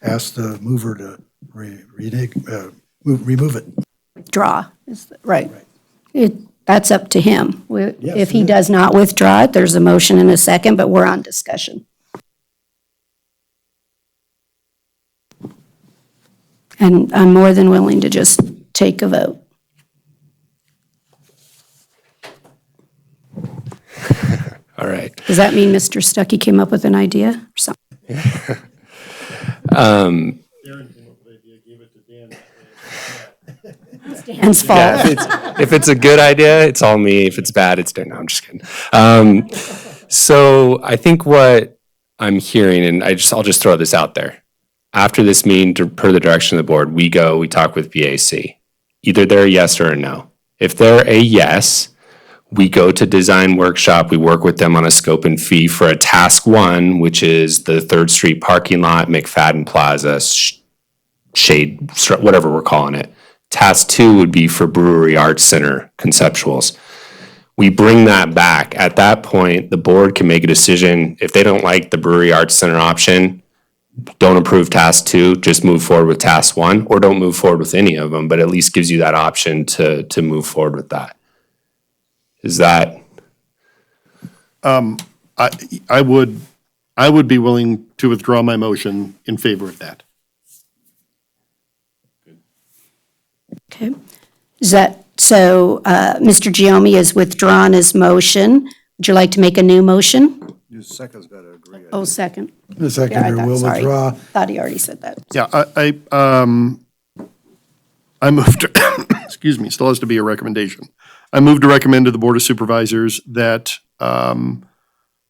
ask the mover to remove it. Withdraw, right. That's up to him. If he does not withdraw it, there's a motion and a second, but we're on discussion. And I'm more than willing to just take a vote. All right. Does that mean Mr. Stuckey came up with an idea or something? Dan's fault. Yeah, if it's a good idea, it's all me. If it's bad, it's Dan. No, I'm just kidding. So I think what I'm hearing, and I'll just throw this out there. After this meeting, per the direction of the board, we talk with BAC. Either they're a yes or a no. If they're a yes, we go to design workshop. We work with them on a scope and fee for a task 1, which is the 3rd Street parking lot, McFadden Plaza, shade, whatever we're calling it. Task 2 would be for Brewery Arts Center conceptuals. We bring that back. At that point, the board can make a decision. If they don't like the Brewery Arts Center option, don't approve task 2, just move forward with task 1, or don't move forward with any of them, but at least gives you that option to move forward with that. Is that? I would be willing to withdraw my motion in favor of that. Okay. Is that, so Mr. Giomi has withdrawn his motion. Would you like to make a new motion? Your second's got to agree. Oh, second. The seconder will withdraw. Thought he already said that. Yeah, I moved to, excuse me, still has to be a recommendation. I move to recommend to the Board of Supervisors that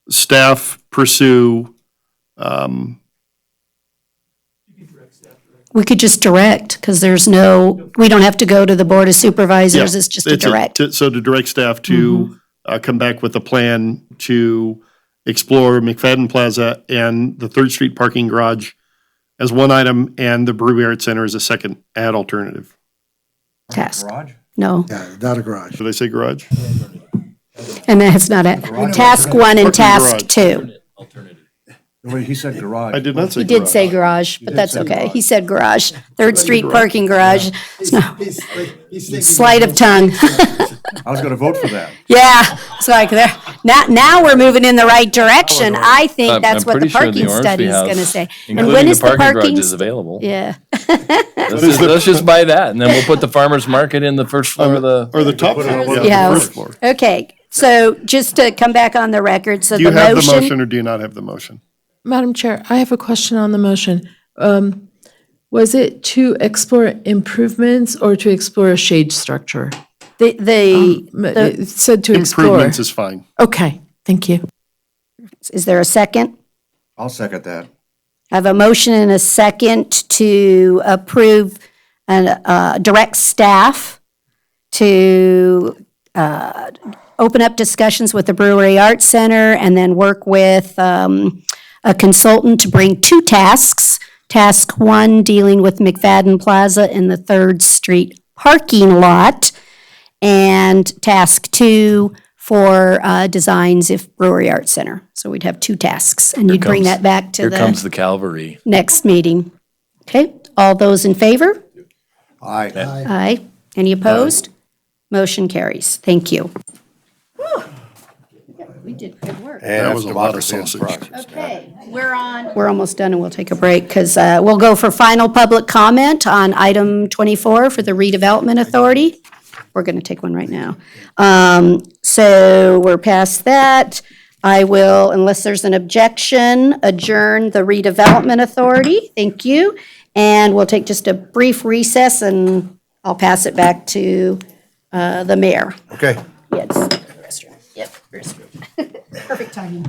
staff pursue. We could just direct, because there's we don't have to go to the Board of Supervisors, it's just a direct. So to direct staff to come back with a plan to explore McFadden Plaza and the 3rd Street parking garage as one item, and the Brewery Arts Center as a second alternative. Task. Garage? No. Yeah, not a garage. Did I say garage? And that's not it. Task 1 and task 2. Wait, he said garage. I did not say He garage. did say garage, but that's okay. He said garage. 3rd Street parking garage. No. Sleight of tongue. I was going to vote for that. Yeah, it's like there. Now we're moving in the right direction. I think I'm that's what the pretty sure parking Ormsby study is House, gonna say. And including when the is the parking parking? garage is available. Yeah. Let's just buy that, and then we'll put the farmer's market in the first floor of the. Or the top floor, yeah, Yeah. the first floor. Okay, so just to come back on the record, so Do you the have the motion or do you not have the motion? Madam Chair, I have a question on the motion. Was it to explore improvements or to explore a shade structure? It said to explore. Improvements is fine. Okay, thank you. Is there a second? I'll second that. I have a motion and a second to approve and direct staff to open up discussions with the Brewery Arts Center and then work with a consultant to bring 2 tasks. Task 1, dealing with McFadden Plaza in the 3rd Street parking lot. And task 2 for designs if Brewery Arts Center. So we'd have 2 tasks, and you'd bring that back to Here comes the the cavalry. next meeting. Okay, all those in favor? Aye. Aye. Any opposed? Motion carries. Thank you. We did good work. That was a lot of democracy in sausage. progress. Okay, we're almost done, and we'll take a break, because we'll go for final public comment on item 24 for the redevelopment authority. We're going to take one right now. So we're past that. I will, unless there's an objection, adjourn the redevelopment authority. Thank you. And we'll take just a brief recess, and I'll pass it back to the mayor. Okay. Yes, restroom. Yep, restroom. Perfect timing.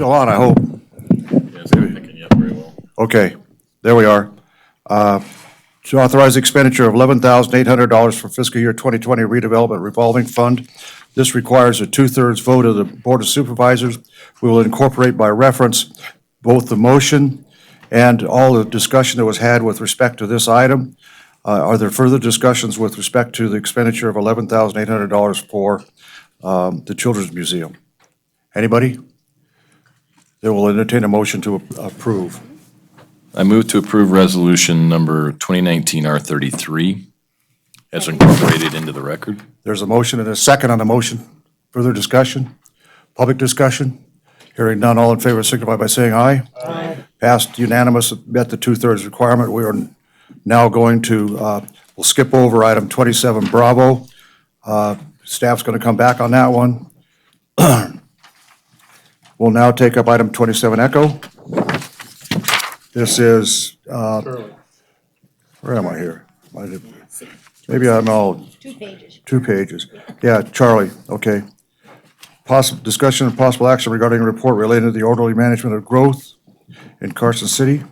Still on, I hope. Okay, there we are. To authorize the expenditure of $11,800 for fiscal year 2020 redevelopment revolving fund. This requires a 2/3 vote of the Board of Supervisors. We will incorporate by reference both the motion and all the discussion that was had with respect to this item. Are there further discussions with respect to the expenditure of $11,800 for the Children's Museum? Anybody? They will entertain a motion to approve. I move to approve resolution number 2019 R33 as incorporated into the record. There's a motion and a second on the motion. Further discussion? Public discussion? Hearing none, all in favor signify by saying aye. Aye. Passed unanimous, met the 2/3 requirement. We are now going to, we'll skip over item 27 Bravo. Staff's going to come back on that one. We'll now take up item 27 Echo. This is, where am I here? Maybe I'm all. 2 pages. 2 pages. Yeah, Charlie, okay. Possible discussion and possible action regarding a report related to the orderly management of growth in Carson City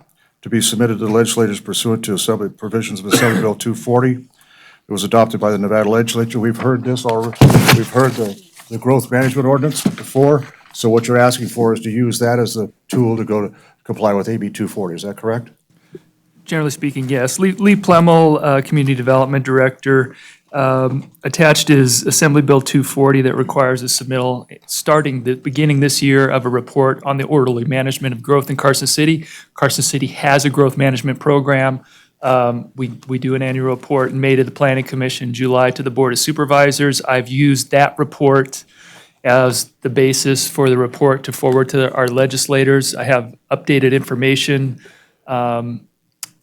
to be submitted to the legislators pursuant to Assembly provisions of Assembly Bill 240. It was adopted by the Nevada legislature. We've heard this already. We've heard the growth management ordinance before. So what you're asking for is to use that as the tool to go to comply with AB 240. Is that correct? Generally speaking, yes. Lee Plemmel, Community Development Director, attached is Assembly Bill 240 that requires a submittal beginning this year of a report on the orderly management of growth in Carson City. Carson City has a growth management program. We do an annual report in May to the Planning Commission, July to the Board of Supervisors. I've used that report as the basis for the report to forward to our legislators. I have updated information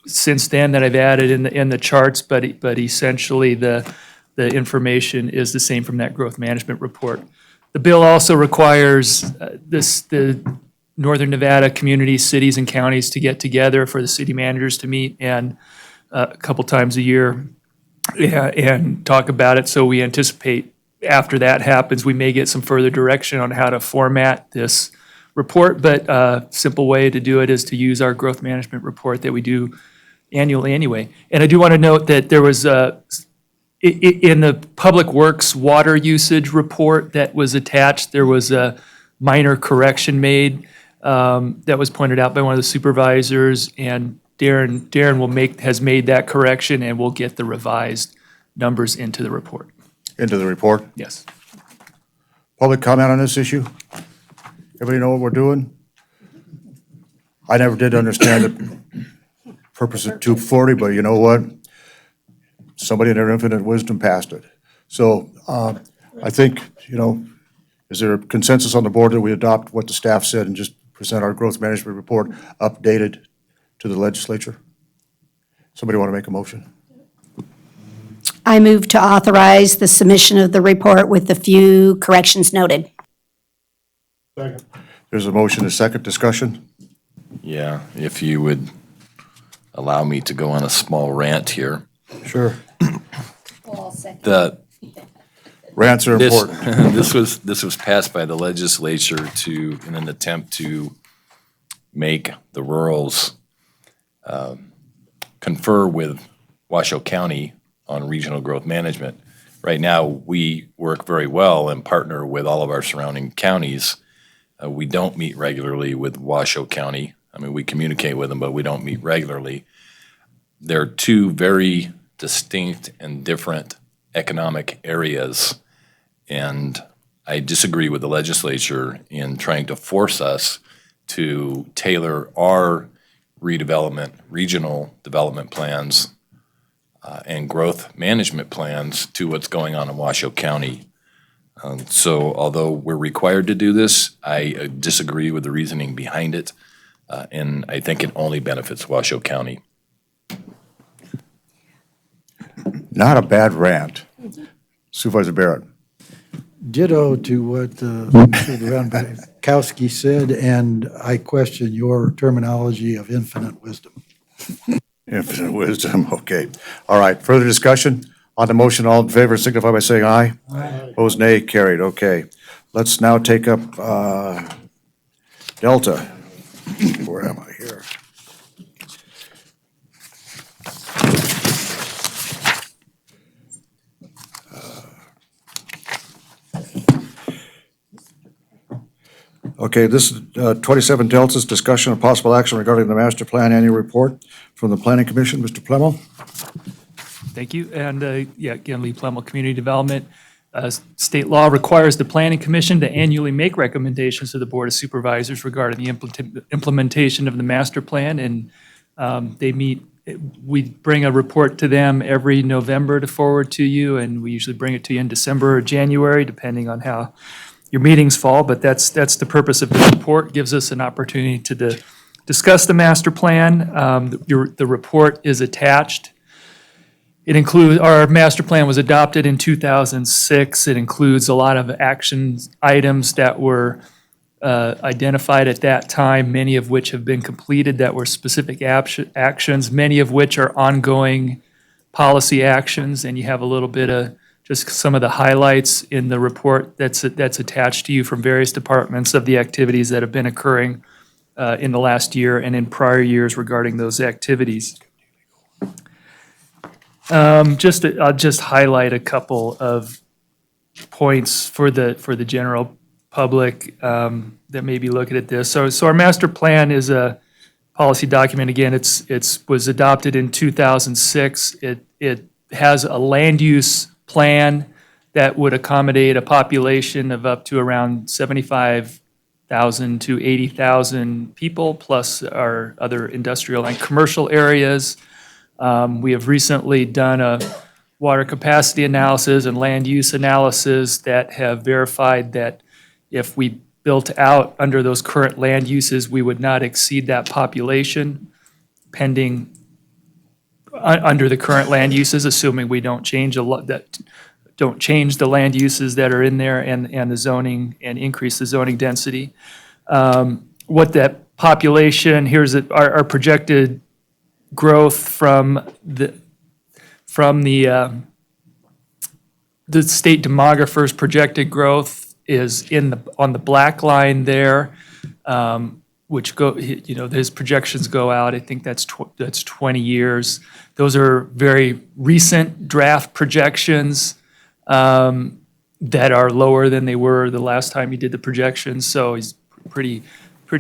since then that I've added in the charts, but essentially the information is the same from that growth management report. The bill also requires the Northern Nevada communities, cities, and counties to get together for the city managers to meet and a couple times a year and talk about it. So we anticipate after that happens, we may get some further direction on how to format this report, but a simple way to do it is to use our growth management report that we do annually anyway. And I do want to note that there was in the Public Works water usage report that was attached, there was a minor correction made that was pointed out by one of the supervisors, and Darren has made that correction, and we'll get the revised numbers into the report. Into the report? Yes. Public comment on this issue? Everybody know what we're doing? I never did understand the purpose of 240, but you know what? Somebody in their infinite wisdom passed it. So I think, is there a consensus on the board that we adopt what the staff said and just present our growth management report updated to the legislature? Somebody want to make a motion? I move to authorize the submission of the report with the few corrections noted. Second. There's a motion, a second discussion? Yeah, if you would allow me to go on a small rant here. Sure. The rants are important. This was passed by the legislature in an attempt to make the rurals confer with Washoe County on regional growth management. Right now, we work very well and partner with all of our surrounding counties. We don't meet regularly with Washoe County. I mean, we communicate with them, but we don't meet regularly. They're two very distinct and different economic areas, and I disagree with the legislature in trying to force us to tailor our redevelopment, regional development plans and growth management plans to what's going on in Washoe County. So although we're required to do this, I disagree with the reasoning behind it, and I think it only benefits Washoe County. Not a bad rant. Supervisor Barrett. Ditto to what Supervisor Kowski said, and I question your terminology of infinite wisdom. Infinite wisdom, okay. All right, further discussion on the motion, all in favor signify by saying aye. Aye. Opposed, nay, carried, okay. Let's now take up Delta. Where am I here? Okay, this is 27 Delta's discussion of possible action regarding the master plan annual report from the Planning Commission. Mr. Plemmel? Thank you. And again, Lee Plemmel, Community Development. State law requires the Planning Commission to annually make recommendations to the Board of Supervisors regarding the implementation of the master plan. And they meet, we bring a report to them every November to forward to you, and we usually bring it to you in December or January, depending on how your meetings fall. But that's the purpose of the report. Gives us an opportunity to discuss the master plan. The report is attached. It includes, our master plan was adopted in 2006. It includes a lot of action items that were identified at that time, many of which have been completed that were specific actions, many of which are ongoing policy actions. And you have a little bit of just some of the highlights in the report that's attached to you from various departments of the activities that have been occurring in the last year and in prior years regarding those activities. I'll just highlight a couple of points for the general public that may be looking at this. So our master plan is a policy document. Again, it was adopted in 2006. It has a land use plan that would accommodate a population of up to around 75,000 to 80,000 people, plus our other industrial and commercial areas. We have recently done a water capacity analysis and land use analysis that have verified that if we built out under those current land uses, we would not exceed that population pending under the current land uses, assuming we don't change the land uses that are in there and the zoning and increase the zoning density. What that population, here's our projected growth from the state demographer's projected growth is on the black line there, which his projections go out. I think that's 20 years. Those are very recent draft projections that are lower than they were the last time he did the projections. So he's pretty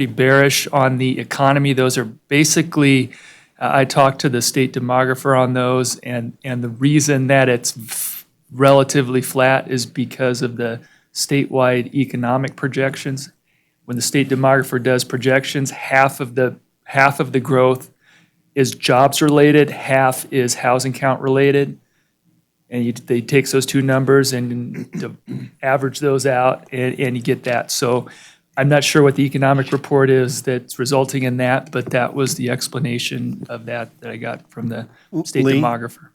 bearish on the economy. Those are basically. I talked to the state demographer on those, and the reason that it's relatively flat is because of the statewide economic projections. When the state demographer does projections, half of the growth is jobs related, half is housing count related. And they takes those two numbers and average those out, and you get that. So I'm not sure what the economic report is that's resulting in that, but that was the explanation of that I got from the state Lee, demographer.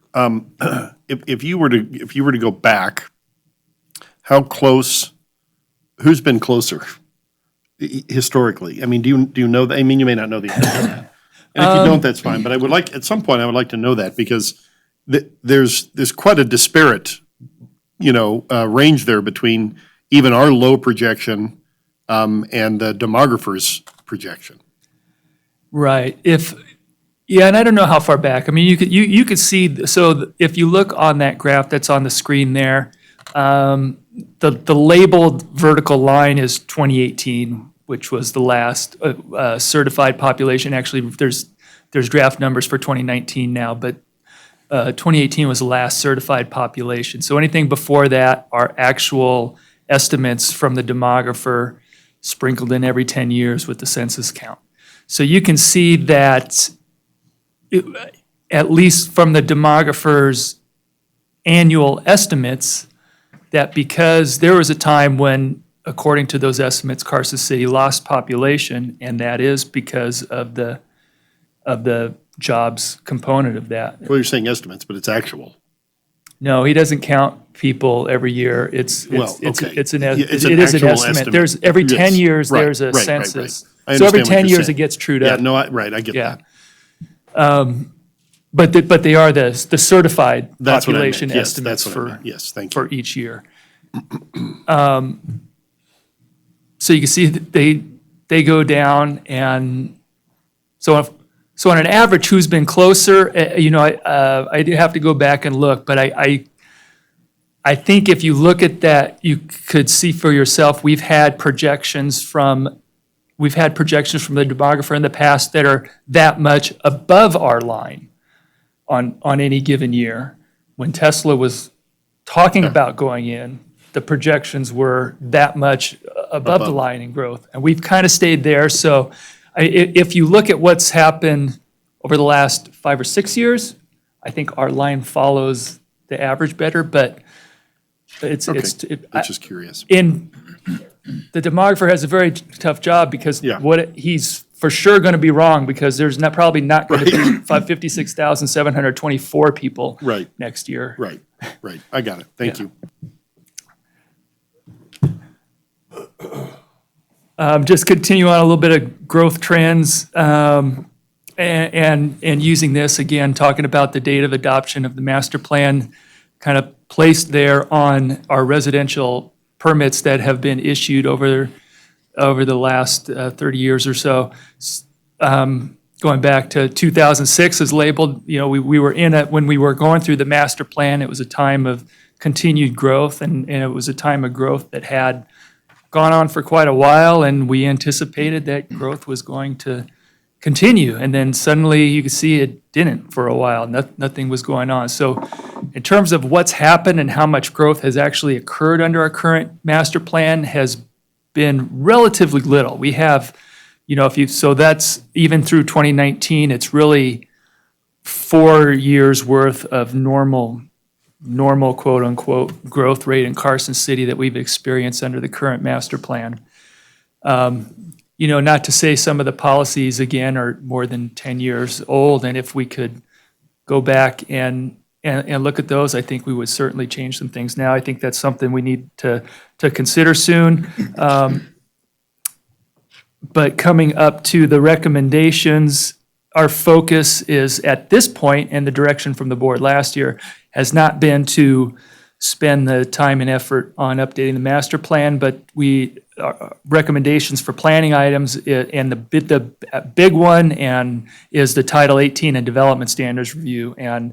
If you were to go back, how close? Who's been closer historically? I mean, do you know that? I mean, you may not know the answer to that, and if you don't, that's fine. But I would like, at some point, I would like to know that, because there's quite a disparate, range there between even our low projection and the demographer's projection. Right. And I don't know how far back. I mean, you could see. So if you look on that graph that's on the screen there, the labeled vertical line is 2018, which was the last certified population. Actually, there's draft numbers for 2019 now, but 2018 was the last certified population. So anything before that are actual estimates from the demographer, sprinkled in every 10 years with the census count. So you can see that, at least from the demographer's annual estimates, that because there was a time when, according to those estimates, Carson City lost population, and that is because of the jobs component of that. Well, you're saying estimates, but it's actual. No, he doesn't count people every year. It is an actual estimate. There's every 10 years, there's a census. So every 10 years it gets trued up. Yeah, no, I get that. But they are the certified That's what I meant. population Yes, estimates that's what I meant. Yes, thank you. for each year. So you can see that they go down, and so on an average, who's been closer? I do have to go back and look, but I think if you look at that, you could see for yourself. We've had projections from the demographer in the past that are that much above our line on any given year. When Tesla was talking about going in, the projections were that much above the line in growth, and we've kind of stayed there. So if you look at what's happened over the last 5 or 6 years, I think our line follows the average better, but it's just curious. The demographer has a very tough job because he's for sure going to be wrong, because there's probably not going to be 56,724 people next year. Right. I got it. Thank you. Just continue on a little bit of growth trends, and using this again, talking about the date of adoption of the master plan, kind of placed there on our residential permits that have been issued over the last 30 years or so. Going back to 2006 is labeled, we were in it when we were going through the master plan. It was a time of continued growth, and it was a time of growth that had gone on for quite a while, and we anticipated that growth was going to continue. And then suddenly you could see it didn't for a while. Nothing was going on. So in terms of what's happened and how much growth has actually occurred under our current master plan has been relatively little. We have, so that's even through 2019, it's really 4 years worth of normal quote unquote growth rate in Carson City that we've experienced under the current master plan. Not to say some of the policies again are more than 10 years old, and if we could go back and look at those, I think we would certainly change some things now. I think that's something we need to consider soon. But coming up to the recommendations, our focus is at this point, and the direction from the board last year has not been to spend the time and effort on updating the master plan, but recommendations for planning items, and the big one is the Title 18 and Development Standards Review. And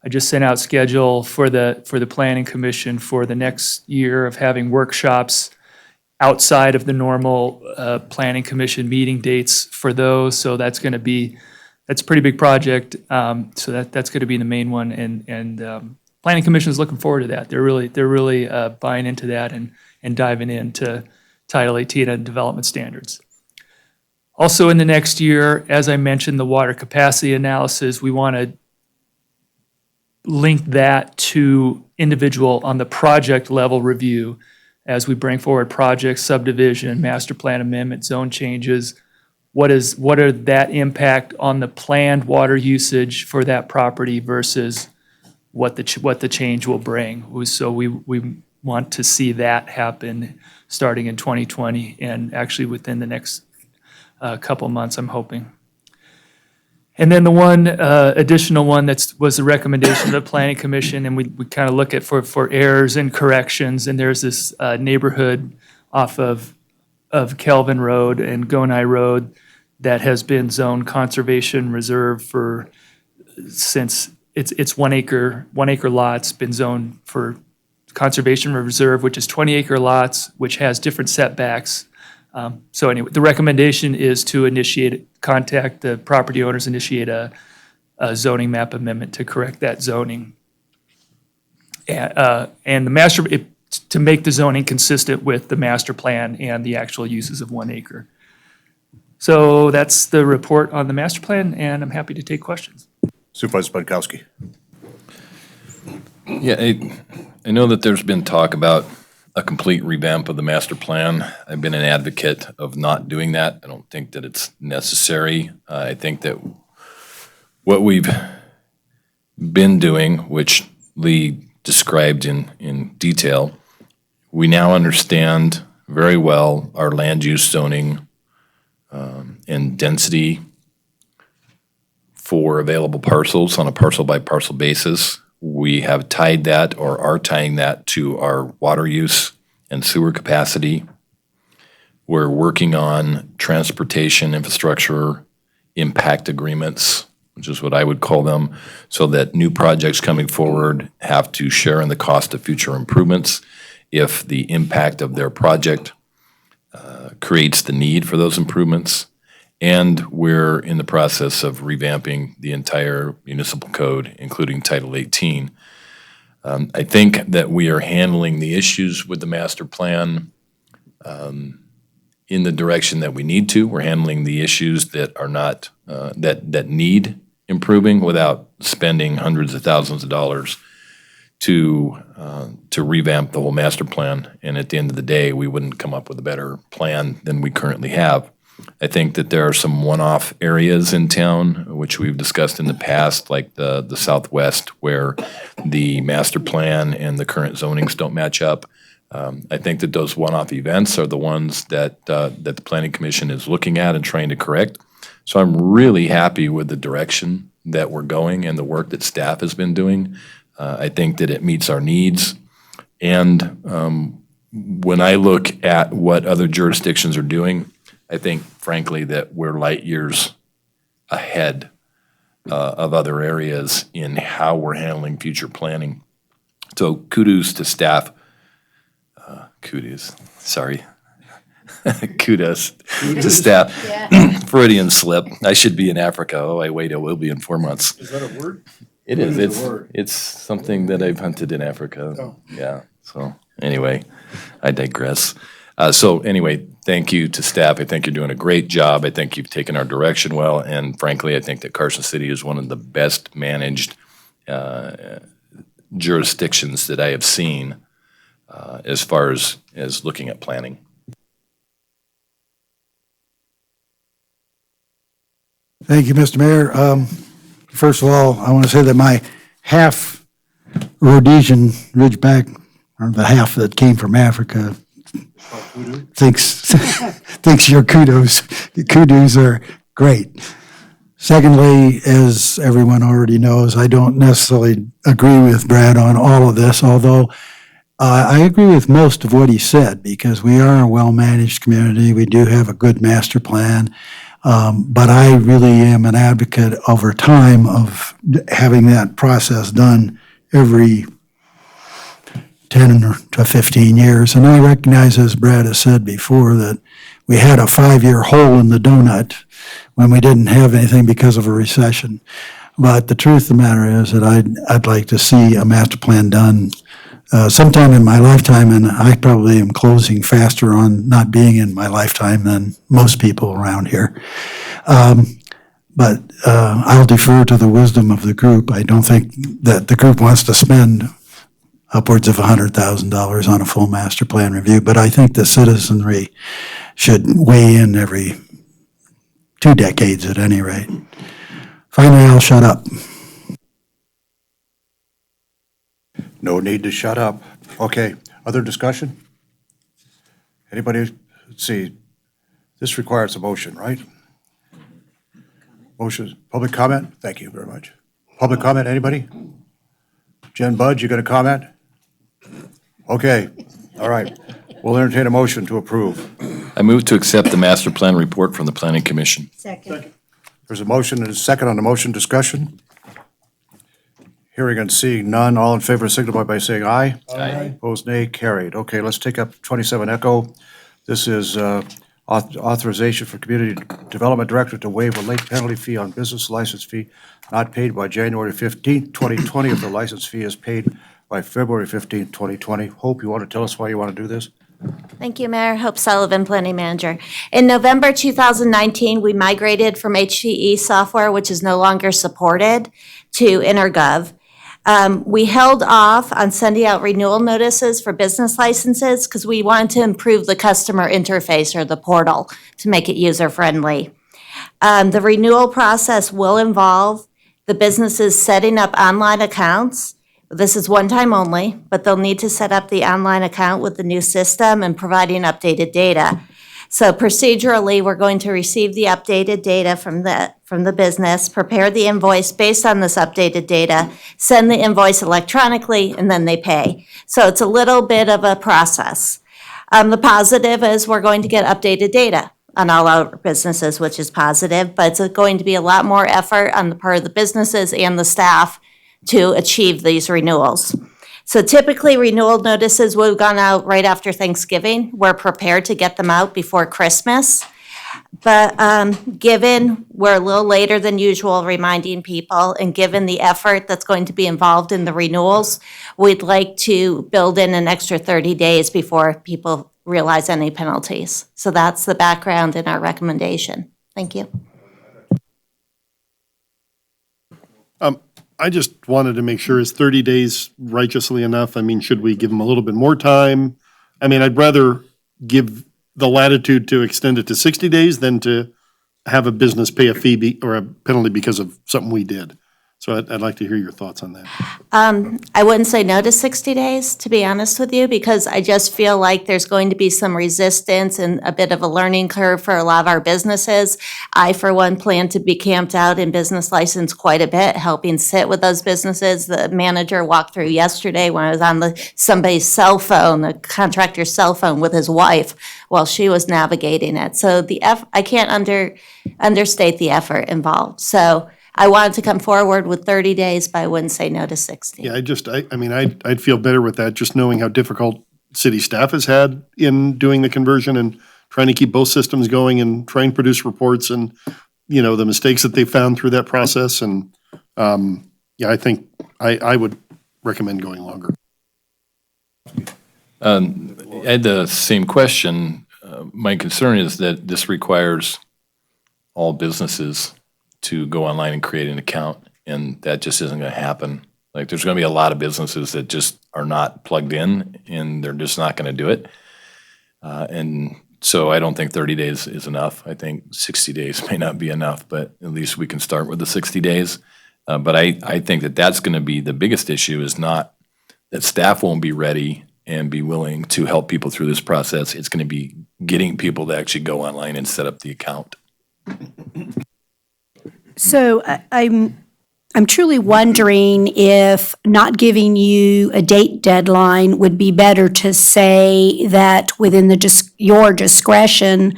I just sent out schedule for the Planning Commission for the next year of having workshops outside of the normal Planning Commission meeting dates for those. So that's a pretty big project. So that's going to be the main one, and Planning Commission is looking forward to that. They're really buying into that and diving into Title 18 and development standards. Also in the next year, as I mentioned, the water capacity analysis, we want to link that to individual on the project level review as we bring forward projects, subdivision, master plan amendment, zone changes. What are that impact on the planned water usage for that property versus what the change will bring? So we want to see that happen starting in 2020, and actually within the next couple of months, I'm hoping. And then the one additional one was a recommendation of the Planning Commission, and we kind of look at for errors and corrections. And there's this neighborhood off of Kelvin Road and Gonai Road that has been zoned conservation reserve since it's 1 acre lots, been zoned for conservation reserve, which is 20 acre lots, which has different setbacks. So anyway, the recommendation is to contact the property owners, initiate a zoning map amendment to correct that zoning. And to make the zoning consistent with the master plan and the actual uses of 1 acre. So that's the report on the master plan, and I'm happy to take questions. Supervisor Budkowski. Yeah, I know that there's been talk about a complete revamp of the master plan. I've been an advocate of not doing that. I don't think that it's necessary. I think that what we've been doing, which Lee described in detail, we now understand very well our land use zoning and density for available parcels on a parcel by parcel basis. We have tied that, or are tying that, to our water use and sewer capacity. We're working on transportation infrastructure impact agreements, which is what I would call them, so that new projects coming forward have to share in the cost of future improvements if the impact of their project creates the need for those improvements. And we're in the process of revamping the entire municipal code, including Title 18. I think that we are handling the issues with the master plan in the direction that we need to. We're handling the issues that are not, that need improving without spending hundreds of thousands of dollars to revamp the whole master plan. And at the end of the day, we wouldn't come up with a better plan than we currently have. I think that there are some one-off areas in town, which we've discussed in the past, like the Southwest, where the master plan and the current zonings don't match up. I think that those one-off events are the ones that the Planning Commission is looking at and trying to correct. So I'm really happy with the direction that we're going and the work that staff has been doing. I think that it meets our needs. And when I look at what other jurisdictions are doing, I think, frankly, that we're light years ahead of other areas in how we're handling future planning. So kudos to staff. Kudos to staff. Freudian slip. I should be in Africa. Oh, I wait, I will be in 4 months. Is that a word? It is. What is the word? It's something that I've hunted in Africa. Oh. Yeah. So anyway, I digress. So anyway, thank you to staff. I think you're doing a great job. I think you've taken our direction well. And frankly, I think that Carson City is one of the best managed jurisdictions that I have seen as far as looking at planning. Thank you, Mr. Mayor. First of all, I want to say that my half Rhodesian Ridgeback, or the half that came from Africa, thinks your kudos are great. Secondly, as everyone already knows, I don't necessarily agree with Brad on all of this, although I agree with most of what he said, because we are a well-managed community. We do have a good master plan. But I really am an advocate over time of having that process done every 10 to 15 years. And I recognize, as Brad has said before, that we had a 5-year hole in the donut when we didn't have anything because of a recession. But the truth of the matter is that I'd like to see a master plan done sometime in my lifetime, and I probably am closing faster on not being in my lifetime than most people around here. But I'll defer to the wisdom of the group. I don't think that the group wants to spend upwards of $100,000 on a full master plan review, but I think the citizenry should weigh in every 2 decades at any rate. Finally, I'll shut up. No need to shut up. Okay, other discussion? Anybody, let's see, this requires a motion, right? Motion, public comment? Thank you very much. Public comment, anybody? Jen Budge, you gonna comment? Okay, all right. We'll entertain a motion to approve. I move to accept the master plan report from the Planning Commission. Second. There's a motion and a second on the motion. Discussion? Hearing and seeing none, all in favor signify by saying aye. Aye. Opposed, nay, carried. Okay, let's take up 27 Echo. This is authorization for Community Development Director to waive a late penalty fee on business license fee not paid by January 15th, 2020 if the license fee is paid by February 15th, 2020. Hope, you want to tell us why you want to do this? Thank you, Mayor. Hope Sullivan, Planning Manager. In November 2019, we migrated from HPE software, which is no longer supported, to InterGov. We held off on sending out renewal notices for business licenses because we wanted to improve the customer interface or the portal to make it user-friendly. The renewal process will involve the businesses setting up online accounts. This is one time only, but they'll need to set up the online account with the new system and providing updated data. So procedurally, we're going to receive the updated data from the business, prepare the invoice based on this updated data, send the invoice electronically, and then they pay. So it's a little bit of a process. The positive is we're going to get updated data on all our businesses, which is positive, but it's going to be a lot more effort on the part of the businesses and the staff to achieve these renewals. So typically, renewal notices would have gone out right after Thanksgiving. We're prepared to get them out before Christmas. But given we're a little later than usual reminding people, and given the effort that's going to be involved in the renewals, we'd like to build in an extra 30 days before people realize any penalties. So that's the background in our recommendation. Thank you. I just wanted to make sure, is 30 days righteously enough? I mean, should we give them a little bit more time? I mean, I'd rather give the latitude to extend it to 60 days than to have a business pay a fee or a penalty because of something we did. So I'd like to hear your thoughts on that. I wouldn't say no to 60 days, to be honest with you, because I just feel like there's going to be some resistance and a bit of a learning curve for a lot of our businesses. I, for one, plan to be camped out in business license quite a bit, helping sit with those businesses. The manager walked through yesterday when I was on somebody's cell phone, the contractor's cell phone with his wife while she was navigating it. So I can't understate the effort involved. So I wanted to come forward with 30 days, but I wouldn't say no to 60. Yeah, I'd feel better with that, just knowing how difficult city staff has had in doing the conversion and trying to keep both systems going and trying to produce reports and, the mistakes that they found through that process. And, I think I would recommend going longer. I had the same question. My concern is that this requires all businesses to go online and create an account, and that just isn't going to happen. Like, there's going to be a lot of businesses that just are not plugged in, and they're just not going to do it. And so I don't think 30 days is enough. I think 60 days may not be enough, but at least we can start with the 60 days. But I think that that's going to be the biggest issue, is not that staff won't be ready and be willing to help people through this process. It's going to be getting people to actually go online and set up the account. So I'm truly wondering if not giving you a date deadline would be better to say that within your discretion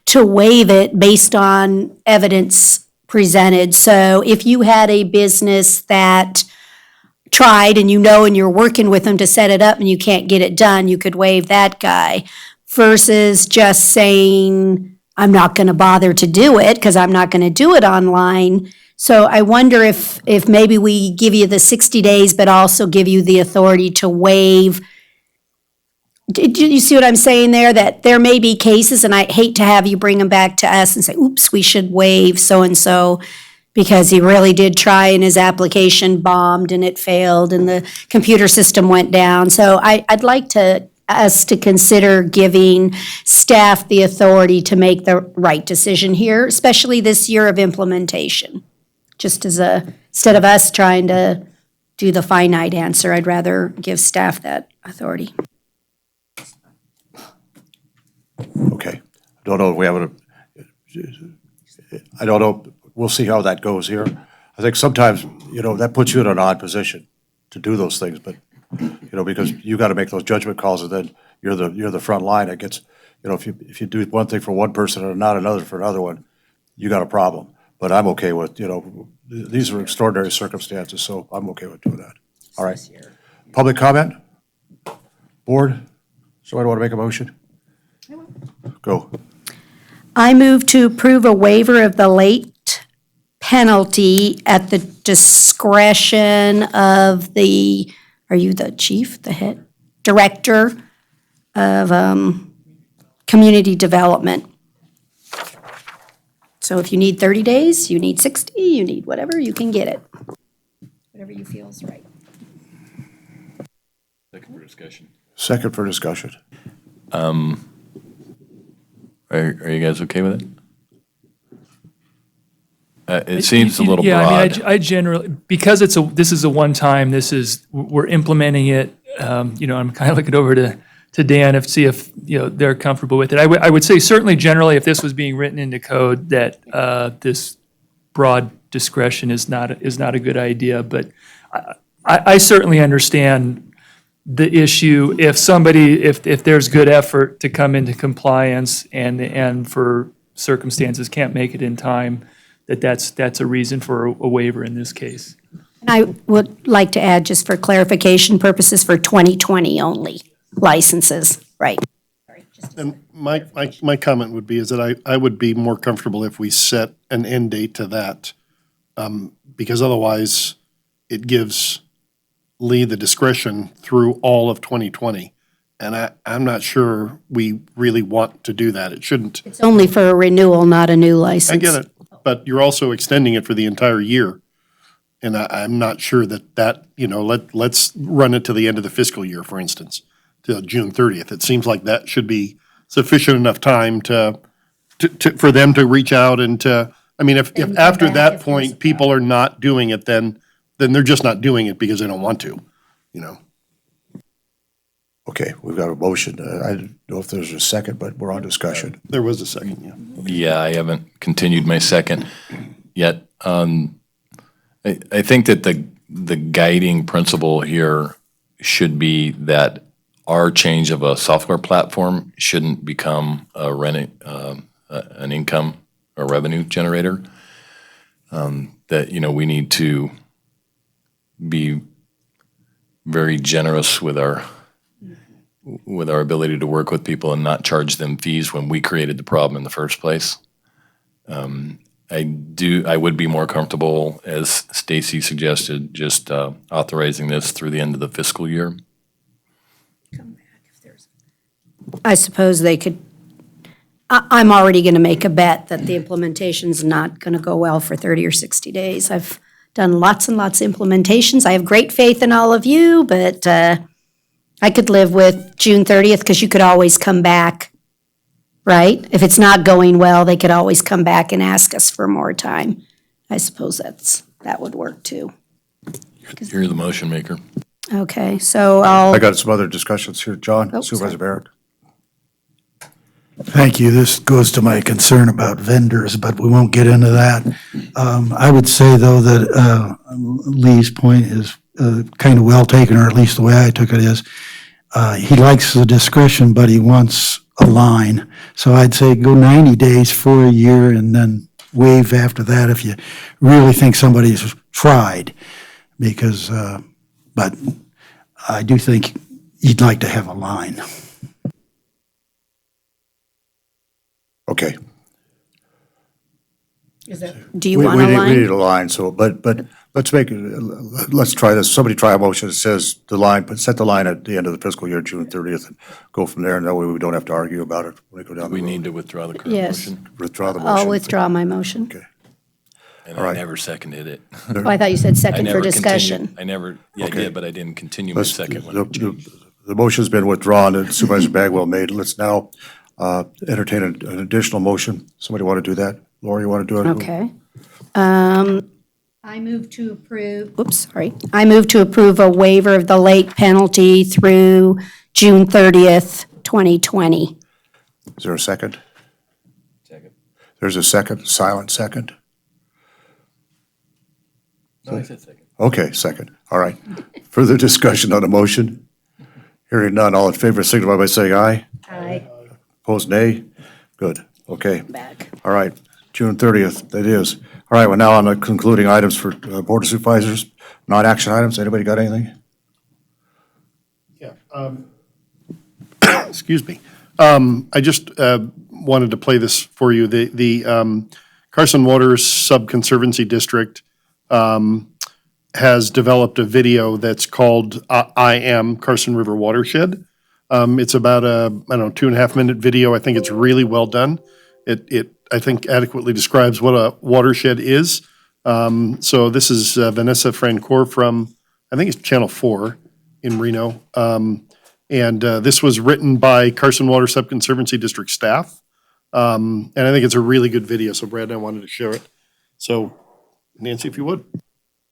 to waive it based on evidence presented. So if you had a business that tried and and you're working with them to set it up and you can't get it done, you could waive that guy versus just saying, I'm not going to bother to do it because I'm not going to do it online. So I wonder if maybe we give you the 60 days, but also give you the authority to waive. Do you see what I'm saying there? That there may be cases, and I hate to have you bring them back to us and say, oops, we should waive so-and-so because he really did try and his application bombed and it failed and the computer system went down. So I'd like us to consider giving staff the authority to make the right decision here, especially this year of implementation. Just instead of us trying to do the finite answer, I'd rather give staff that authority. Okay. Don't know if we have I don't know. We'll see how that goes here. I think sometimes, that puts you in an odd position to do those things, but because you got to make those judgment calls, and then you're the front line. It gets, if you do one thing for one person and not another for another one, you got a problem. But I'm okay with, these are extraordinary circumstances, so I'm okay with doing that. All right. Public comment? Board? Somebody want to make a motion? Go. I move to approve a waiver of the late penalty at the discretion of are you the chief, the head, director of community development? So if you need 30 days, you need 60, you need whatever, you can get it. Whatever you feel is right. Second for discussion. Second for discussion. Are you guys okay with it? It seems a little broad. Yeah, I mean, I generally, because this is a one-time, we're implementing it, I'm kind of looking over to Dan see if, they're comfortable with it. I would say certainly generally, if this was being written into code, that this broad discretion is not a good idea, but I certainly understand the issue, if somebody, if there's good effort to come into compliance and for circumstances can't make it in time, that's a reason for a waiver in this case. I would like to add, just for clarification purposes, for 2020 only licenses, right? And my comment would be is that I would be more comfortable if we set an end date to that, because otherwise it gives Lee the discretion through all of 2020. And I'm not sure we really want to do that. It shouldn't. It's only for a renewal, not a new license. I get it, but you're also extending it for the entire year. And I'm not sure that, let's run it to the end of the fiscal year, for instance, to June 30th. It seems like that should be sufficient enough time for them to reach out and to, if after that point, people are not doing it, then they're just not doing it because they don't want to, Okay, we've got a motion. I don't know if there's a second, but we're on discussion. There was a second, yeah. Yeah, I haven't continued my second yet. I think that the guiding principle here should be that our change of a software platform shouldn't become an income or revenue generator. That, we need to be very generous with our ability to work with people and not charge them fees when we created the problem in the first place. I would be more comfortable, as Stacy suggested, just authorizing this through the end of the fiscal year. I suppose they could, I'm already going to make a bet that the implementation's not going to go well for 30 or 60 days. I've done lots and lots of implementations. I have great faith in all of you, but I could live with June 30th because you could always come back, right? If it's not going well, they could always come back and ask us for more time. I suppose that would work too. You're the motion maker. Okay, so I got some other discussions here. John, Supervisor Barrett. Thank you. This goes to my concern about vendors, but we won't get into that. I would say, though, that Lee's point is kind of well taken, or at least the way I took it is, he likes the discretion, but he wants a line. So I'd say go 90 days for a year and then waive after that if you really think somebody's tried. Because, but I do think you'd like to have a line. Okay. Do you want a line? We need a line, so, but let's try this. Somebody try a motion that says the line, but set the line at the end of the fiscal year, June 30th, and go from there, and that way we don't have to argue about it when we go down the road. We need to withdraw the current Yes. motion. Withdraw the motion. I'll withdraw my motion. Okay. And All I right. never seconded it. Oh, I thought you said I second for never discussion. continued. I Okay. did, but I didn't continue my second one. The motion's been withdrawn, and Supervisor Bagwell made. Let's now entertain an additional motion. Somebody want to do that? Lori, you want to do it? Okay. I move to approve, I move to approve a waiver of the late penalty through June 30th, 2020. Is there a second? Second. There's a second, silent second? No, I said second. Okay, second. All right. Further discussion on the motion? Hearing none, all in favor signify by saying aye. Aye. Opposed, nay? Good, okay. Back. All right, June 30th, it is. All right, we're now on the concluding items for Board of Supervisors. Non-action items, anybody got anything? Yeah. Excuse me. I just wanted to play this for you. The Carson Waters Sub-Conservancy District has developed a video that's called I Am Carson River Watershed. It's about a, 2.5-minute video. I think it's really well done. It I think adequately describes what a watershed is. So this is Vanessa Francoeur from, I think it's Channel 4 in Reno. And this was written by Carson Water Sub-Conservancy District staff. And I think it's a really good video, so Brad and I wanted to share it. So Nancy, if you would.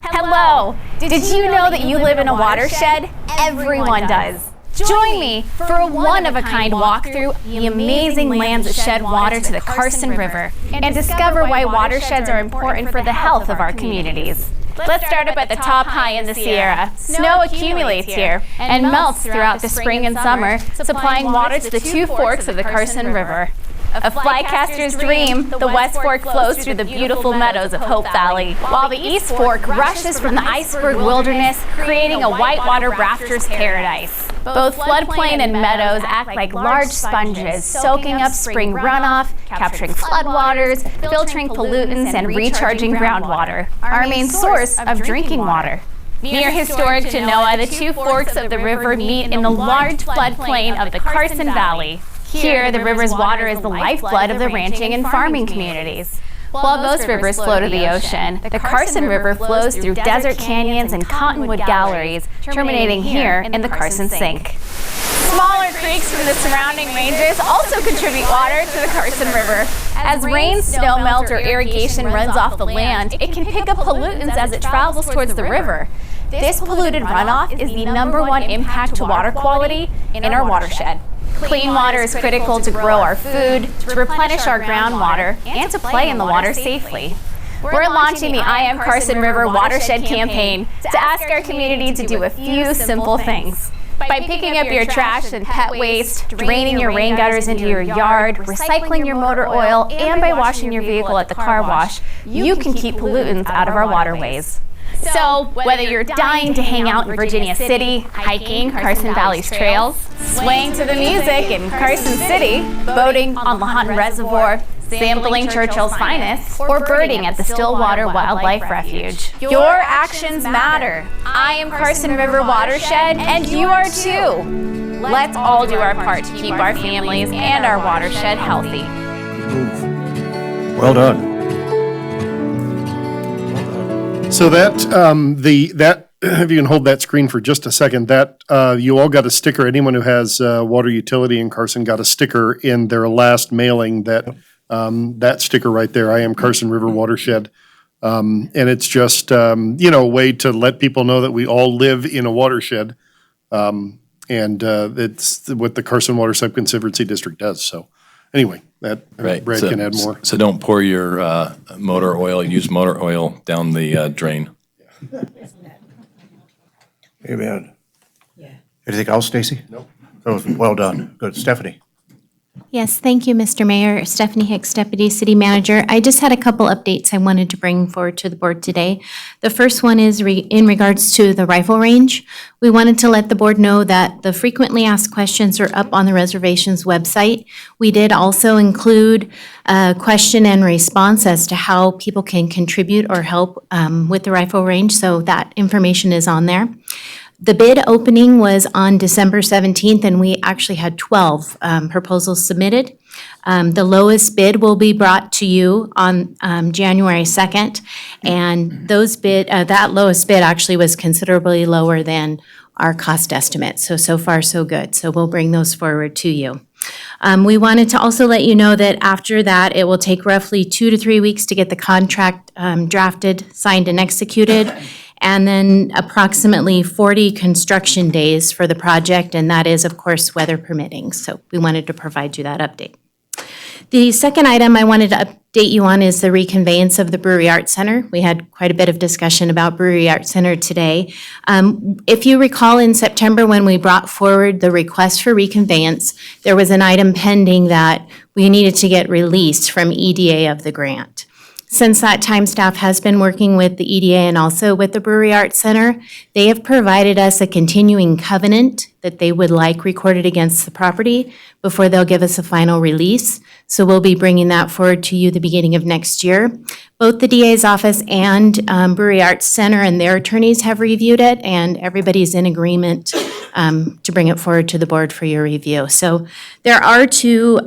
Hello! Did you know that you live in a watershed? Everyone does. Join me for a one-of-a-kind walkthrough the amazing lands that shed water to the Carson River and discover why watersheds are important for the health of our communities. Let's start up at the top high in the Sierra. Snow accumulates here and melts throughout the spring and summer, supplying water to the two forks of the Carson River. A flycaster's dream, the West Fork flows through the beautiful meadows of Hope Valley, while the East Fork rushes from the iceberg wilderness, creating a whitewater rafter's paradise. Both floodplain and meadows act like large sponges, soaking up spring runoff, capturing floodwaters, filtering pollutants, and recharging groundwater, our main source of drinking water. Near historic Genoa, the two forks of the river meet in the large floodplain of the Carson Valley. Here, the river's water is the lifeblood of the ranching and farming communities. While most rivers flow to the ocean, the Carson River flows through desert canyons and cottonwood galleries, terminating here in the Carson Sink. Smaller creeks from the surrounding ranges also contribute water to the Carson River. As rain, snow melt, or irrigation runs off the land, it can pick up pollutants as it travels towards the river. This polluted runoff is the #1 impact to water quality in our watershed. Clean water is critical to grow our food, to replenish our groundwater, and to play in the water safely. We're launching the I Am Carson River Watershed campaign to ask our community to do a few simple things. By picking up your trash and pet waste, draining your rain gutters into your yard, recycling your motor oil, and by washing your vehicle at the car wash, you can keep pollutants out of our waterways. So, whether you're dying to hang out in Virginia City, hiking Carson Valley's trails, swaying to the music in Carson City, boating on Lahontan Reservoir, sampling Churchill's finest, or birding at the Stillwater Wildlife Refuge, your actions matter. I am Carson River Watershed, and you are too. Let's all do our part to keep our families and our watershed healthy. Well done. So that, if you can hold that screen for just a second, that, you all got a sticker, anyone who has water utility in Carson got a sticker in their last mailing that sticker right there, I Am Carson River Watershed. And it's just, a way to let people know that we all live in a watershed. And it's what the Carson Water Subconservancy District does. So anyway, that Right. Brad can add more. So don't pour your motor oil, used motor oil down the drain. Amen. Anything else, Stacy? Nope. That was well done. Good. Stephanie? Yes, thank you, Mr. Mayor. Stephanie Hicks, Deputy City Manager. I just had a couple updates I wanted to bring forward to the board today. The first one is in regards to the rifle range. We wanted to let the board know that the frequently asked questions are up on the reservation's website. We did also include a question and response as to how people can contribute or help with the rifle range, so that information is on there. The bid opening was on December 17th, and we actually had 12 proposals submitted. The lowest bid will be brought to you on January 2nd, and that lowest bid actually was considerably lower than our cost estimate. So far, so good. So we'll bring those forward to you. We wanted to also let you know that after that, it will take roughly 2 to 3 weeks to get the contract drafted, signed, and executed, and then approximately 40 construction days for the project, and that is, of course, weather permitting. So we wanted to provide you that update. The second item I wanted to update you on is the reconveyance of the Brewery Arts Center. We had quite a bit of discussion about Brewery Arts Center today. If you recall, in September when we brought forward the request for reconveyance, there was an item pending that we needed to get released from EDA of the grant. Since that time, staff has been working with the EDA and also with the Brewery Arts Center. They have provided us a continuing covenant that they would like recorded against the property before they'll give us a final release. So we'll be bringing that forward to you the beginning of next year. Both the DA's office and Brewery Arts Center and their attorneys have reviewed it, and everybody's in agreement to bring it forward to the board for your review. So there are two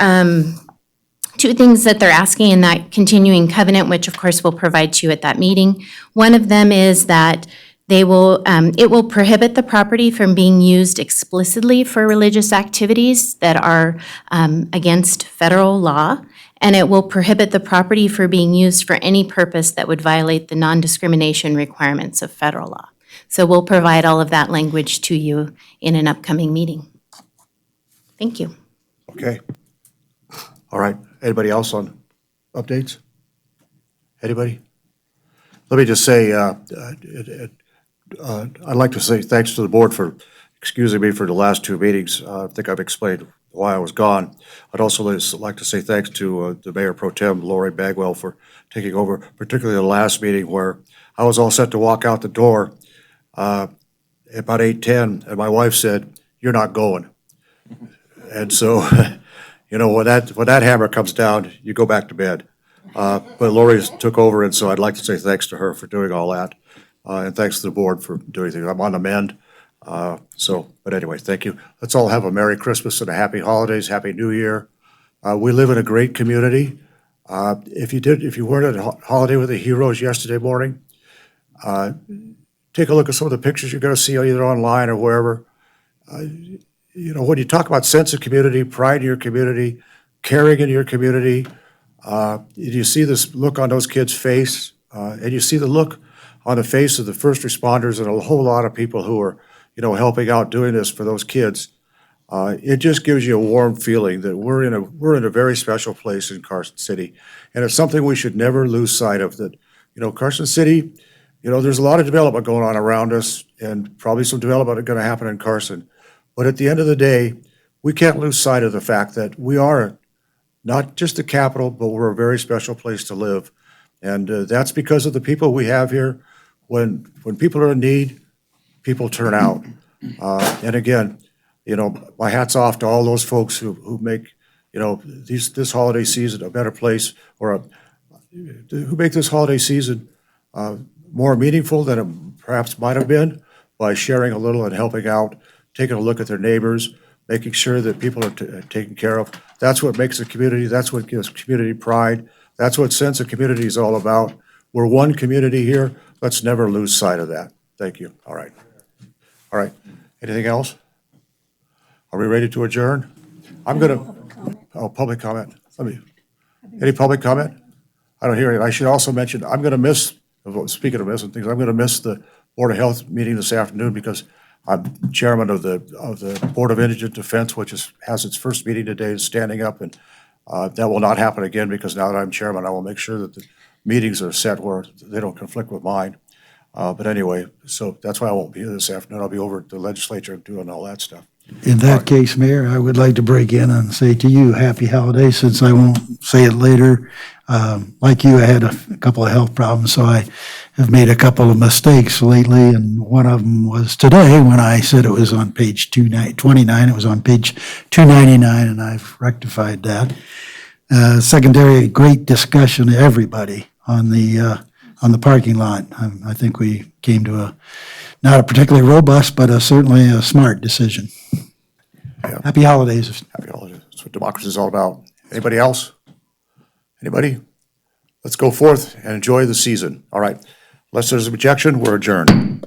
things that they're asking in that continuing covenant, which of course we'll provide to you at that meeting. One of them is that it will prohibit the property from being used explicitly for religious activities that are against federal law, and it will prohibit the property from being used for any purpose that would violate the non-discrimination requirements of federal law. So we'll provide all of that language to you in an upcoming meeting. Thank you. Okay. All right. Anybody else on updates? Anybody? let me just say, I'd like to say thanks to the board for excusing me for the last two meetings. I think I've explained why I was gone. I'd also like to say thanks to the Mayor Pro Tem, Lori Bagwell, for taking over, particularly the last meeting where I was all set to walk out the door about 8:10, and my wife said, "You're not going." And so, you know, when that hammer comes down, you go back to bed. But Lori took over, and so I'd like to say thanks to her for doing all that. And thanks to the board for doing things. I'm on the mend. But anyway, thank you. Let's all have a Merry Christmas and a Happy Holidays, Happy New Year. We live in a great community. If you weren't at Holiday with the Heroes yesterday morning, take a look at some of the pictures you're going to see either online or wherever. You know, when you talk about sense of community, pride in your community, caring in your community, you see this look on those kids' face, and you see the look on the face of the first responders and a whole lot of people who are, you know, helping out doing this for those kids. It just gives you a warm feeling that we're in a very special place in Carson City, and it's something we should never lose sight of. That, you know, Carson City, you know, there's a lot of development going on around us, and probably some development going to happen in Carson. But at the end of the day, we can't lose sight of the fact that we are not just the capital, but we're a very special place to live. And that's because of the people we have here. When people are in need, people turn out. And again, you know, my hat's off to all those folks who make, you know, this holiday season a better place, or who make this holiday season more meaningful than it perhaps might have been by sharing a little and helping out, taking a look at their neighbors, making sure that people are taken care of. That's what makes a community. That's what gives community pride. That's what sense of community is all about. We're one community here. Let's never lose sight of that. Thank you. All right. All right. Anything else? Are we ready to adjourn? I'm going to, public comment. Any public comment? I don't hear it. I should also mention, I'm going to miss, speaking of missing things, I'm going to miss the Board of Health meeting this afternoon because I'm chairman of the Board of Indigent Defense, which has its first meeting today, standing up, and that will not happen again because now that I'm chairman, I will make sure that the meetings are set where they don't conflict with mine. But anyway, so that's why I won't be here this afternoon. I'll be over at the legislature doing all that stuff. In that case, Mayor, I would like to break in and say to you, happy holidays, since I won't say it later. Like you, I had a couple of health problems, so I have made a couple of mistakes lately, and one of them was today when I said it was on page 229, it was on page 299, and I've rectified that. Secondary, great discussion to everybody on the parking lot. I think we came to not a particularly robust, but certainly a smart decision. Yeah. Happy holidays. Happy holidays. That's what democracy is all about. Anybody else? Anybody? Let's go forth and enjoy the season. All right. Unless there's an objection, we're adjourned.